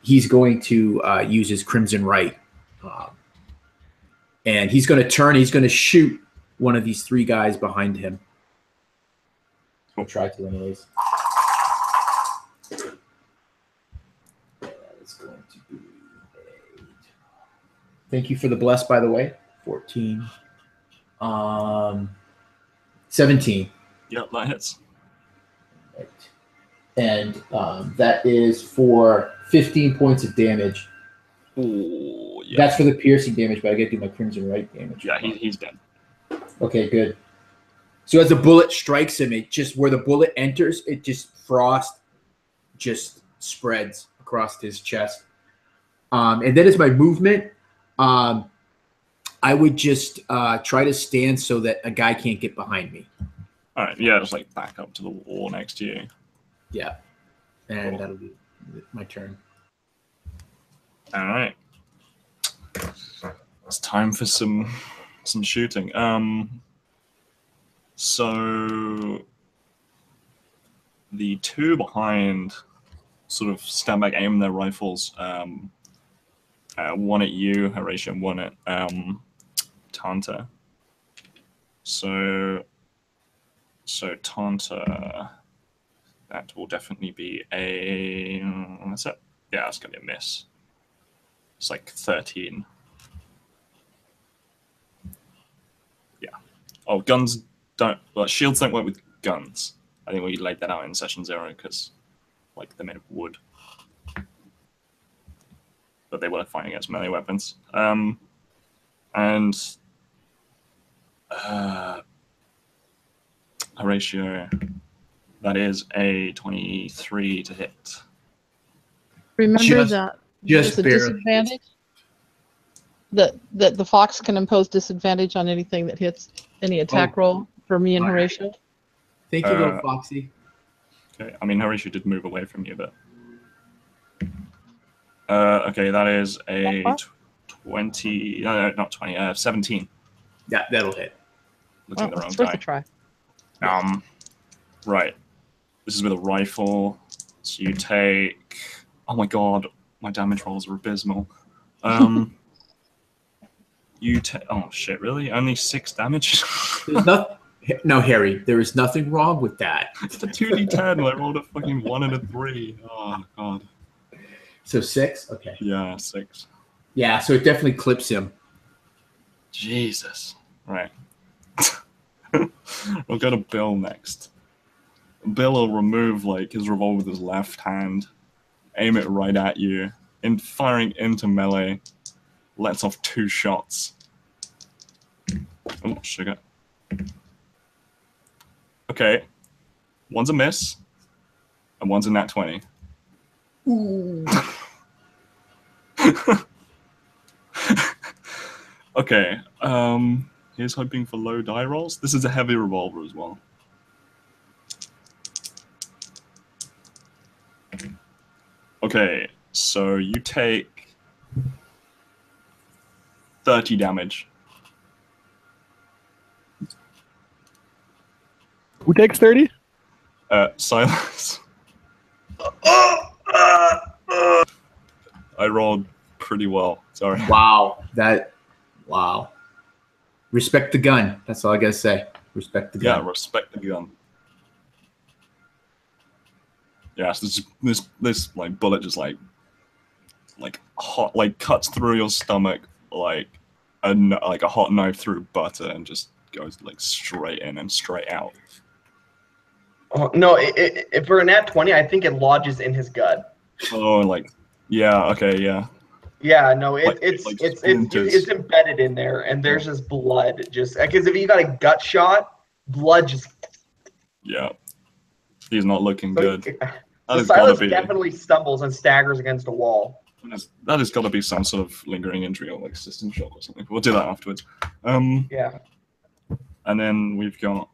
he's going to use his Crimson Right. And he's going to turn, he's going to shoot one of these 3 guys behind him. I'll try to anyways. That is going to be 8. Thank you for the bless, by the way. 14. 17. Yep, that hits. Right. And that is for 15 points of damage. Ooh, yeah. That's for the piercing damage, but I get to do my Crimson Right damage. Yeah, he's dead. Okay, good. So as the bullet strikes him, it just where the bullet enters, it just frost just spreads across his chest. And then as my movement, I would just try to stand so that a guy can't get behind me. All right, yeah, just like back up to the wall next to you. Yeah, and Cool. That'll be my turn. All right, it's time for some shooting. So the 2 behind sort of stand back, aim their rifles. One at you, Horatio, and one at Tanta. So Tanta, that will definitely be a. What's that? Yeah, it's gonna be a miss. It's like 13. Yeah. Oh, guns don't. Well, shields don't work with guns. I think we laid that out in session 0 because, like, they're made of wood. But they were fighting against melee weapons. And Horatio, that is a 23 to hit. Remember that Just there's a barely. disadvantage. That the fox can impose disadvantage on anything that hits any attack roll for me and All right. Horatio. Thank you, little Foxy. Okay, I mean, Horatio did move away from you, but... okay, that is a 20... No, not 20, 17. Yeah, that'll hit. Looks like the wrong It's worth a guy. try. Right. This is with a rifle. So you take... Oh my god, my damage rolls are abysmal. You take... Oh shit, really? Only 6 damage? No, Harry, there is nothing wrong with that. It's a 2d10. I rolled a fucking 1 and a 3. Oh god. So 6? Okay. Yeah, 6. Yeah, so it definitely clips him. Jesus. Right. We'll go to Bill next. Bill will remove like his revolver with his left hand, aim it right at you, and firing into melee, lets off 2 shots. Oh, sugar. Okay. One's a miss, and one's a nat 20. Ooh. Okay. Here's hoping for low die rolls. This is a heavy revolver as well. Okay, so you take 30 damage. Who takes 30? Silas. I rolled pretty well. Sorry. Wow. Wow. Respect the gun. That's all I gotta say. Respect the gun. Yeah, respect the gun. Yeah, so this like bullet just like hot, like cuts through your stomach like a hot knife through butter and just goes like straight in and straight out. Oh, no, if for a nat 20, I think it lodges in his gut. Oh, like yeah, okay, yeah. Yeah, no, Like it's embedded in there, and there's just blood, just because if you got a gut shot, blood just. Yeah, he's not looking So good. So Silas definitely stumbles and staggers against a wall. That has got to be some sort of lingering injury or like system shock or something. We'll do that afterwards. Yeah. And then we've got.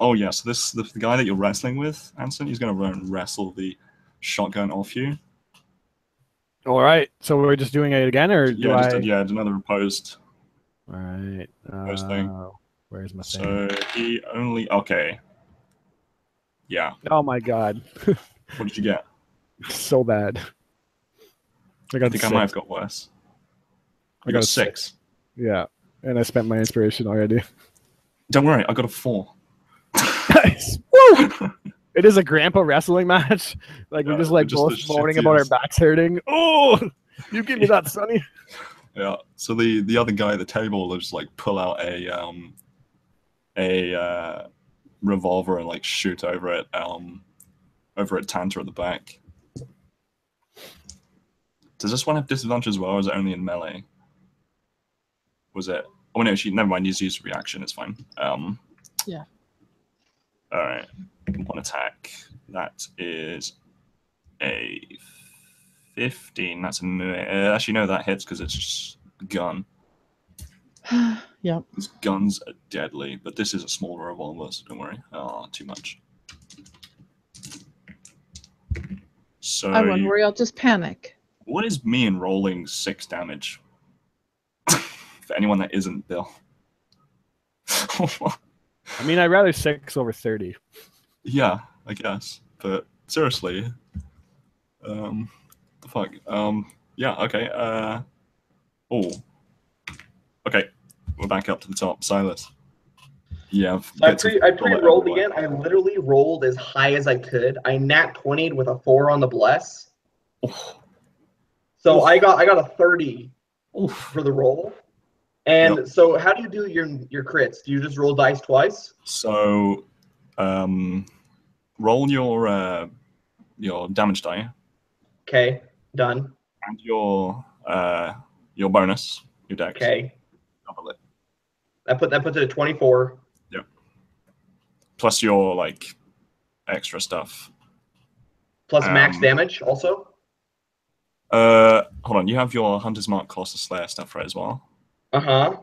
Oh yeah, so the guy that you're wrestling with, Anson, he's going to wrestle the shotgun off you. All right. So we're just doing it again, or do I? Yeah, another opposed. All right. Thing. Where's my thing? So he only okay. Yeah. Oh my god. What did you get? So bad. I think I might have got worse. I got a 6. Yeah, and I spent my inspiration already. Don't worry, I got a 4. Nice. Woo! It is a grandpa wrestling match. Like we're just like both moaning about our backs hurting. Oh, you give me that, Sonny. Yeah. So the other guy at the table will just like pull out a revolver and like shoot over at Tanta at the back. Does this one have disadvantage as well, or is it only in melee? Was it? Oh no, never mind. He's used reaction. It's fine. Yeah. All right. One attack. That is a 15. That's actually no, that hits because it's just gun. Yeah. These guns are deadly, but this is a small revolver, so don't worry. Oh, too much. So I won't worry. I'll just panic. what is me enrolling 6 damage? For anyone that isn't Bill. I mean, I'd rather 6 over 30. Yeah, I guess. But seriously, the fuck. Yeah. Okay. Oh. Okay. We're back up to the top. Silas. Yeah. I pre-rolled again. I literally rolled as high as I could. I nat 20'd with a 4 on the bless. Oh. So I got a 30 for the roll. And so how do you do your crits? Do you just roll dice twice? So roll your damage die. Okay, done. And your bonus, your dex. Okay. That puts it at 24. Yeah. Plus your like extra stuff. Plus max damage also? Hold on, you have your Hunter's Mark, Colossus Slayer stuff right as well. Uh-huh.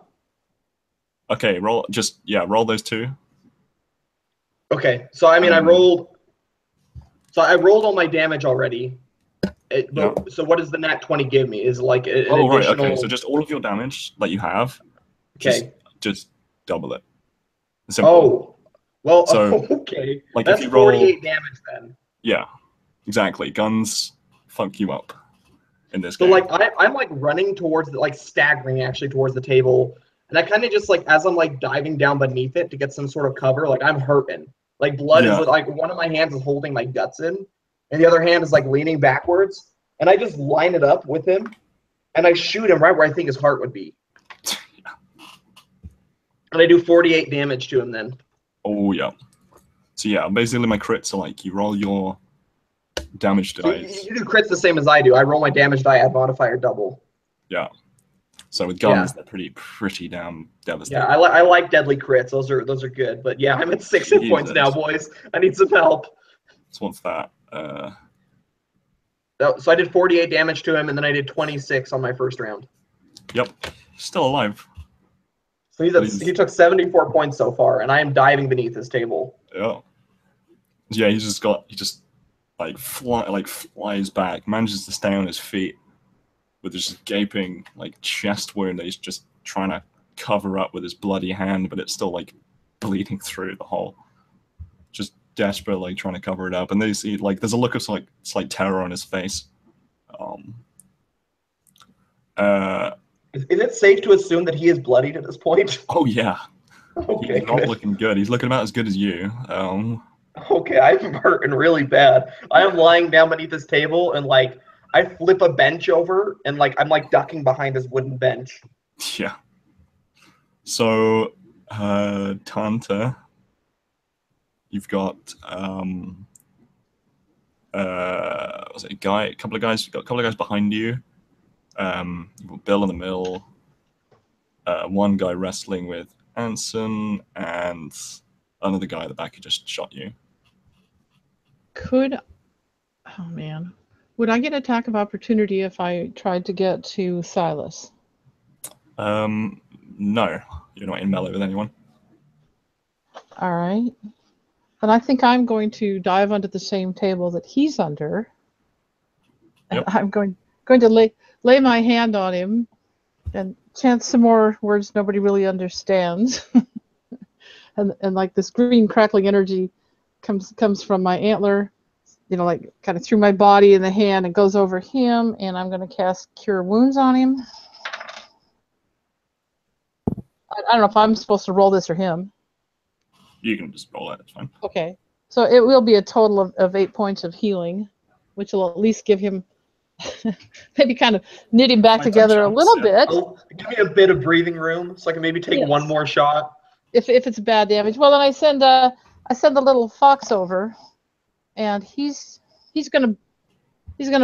Okay, roll those 2. Okay. So I mean I rolled all my damage already. So what does the nat 20 give me? Is like an additional... right, okay. So just all of your damage that you have. Okay. Just double it. Simple. Oh. Well, so, okay. Like that's if you roll 48 damage then. Yeah. Exactly. Guns fuck you up in this game. So like I'm like running towards staggering actually towards the table. And I kind of just like as I'm like diving down beneath it to get some sort of cover, like I'm hurting. Like blood is like one of my hands is holding my guts in, and the other hand is like leaning backwards. And I just line it up with him, and I shoot him right where I think his heart would be. And I do 48 damage to him then. Oh yeah. So yeah, basically my crits are like you roll your damage dice. You do crits the same as I do. I roll my damage die, add modifier double. Yeah. So with guns, they're pretty damn devastating. Yeah, I like deadly crits. Those are good. But yeah, I'm at 6 hit points now, boys. I need some help. So what's that? So I did 48 damage to him, and then I did 26 on my first round. Yep, still alive. So he took 74 points so far, and I am diving beneath his table. Yeah. Yeah, he just flies back, manages to stay on his feet with this gaping like chest wound that he's just trying to cover up with his bloody hand, but it's still like bleeding through the hole. Just desperate, like trying to cover it up. And they see like there's a look of like slight terror on his face. Is it safe to assume that he is bloodied at this point? Oh yeah. Okay, He's not good. looking good. He's looking about as good as you. Okay, I'm hurting really bad. I am lying down beneath his table, and like I flip a bench over, and like I'm like ducking behind this wooden bench. Yeah. So, Tanta, you've got was it a guy? A couple of guys. Got a couple of guys behind you. You've got Bill in the middle. One guy wrestling with Anson, and another guy at the back who just shot you. Oh man, would I get attack of opportunity if I tried to get to Silas? No, you're not in melee with anyone. All right. Then I think I'm going to dive under the same table that he's under. Yep. And I'm going to lay my hand on him and chant some more words nobody really understands. and like this green crackling energy comes from my antler, like kind of through my body and the hand and goes over him, and I'm going to cast Cure Wounds on him. I don't know if I'm supposed to roll this or him. You can just roll it, it's fine. Okay. So it will be a total of 8 points of healing, which will at least give him maybe kind of knit him back together a little bit. Give me a bit of breathing room so I can maybe take one more shot. If it's bad damage. Well, then I send the little fox over, and he's gonna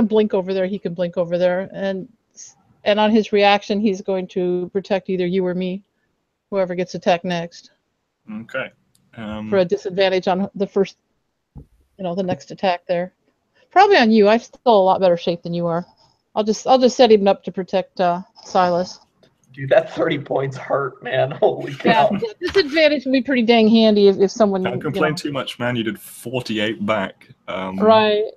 blink over there. He can blink over there, and on his reaction, he's going to protect either you or me, whoever gets attacked next. Okay. For a disadvantage on the first, the next attack there. Probably on you. I'm still a lot better shape than you are. I'll just set him up to protect Silas. Dude, that 30 points hurt, man. Holy cow. Yeah, disadvantage would be pretty dang handy if someone. Can't complain too much, man. You did 48 back. Right.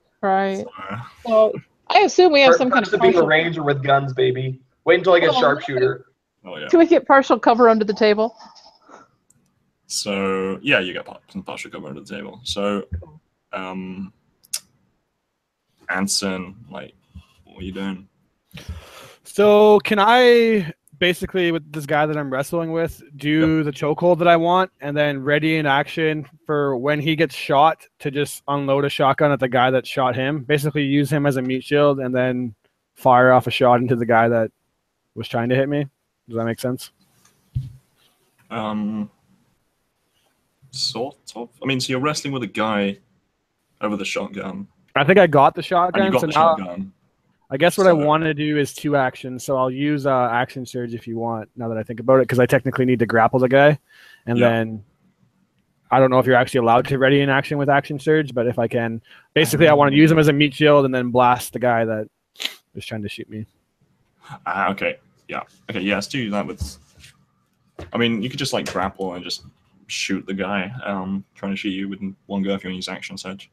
So I assume we have some kind of being a ranger with guns, baby. Wait until I get sharpshooter. Oh yeah. Can we get partial cover under the table? So yeah, you get some partial cover under the table. So, Anson, like, what are you doing? So can I basically, with this guy that I'm wrestling with, do the chokehold that I want, and then ready in action for when he gets shot to just unload a shotgun at the guy that shot him? Basically use him as a meat shield and then fire off a shot into the guy that was trying to hit me. Does that make sense? Sort of. I mean, so you're wrestling with a guy over the shotgun. I think I got the shotgun. And you got the shotgun. I guess what I want to do is 2 actions, so I'll use action surge if you want, now that I think about it, because I technically need to grapple the guy. And then I don't know if you're actually allowed to ready in action with action surge, but if I can, basically I want to use him as a meat shield and then blast the guy that was trying to shoot me. Okay. Yeah. Okay, yeah, let's do that with... I mean, you could just like grapple and just shoot the guy trying to shoot you with one go if you want to use action surge.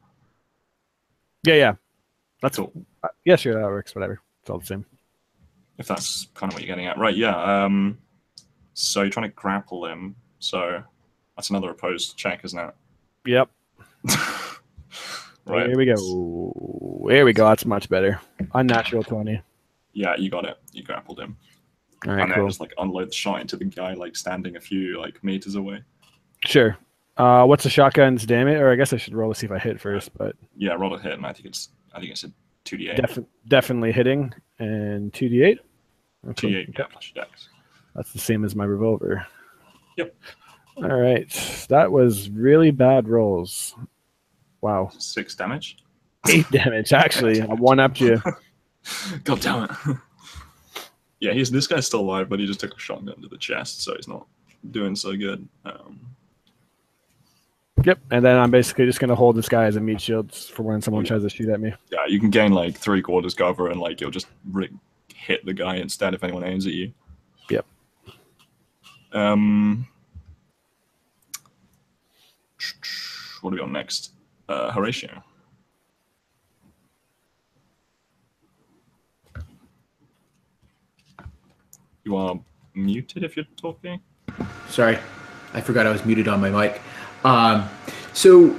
Yeah. That's cool. Yeah, sure, that works. Whatever. It's all the same. If that's kind of what you're getting at. Right, yeah. So you're trying to grapple him. So that's another opposed check, isn't it? Yep. Right. Here we go. There we go. That's much better. Unnatural 20. Yeah, you got it. You grappled him. All right, and cool. then just like unload the shot into the guy like standing a few like meters away. Sure. What's the shotgun's damage? Or I guess I should roll to see if I hit first, but yeah, roll a hit, and I think it's a 2d8. Definitely hitting, and 2d8. Okay. 2d8, yeah, plus your dex. That's the same as my revolver. Yep. All right, that was really bad rolls. Wow. 6 damage. 8 damage, actually. I one-upped you. God damn it. Yeah, this guy's still alive, but he just took a shotgun to the chest, so he's not doing so good. Yep, and then I'm basically just going to hold this guy as a meat shield for when someone tries to shoot at me. Yeah, you can gain like 3/4 cover, and like you'll just hit the guy instead if anyone aims at you. What do we got next? Horatio. You are muted if you're talking. Sorry, I forgot I was muted on my mic. So,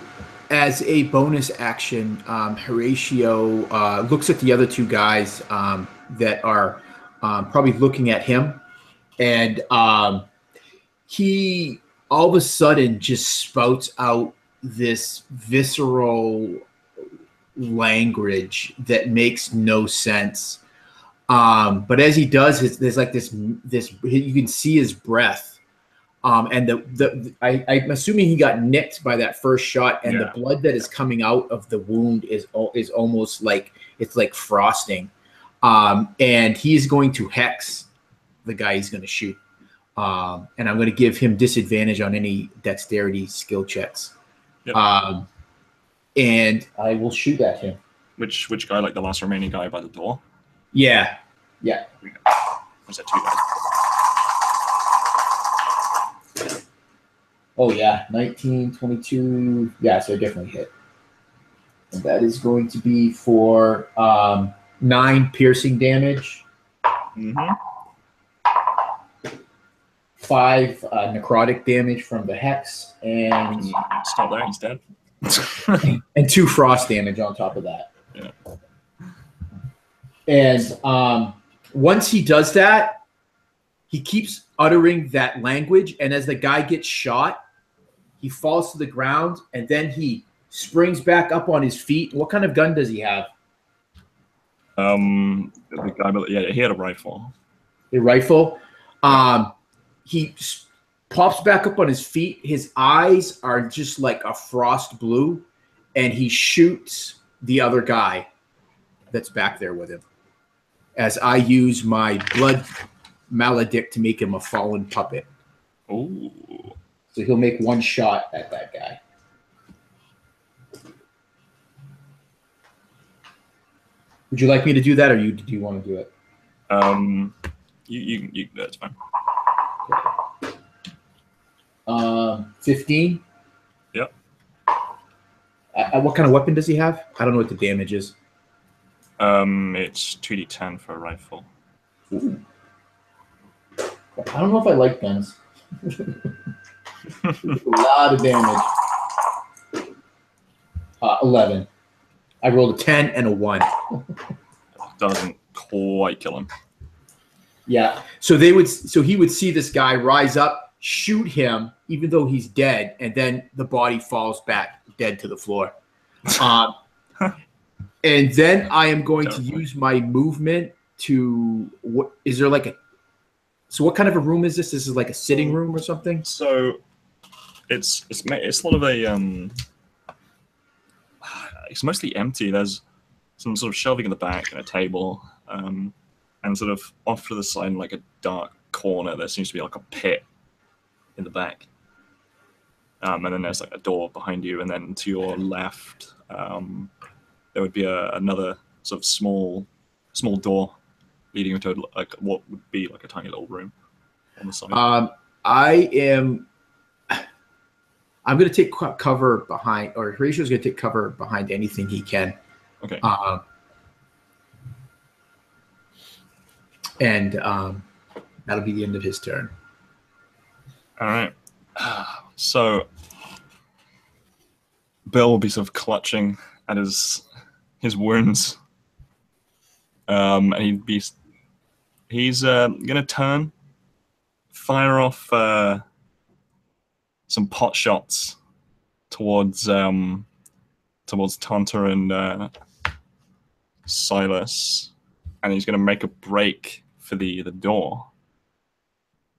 as a bonus action, Horatio looks at the other two guys that are probably looking at him, and he all of a sudden just spouts out this visceral language that makes no sense. But as he does, there's like this you can see his breath. And I'm assuming he got nicked by that first shot, and the blood that is coming out of the wound is almost like it's like frosting. And he's going to hex the guy he's going to shoot. And I'm going to give him disadvantage on any dexterity skill checks. Yep. And I will shoot at him. Which guy? Like the last remaining guy by the door? Yeah. Was that 2 guys? Oh, yeah. 19, 22. Yeah, so I definitely hit. And that is going to be for 9 piercing damage. Mm-hmm. 5 necrotic damage from the hex. And Stop there, he's dead. and 2 frost damage on top of that. Yeah. And once he does that, he keeps uttering that language. And as the guy gets shot, he falls to the ground, and then he springs back up on his feet. What kind of gun does he have? The guy, he had a rifle. A rifle. He pops back up on his feet. His eyes are just like a frost blue, and he shoots the other guy that's back there with him. As I use my blood maledict to make him a fallen puppet. Ooh. So he'll make 1 shot at that guy. Would you like me to do that, or do you want to do it? You that's fine. 15. Yep. What kind of weapon does he have? I don't know what the damage is. It's 2d10 for a rifle. Ooh. I don't know if I like guns. A lot of damage. 11. I rolled a 10 and a 1. Doesn't quite kill him. Yeah. So he would see this guy rise up, shoot him, even though he's dead, and then the body falls back dead to the floor. And then I am going to use my movement to what is there like a so what kind of a room is this? This is like a sitting room or something? So it's sort of a it's mostly empty. There's some sort of shelving in the back and a table, and sort of off to the side in like a dark corner there seems to be like a pit in the back. And then there's like a door behind you, and then to your left there would be another sort of small door leading into like what would be like a tiny little room on the side. I'm going to take cover behind, or Horatio's going to take cover behind anything he can. Okay. And that'll be the end of his turn. All right. So Bill will be sort of clutching at his wounds, and he's gonna turn, fire off some pot shots towards Tanta and Silas, and he's gonna make a break for the door.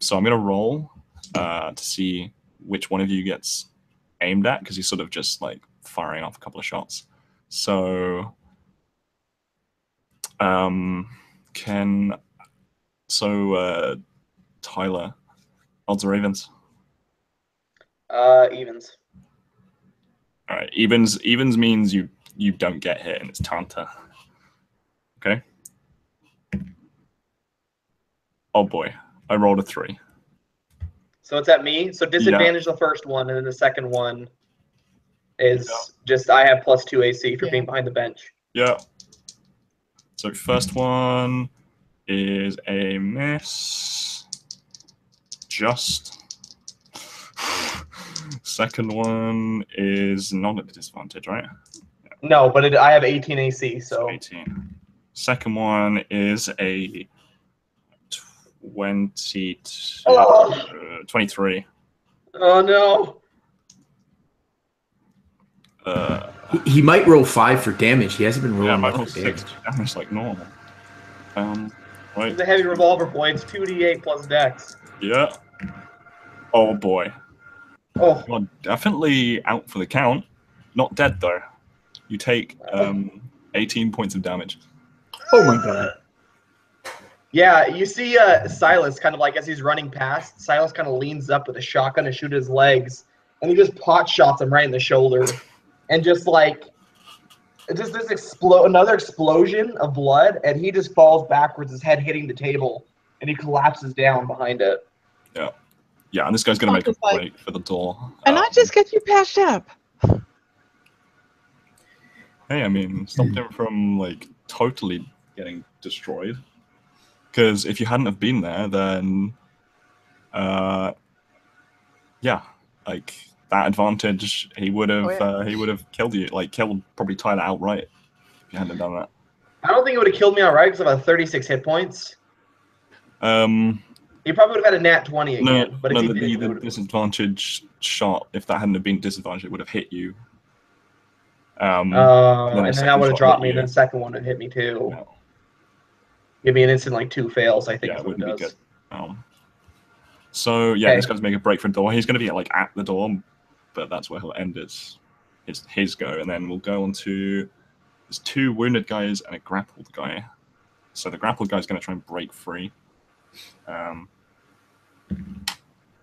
So I'm gonna roll to see which one of you gets aimed at, because he's sort of just like firing off a couple of shots. So Tyler, odds or evens? Evens. All right, evens means you don't get hit, and it's Tanta. Okay. Oh boy, I rolled a 3. So it's at me. So disadvantage the first one, and then the second one is just I have +2 AC for being behind the bench. Yeah. So first one is a miss. Just. Second one is not at a disadvantage, right? No, but I have 18 AC, so 18. Second one is a 23. Oh no. He might roll 5 for damage. He hasn't been rolling might much roll for 6 damage. damage like normal. Right. It's a heavy revolver, boy. It's 2d8 plus dex. Yeah. Oh boy. Oh. You're definitely out for the count. Not dead though. You take 18 points of damage. Oh my god. Yeah, you see Silas kind of like as he's running past, Silas kind of leans up with a shotgun to shoot his legs, and he just pot shots him right in the shoulder. And just like just this another explosion of blood, and he just falls backwards, his head hitting the table, and he collapses down behind it. Yeah. Yeah, and this guy's gonna make a break for the door. And I just get you patched up. Hey, I mean, stopped him from like totally getting destroyed. Because if you hadn't have been there, then yeah, like that advantage, he would have killed you, like killed probably Tyler outright if you hadn't done that. I don't think it would have killed me outright because I have 36 hit points. He probably would have had a nat 20 again. But if he did, the disadvantage shot, if that hadn't have been disadvantaged, it would have hit you. And then that would have dropped me, and then the second one would hit me too. No. Give me an instant like 2 fails, I think. Yeah, is it what wouldn't it be does. good. So yeah, this guy's making a break for the door. He's going to be like at the door, but that's where he'll end his go, and then we'll go on to there's 2 wounded guys and a grappled guy. So the grappled guy's going to try and break free.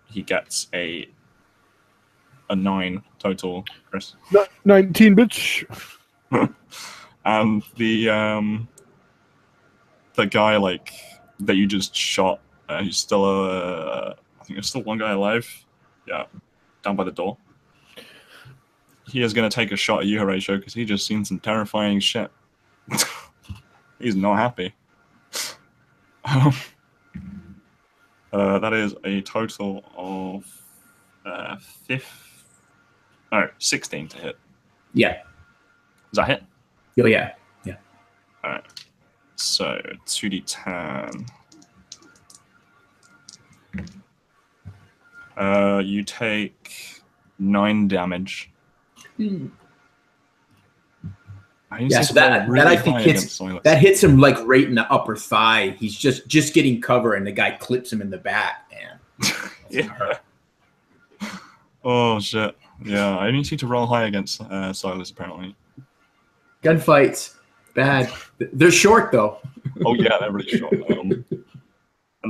He gets a 9 total, Chris. 19, bitch. And the guy like that you just shot, he's still I think there's still one guy alive. Yeah, down by the door. He is going to take a shot at you, Horatio, because he just seen some terrifying shit. He's not happy. That is a total of 16 to hit. Yeah. Does that hit? Oh yeah. Yeah. All right. So 2d10. You take 9 damage. Yeah, so that I think hits him like right in the upper thigh. He's just getting cover, and the guy clips him in the back. Man. Yeah. Oh shit. Yeah, I need you to roll high against Silas apparently. Gunfights, bad. They're short though. Oh yeah, they're really short. And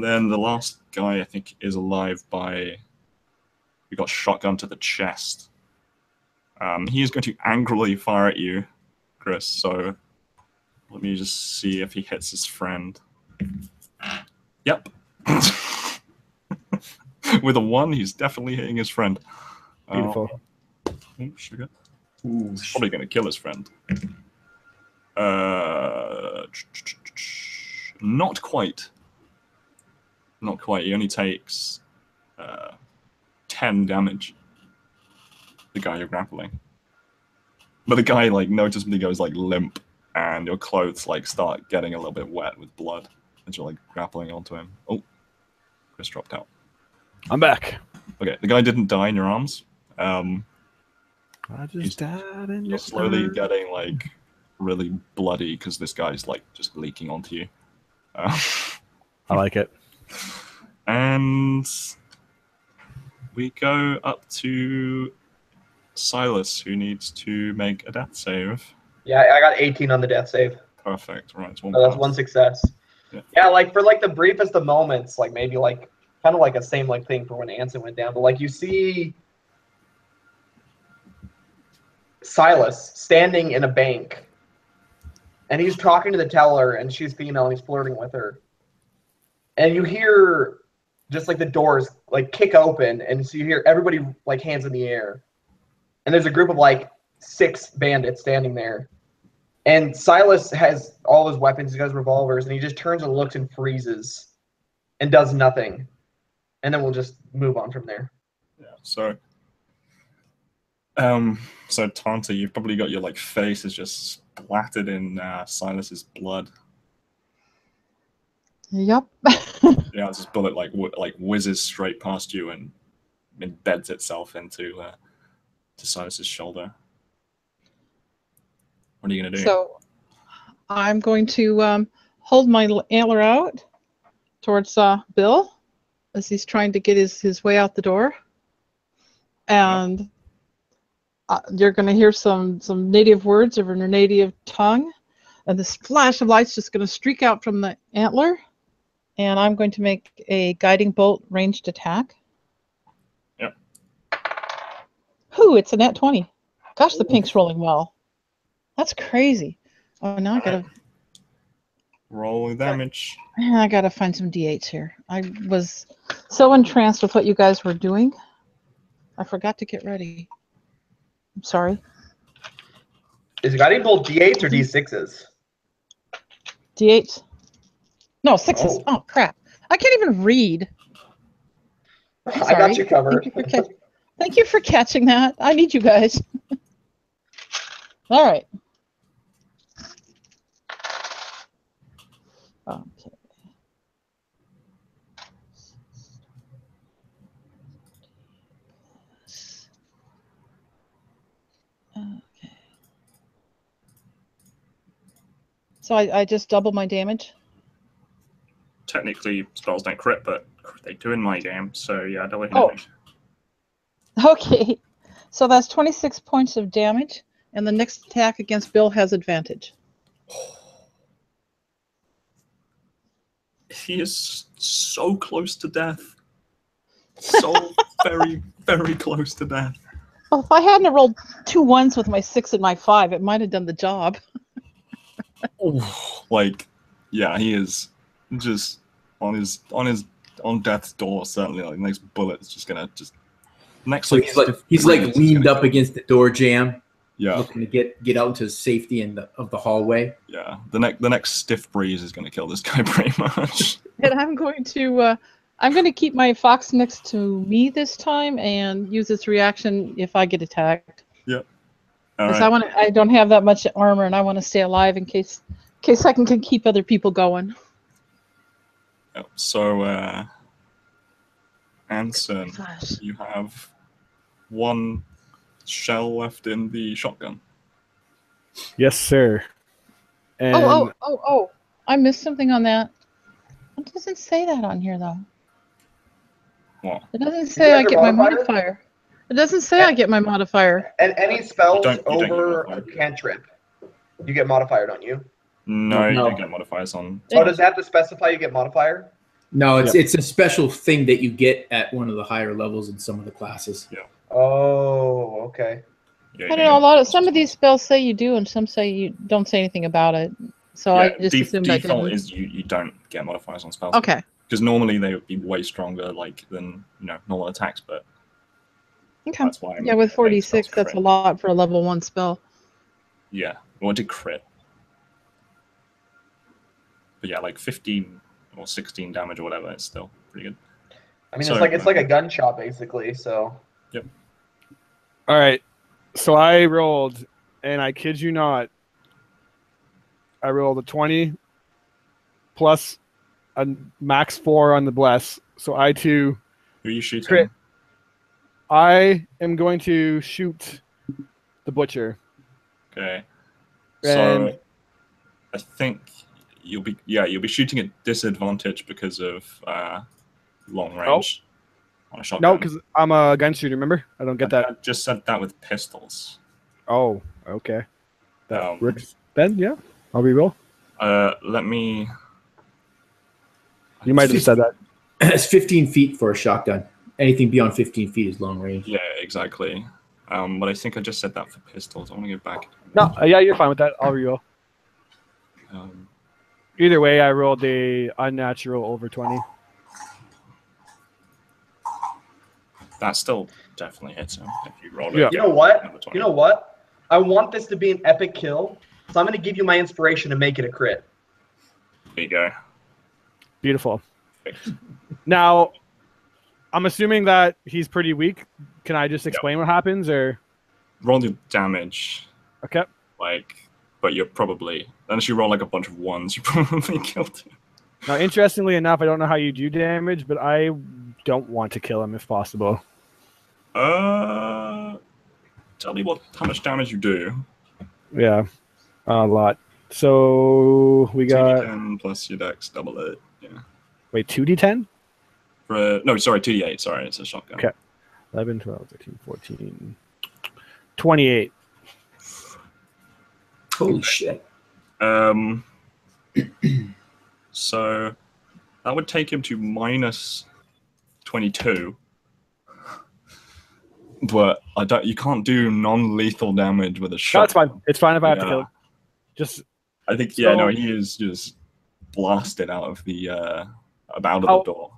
then the last guy I think is alive by. We got shotgun to the chest. He is going to angrily fire at you, Chris. So let me just see if he hits his friend. Yep. With a 1, he's definitely hitting his friend. Beautiful. Sugar. He's probably going to kill his friend. Not quite. Not quite. He only takes 10 damage. The guy you're grappling. But the guy like noticeably goes like limp, and your clothes like start getting a little bit wet with blood as you're like grappling onto him. Oh, Chris dropped out. I'm back. Okay, the guy didn't die in your arms. I just died in your slowly getting like really bloody because this guy's like just leaking onto you. I like it. And we go up to Silas, who needs to make a death save. Yeah, I got 18 on the death save. Perfect. Right, it's that's 1 success. Yeah, like for like the briefest of moments, like maybe like kind of like a same like thing for when Anson went down, but like you see Silas standing in a bank, and he's talking to the teller, and she's female, and he's flirting with her, and you hear just like the doors like kick open, and so you hear everybody like hands in the air, and there's a group of like 6 bandits standing there, and Silas has all his weapons, he has revolvers, and he just turns and looks and freezes, and does nothing, and then we'll just move on from there. Yeah. So Tanta, you've probably got your like face is just splattered in Silas's blood. Yep. Yeah, this bullet like whizzes straight past you and embeds itself into to Silas's shoulder. What are you gonna do? So I'm going to hold my antler out towards Bill as he's trying to get his way out the door, and you're going to hear some native words over in a native tongue, and this flash of light's just going to streak out from the antler, and I'm going to make a guiding bolt ranged attack. Yep. Whew, it's a nat 20. Gosh, the pink's rolling well. That's crazy. Oh, now I gotta roll damage. I gotta find some d8s here. I was so entranced with what you guys were doing, I forgot to get ready. I'm sorry. Is guiding bolt D8s or D6s? D8s. No, 6s. Oh crap! I can't even read. I got you covered. Thank you for catching that. I need you guys. All right. Okay. Okay. So I just double my damage? Technically, spells don't crit, but they do in my game, so yeah, double damage. Okay. So that's 26 points of damage, and the next attack against Bill has advantage. He is so close to death. So very, very close to death. Well, if I hadn't rolled 2 1s with my 6 and my 5, it might have done the job. Like, yeah, he is just on death's door. Certainly, like the next bullet is just gonna next. So he's like leaned up against the door jamb. Yeah, looking to get out into safety of the hallway. Yeah, the next stiff breeze is going to kill this guy pretty much. And I'm going to keep my fox next to me this time and use its reaction if I get attacked. Yep. Because I don't have that much armor and I want to stay alive in case I can keep other people going. Yep. So, Anson, you have 1 shell left in the shotgun. Yes, sir. And Oh! I missed something on that. It doesn't say that on here though. What? It doesn't say I get my modifier. It doesn't say I get my modifier. And any spells you don't over a cantrip, you get modifier, don't you? No, you don't get modifiers on. Oh, does it have to specify you get modifier? No, it's a special thing that you get at one of the higher levels in some of the classes. Yeah. Oh, okay. Yeah, I don't know. Some of these spells say you do, and some say you don't say anything about it. So I just assumed I didn't. Default is you don't get modifiers on spells. Okay. Because normally they would be way stronger, than normal attacks, but okay. That's why. Yeah, with 46, that's a lot for a level 1 spell. Yeah, well, it did crit, but yeah, like 15 or 16 damage or whatever, it's still pretty good. I mean, it's like a gunshot basically. So. Yep. All right. So I rolled, and I kid you not, I rolled a 20 plus a max 4 on the bless. So I too. Who are you shooting? Crit. I am going to shoot the butcher. Okay. And so I think you'll be shooting at disadvantage because of long range on a shotgun. No, because I'm a gun shooter. Remember, I don't get that. I just said that with pistols. Oh, okay. That works. Then yeah, I'll re-roll. Let me. You might have said that. It's 15 feet for a shotgun. Anything beyond 15 feet is long range. Yeah, exactly. But I think I just said that for pistols. I want to go back. No, yeah, you're fine with that. I'll re-roll. Um, Either way, I rolled a unnatural over 20. That still definitely hits him if you roll Yeah. it. You know what? Another 20. You know what? I want this to be an epic kill, so I'm going to give you my inspiration to make it a crit. There you go. Beautiful. Now, I'm assuming that he's pretty weak. Can I just explain what happens, or? Roll your damage. Okay. But you're probably, unless you roll like a bunch of ones, you probably killed him. Now, interestingly enough, I don't know how you do damage, but I don't want to kill him if possible. Tell me how much damage you do. Yeah, a lot. So we got 2d10 plus your dex, double it. Yeah. wait, 2d10? No, sorry, 2d8. Sorry, it's a shotgun. Okay. 11, 12, 13, 14, 28. Holy shit. So that would take him to minus 22. But you can't do non-lethal damage with a shot. That's fine. It's fine if I have to kill him. Just I think he is just blasted out of the door.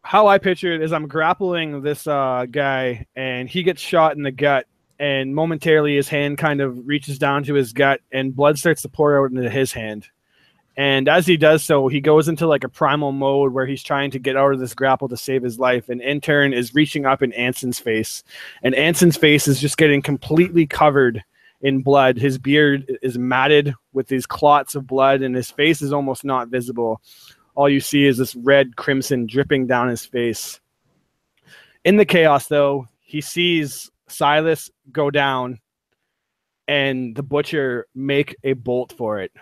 How I picture it is I'm grappling this guy, and he gets shot in the gut, and momentarily his hand kind of reaches down to his gut, and blood starts to pour out into his hand. And as he does so, he goes into like a primal mode where he's trying to get out of this grapple to save his life. And in turn is reaching up in Anson's face. And Anson's face is just getting completely covered in blood. His beard is matted with these clots of blood, and his face is almost not visible. All you see is this red crimson dripping down his face. In the chaos, though, he sees Silas go down and the butcher make a bolt for it.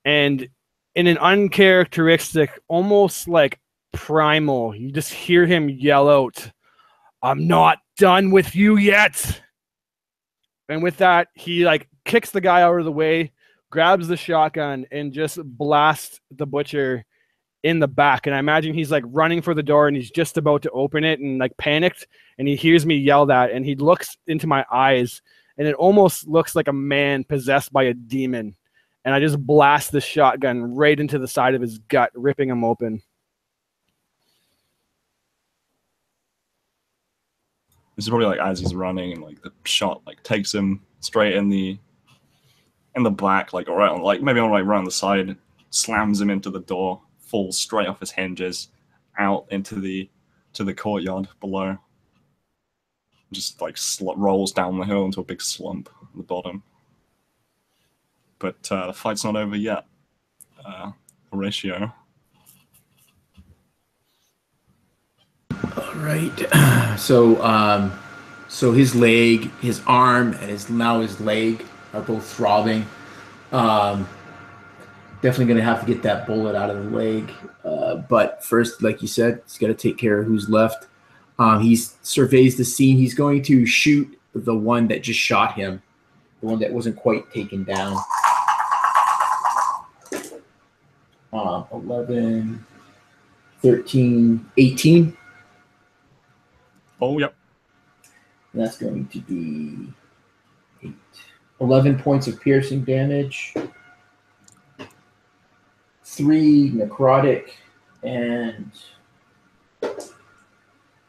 And in an uncharacteristic, almost like primal, you just hear him yell out, "I'm not done with you yet." And with that, he like kicks the guy out of the way, grabs the shotgun, and just blasts the butcher in the back. And I imagine he's like running for the door, and he's just about to open it and like panicked, and he hears me yell that, and he looks into my eyes, and it almost looks like a man possessed by a demon. And I just blast the shotgun right into the side of his gut, ripping him open. This is probably like as he's running, and like the shot like takes him straight in the back, like around, like maybe on like around the side, slams him into the door, falls straight off his hinges, out into the courtyard below. Just like rolls down the hill into a big slump at the bottom. But the fight's not over yet. Horatio. All right. So his leg, his arm, and his leg are both throbbing. Definitely going to have to get that bullet out of the leg. But first, like you said, he's got to take care of who's left. He surveys the scene. He's going to shoot the one that just shot him, the one that wasn't quite taken down. 11, 13, 18. Oh, yep. And that's going to be 11 points of piercing damage, 3 necrotic, and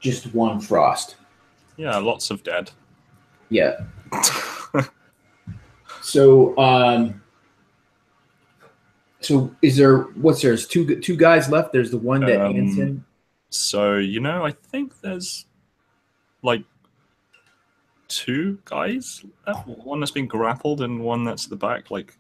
just 1 frost. Yeah, lots of dead. Yeah. So there's two guys left. There's the one that Anson. So, I think there's like 2 guys left. One that's been grappled and one that's at the back, like.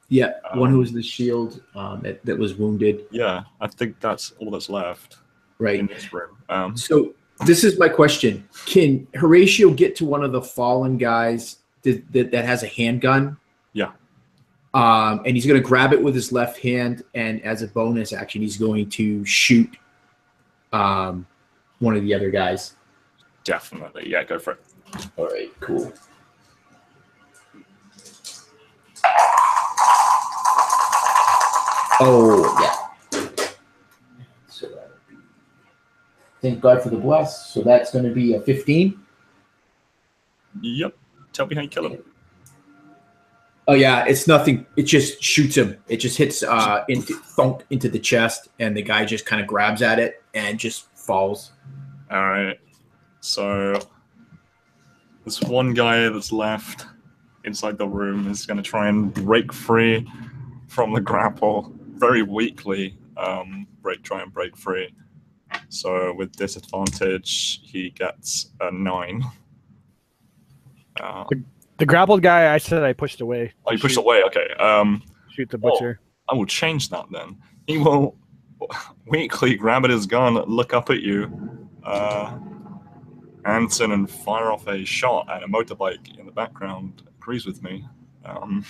Yeah, one who was the shield that was wounded. Yeah, I think that's all that's left. Right. In this room. So this is my question. Can Horatio get to one of the fallen guys that has a handgun? Yeah. And he's going to grab it with his left hand, and as a bonus action, he's going to shoot one of the other guys. Definitely. Yeah, go for it. All right, cool. Oh, yeah. So that would be, thank God for the bless. So that's going to be a 15. Yep. Tell me how you kill him. Oh, yeah. It's nothing. It just shoots him. It just hits into the chest, and the guy just kind of grabs at it and just falls. All right. So this one guy that's left inside the room is going to try and break free from the grapple very weakly. Try and break free. So with disadvantage, he gets a 9. The grappled guy, I said I pushed away. Oh, you pushed away. Okay. Shoot the butcher. I will change that then. He will weakly grab at his gun, look up at you, Anson, and fire off a shot at a motorbike in the background. Agrees with me. And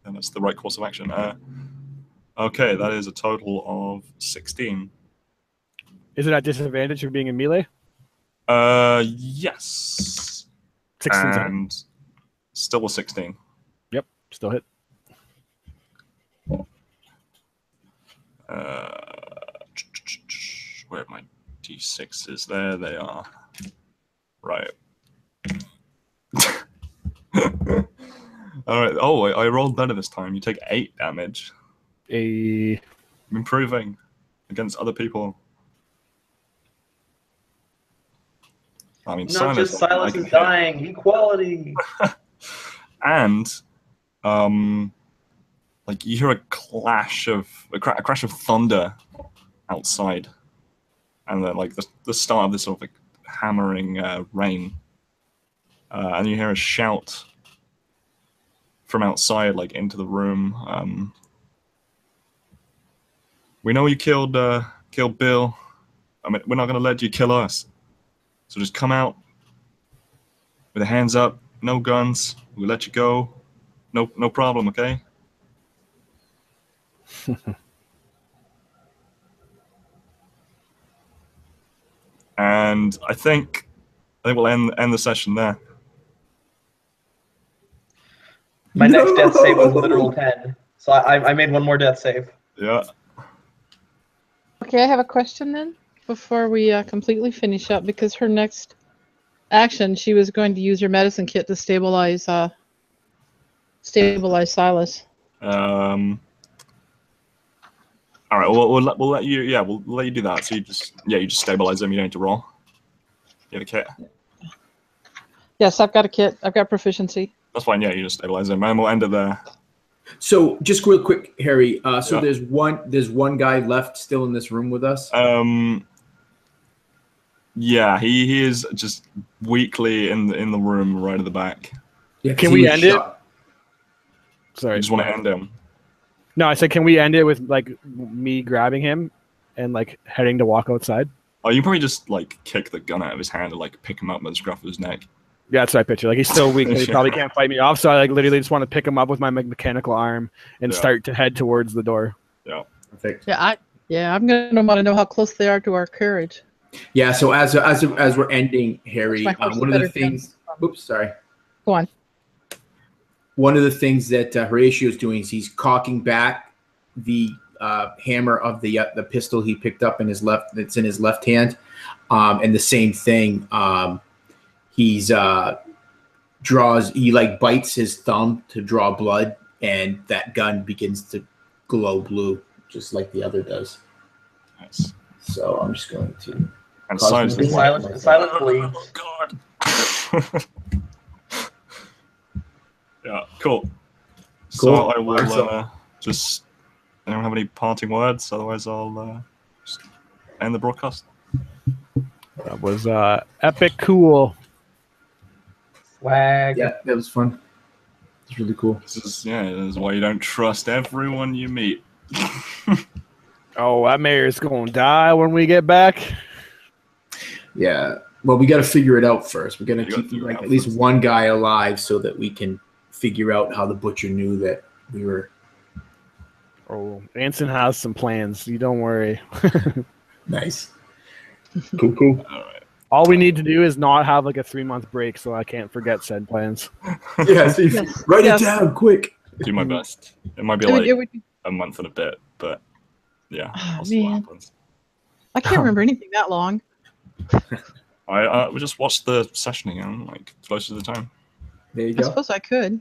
that's the right course of action. Okay, that is a total of 16. Is it at disadvantage for being in melee? Yes. 16. And still a 16. Yep, still hit. Where are my d6s? There they are. Right. All right. Oh, I rolled better this time. You take 8 damage. I'm improving against other people. I mean, Not just Silas is dying. Equality. And, like you hear a crash of thunder outside, and then like the start of this sort of like hammering rain, and you hear a shout from outside, like into the room. We know you killed Bill. I mean, we're not gonna let you kill us. So just come out with the hands up, no guns. We'll let you go. No problem, okay? And I think we'll end the session there. My next death save was literal 10. So I made one more death save. Yeah. Okay, I have a question then before we completely finish up, because her next action, she was going to use her medicine kit to stabilize Silas. All right, we'll let you. Yeah, we'll let you do that. So you just stabilize them. You don't need to roll. You have a kit. Yes, I've got a kit. I've got proficiency. That's fine. Yeah, you just stabilize them, and we'll end it there. So just real quick, Harry. So Yeah. there's one guy left still in this room with us. Yeah, he is just weakly in the room right at the back. Yeah, Can we end it? Sorry. I just want to end him. No, I said, can we end it with like me grabbing him and like heading to walk outside? Oh, you can probably just like kick the gun out of his hand and like pick him up by the scruff of his neck. Yeah, that's what I picture. Like he's still weak, and he probably can't fight me off. So I like literally just want to pick him up with my mechanical arm and start to head towards the door. Yeah. Perfect. Yeah, I'm gonna want to know how close they are to our carriage. Yeah. So as we're ending, Harry, one of the things. Oops, sorry. Go on. One of the things that Horatio is doing is he's cocking back the hammer of the pistol he picked up in his left. That's in his left hand, and the same thing. He's he like bites his thumb to draw blood, and that gun begins to glow blue, just like the other does. Nice. So I'm just going to. And Silence bleeds. Oh God. Yeah. Cool. So I will just. I don't have any parting words. Otherwise, I'll just end the broadcast. That was epic cool. Swag. Yeah, that was fun. It's really cool. This is why you don't trust everyone you meet. Oh, that mayor's gonna die when we get back. Yeah. Well, we got to figure it out first. We're gonna keep like at least one guy alive so that we can figure out how the butcher knew that we were. Oh, Anson has some plans. You don't worry. Nice. Cool. All right. All we need to do is not have like a 3-month break, so I can't forget said plans. Yeah. So write it down quick. Do my best. It might be a month and a bit, but yeah. Oh, I'll see what man. happens. I can't remember anything that long. We just watched the session again, like close to the time. There you I go. suppose I could.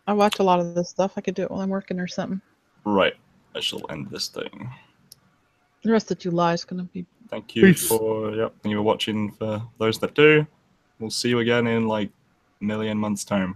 I watch a lot of this stuff. I could do it while I'm working or something. Right. I shall end this thing. The rest of July is going to be Thank you for watching. For those that do, we'll see you again in like a million months' time.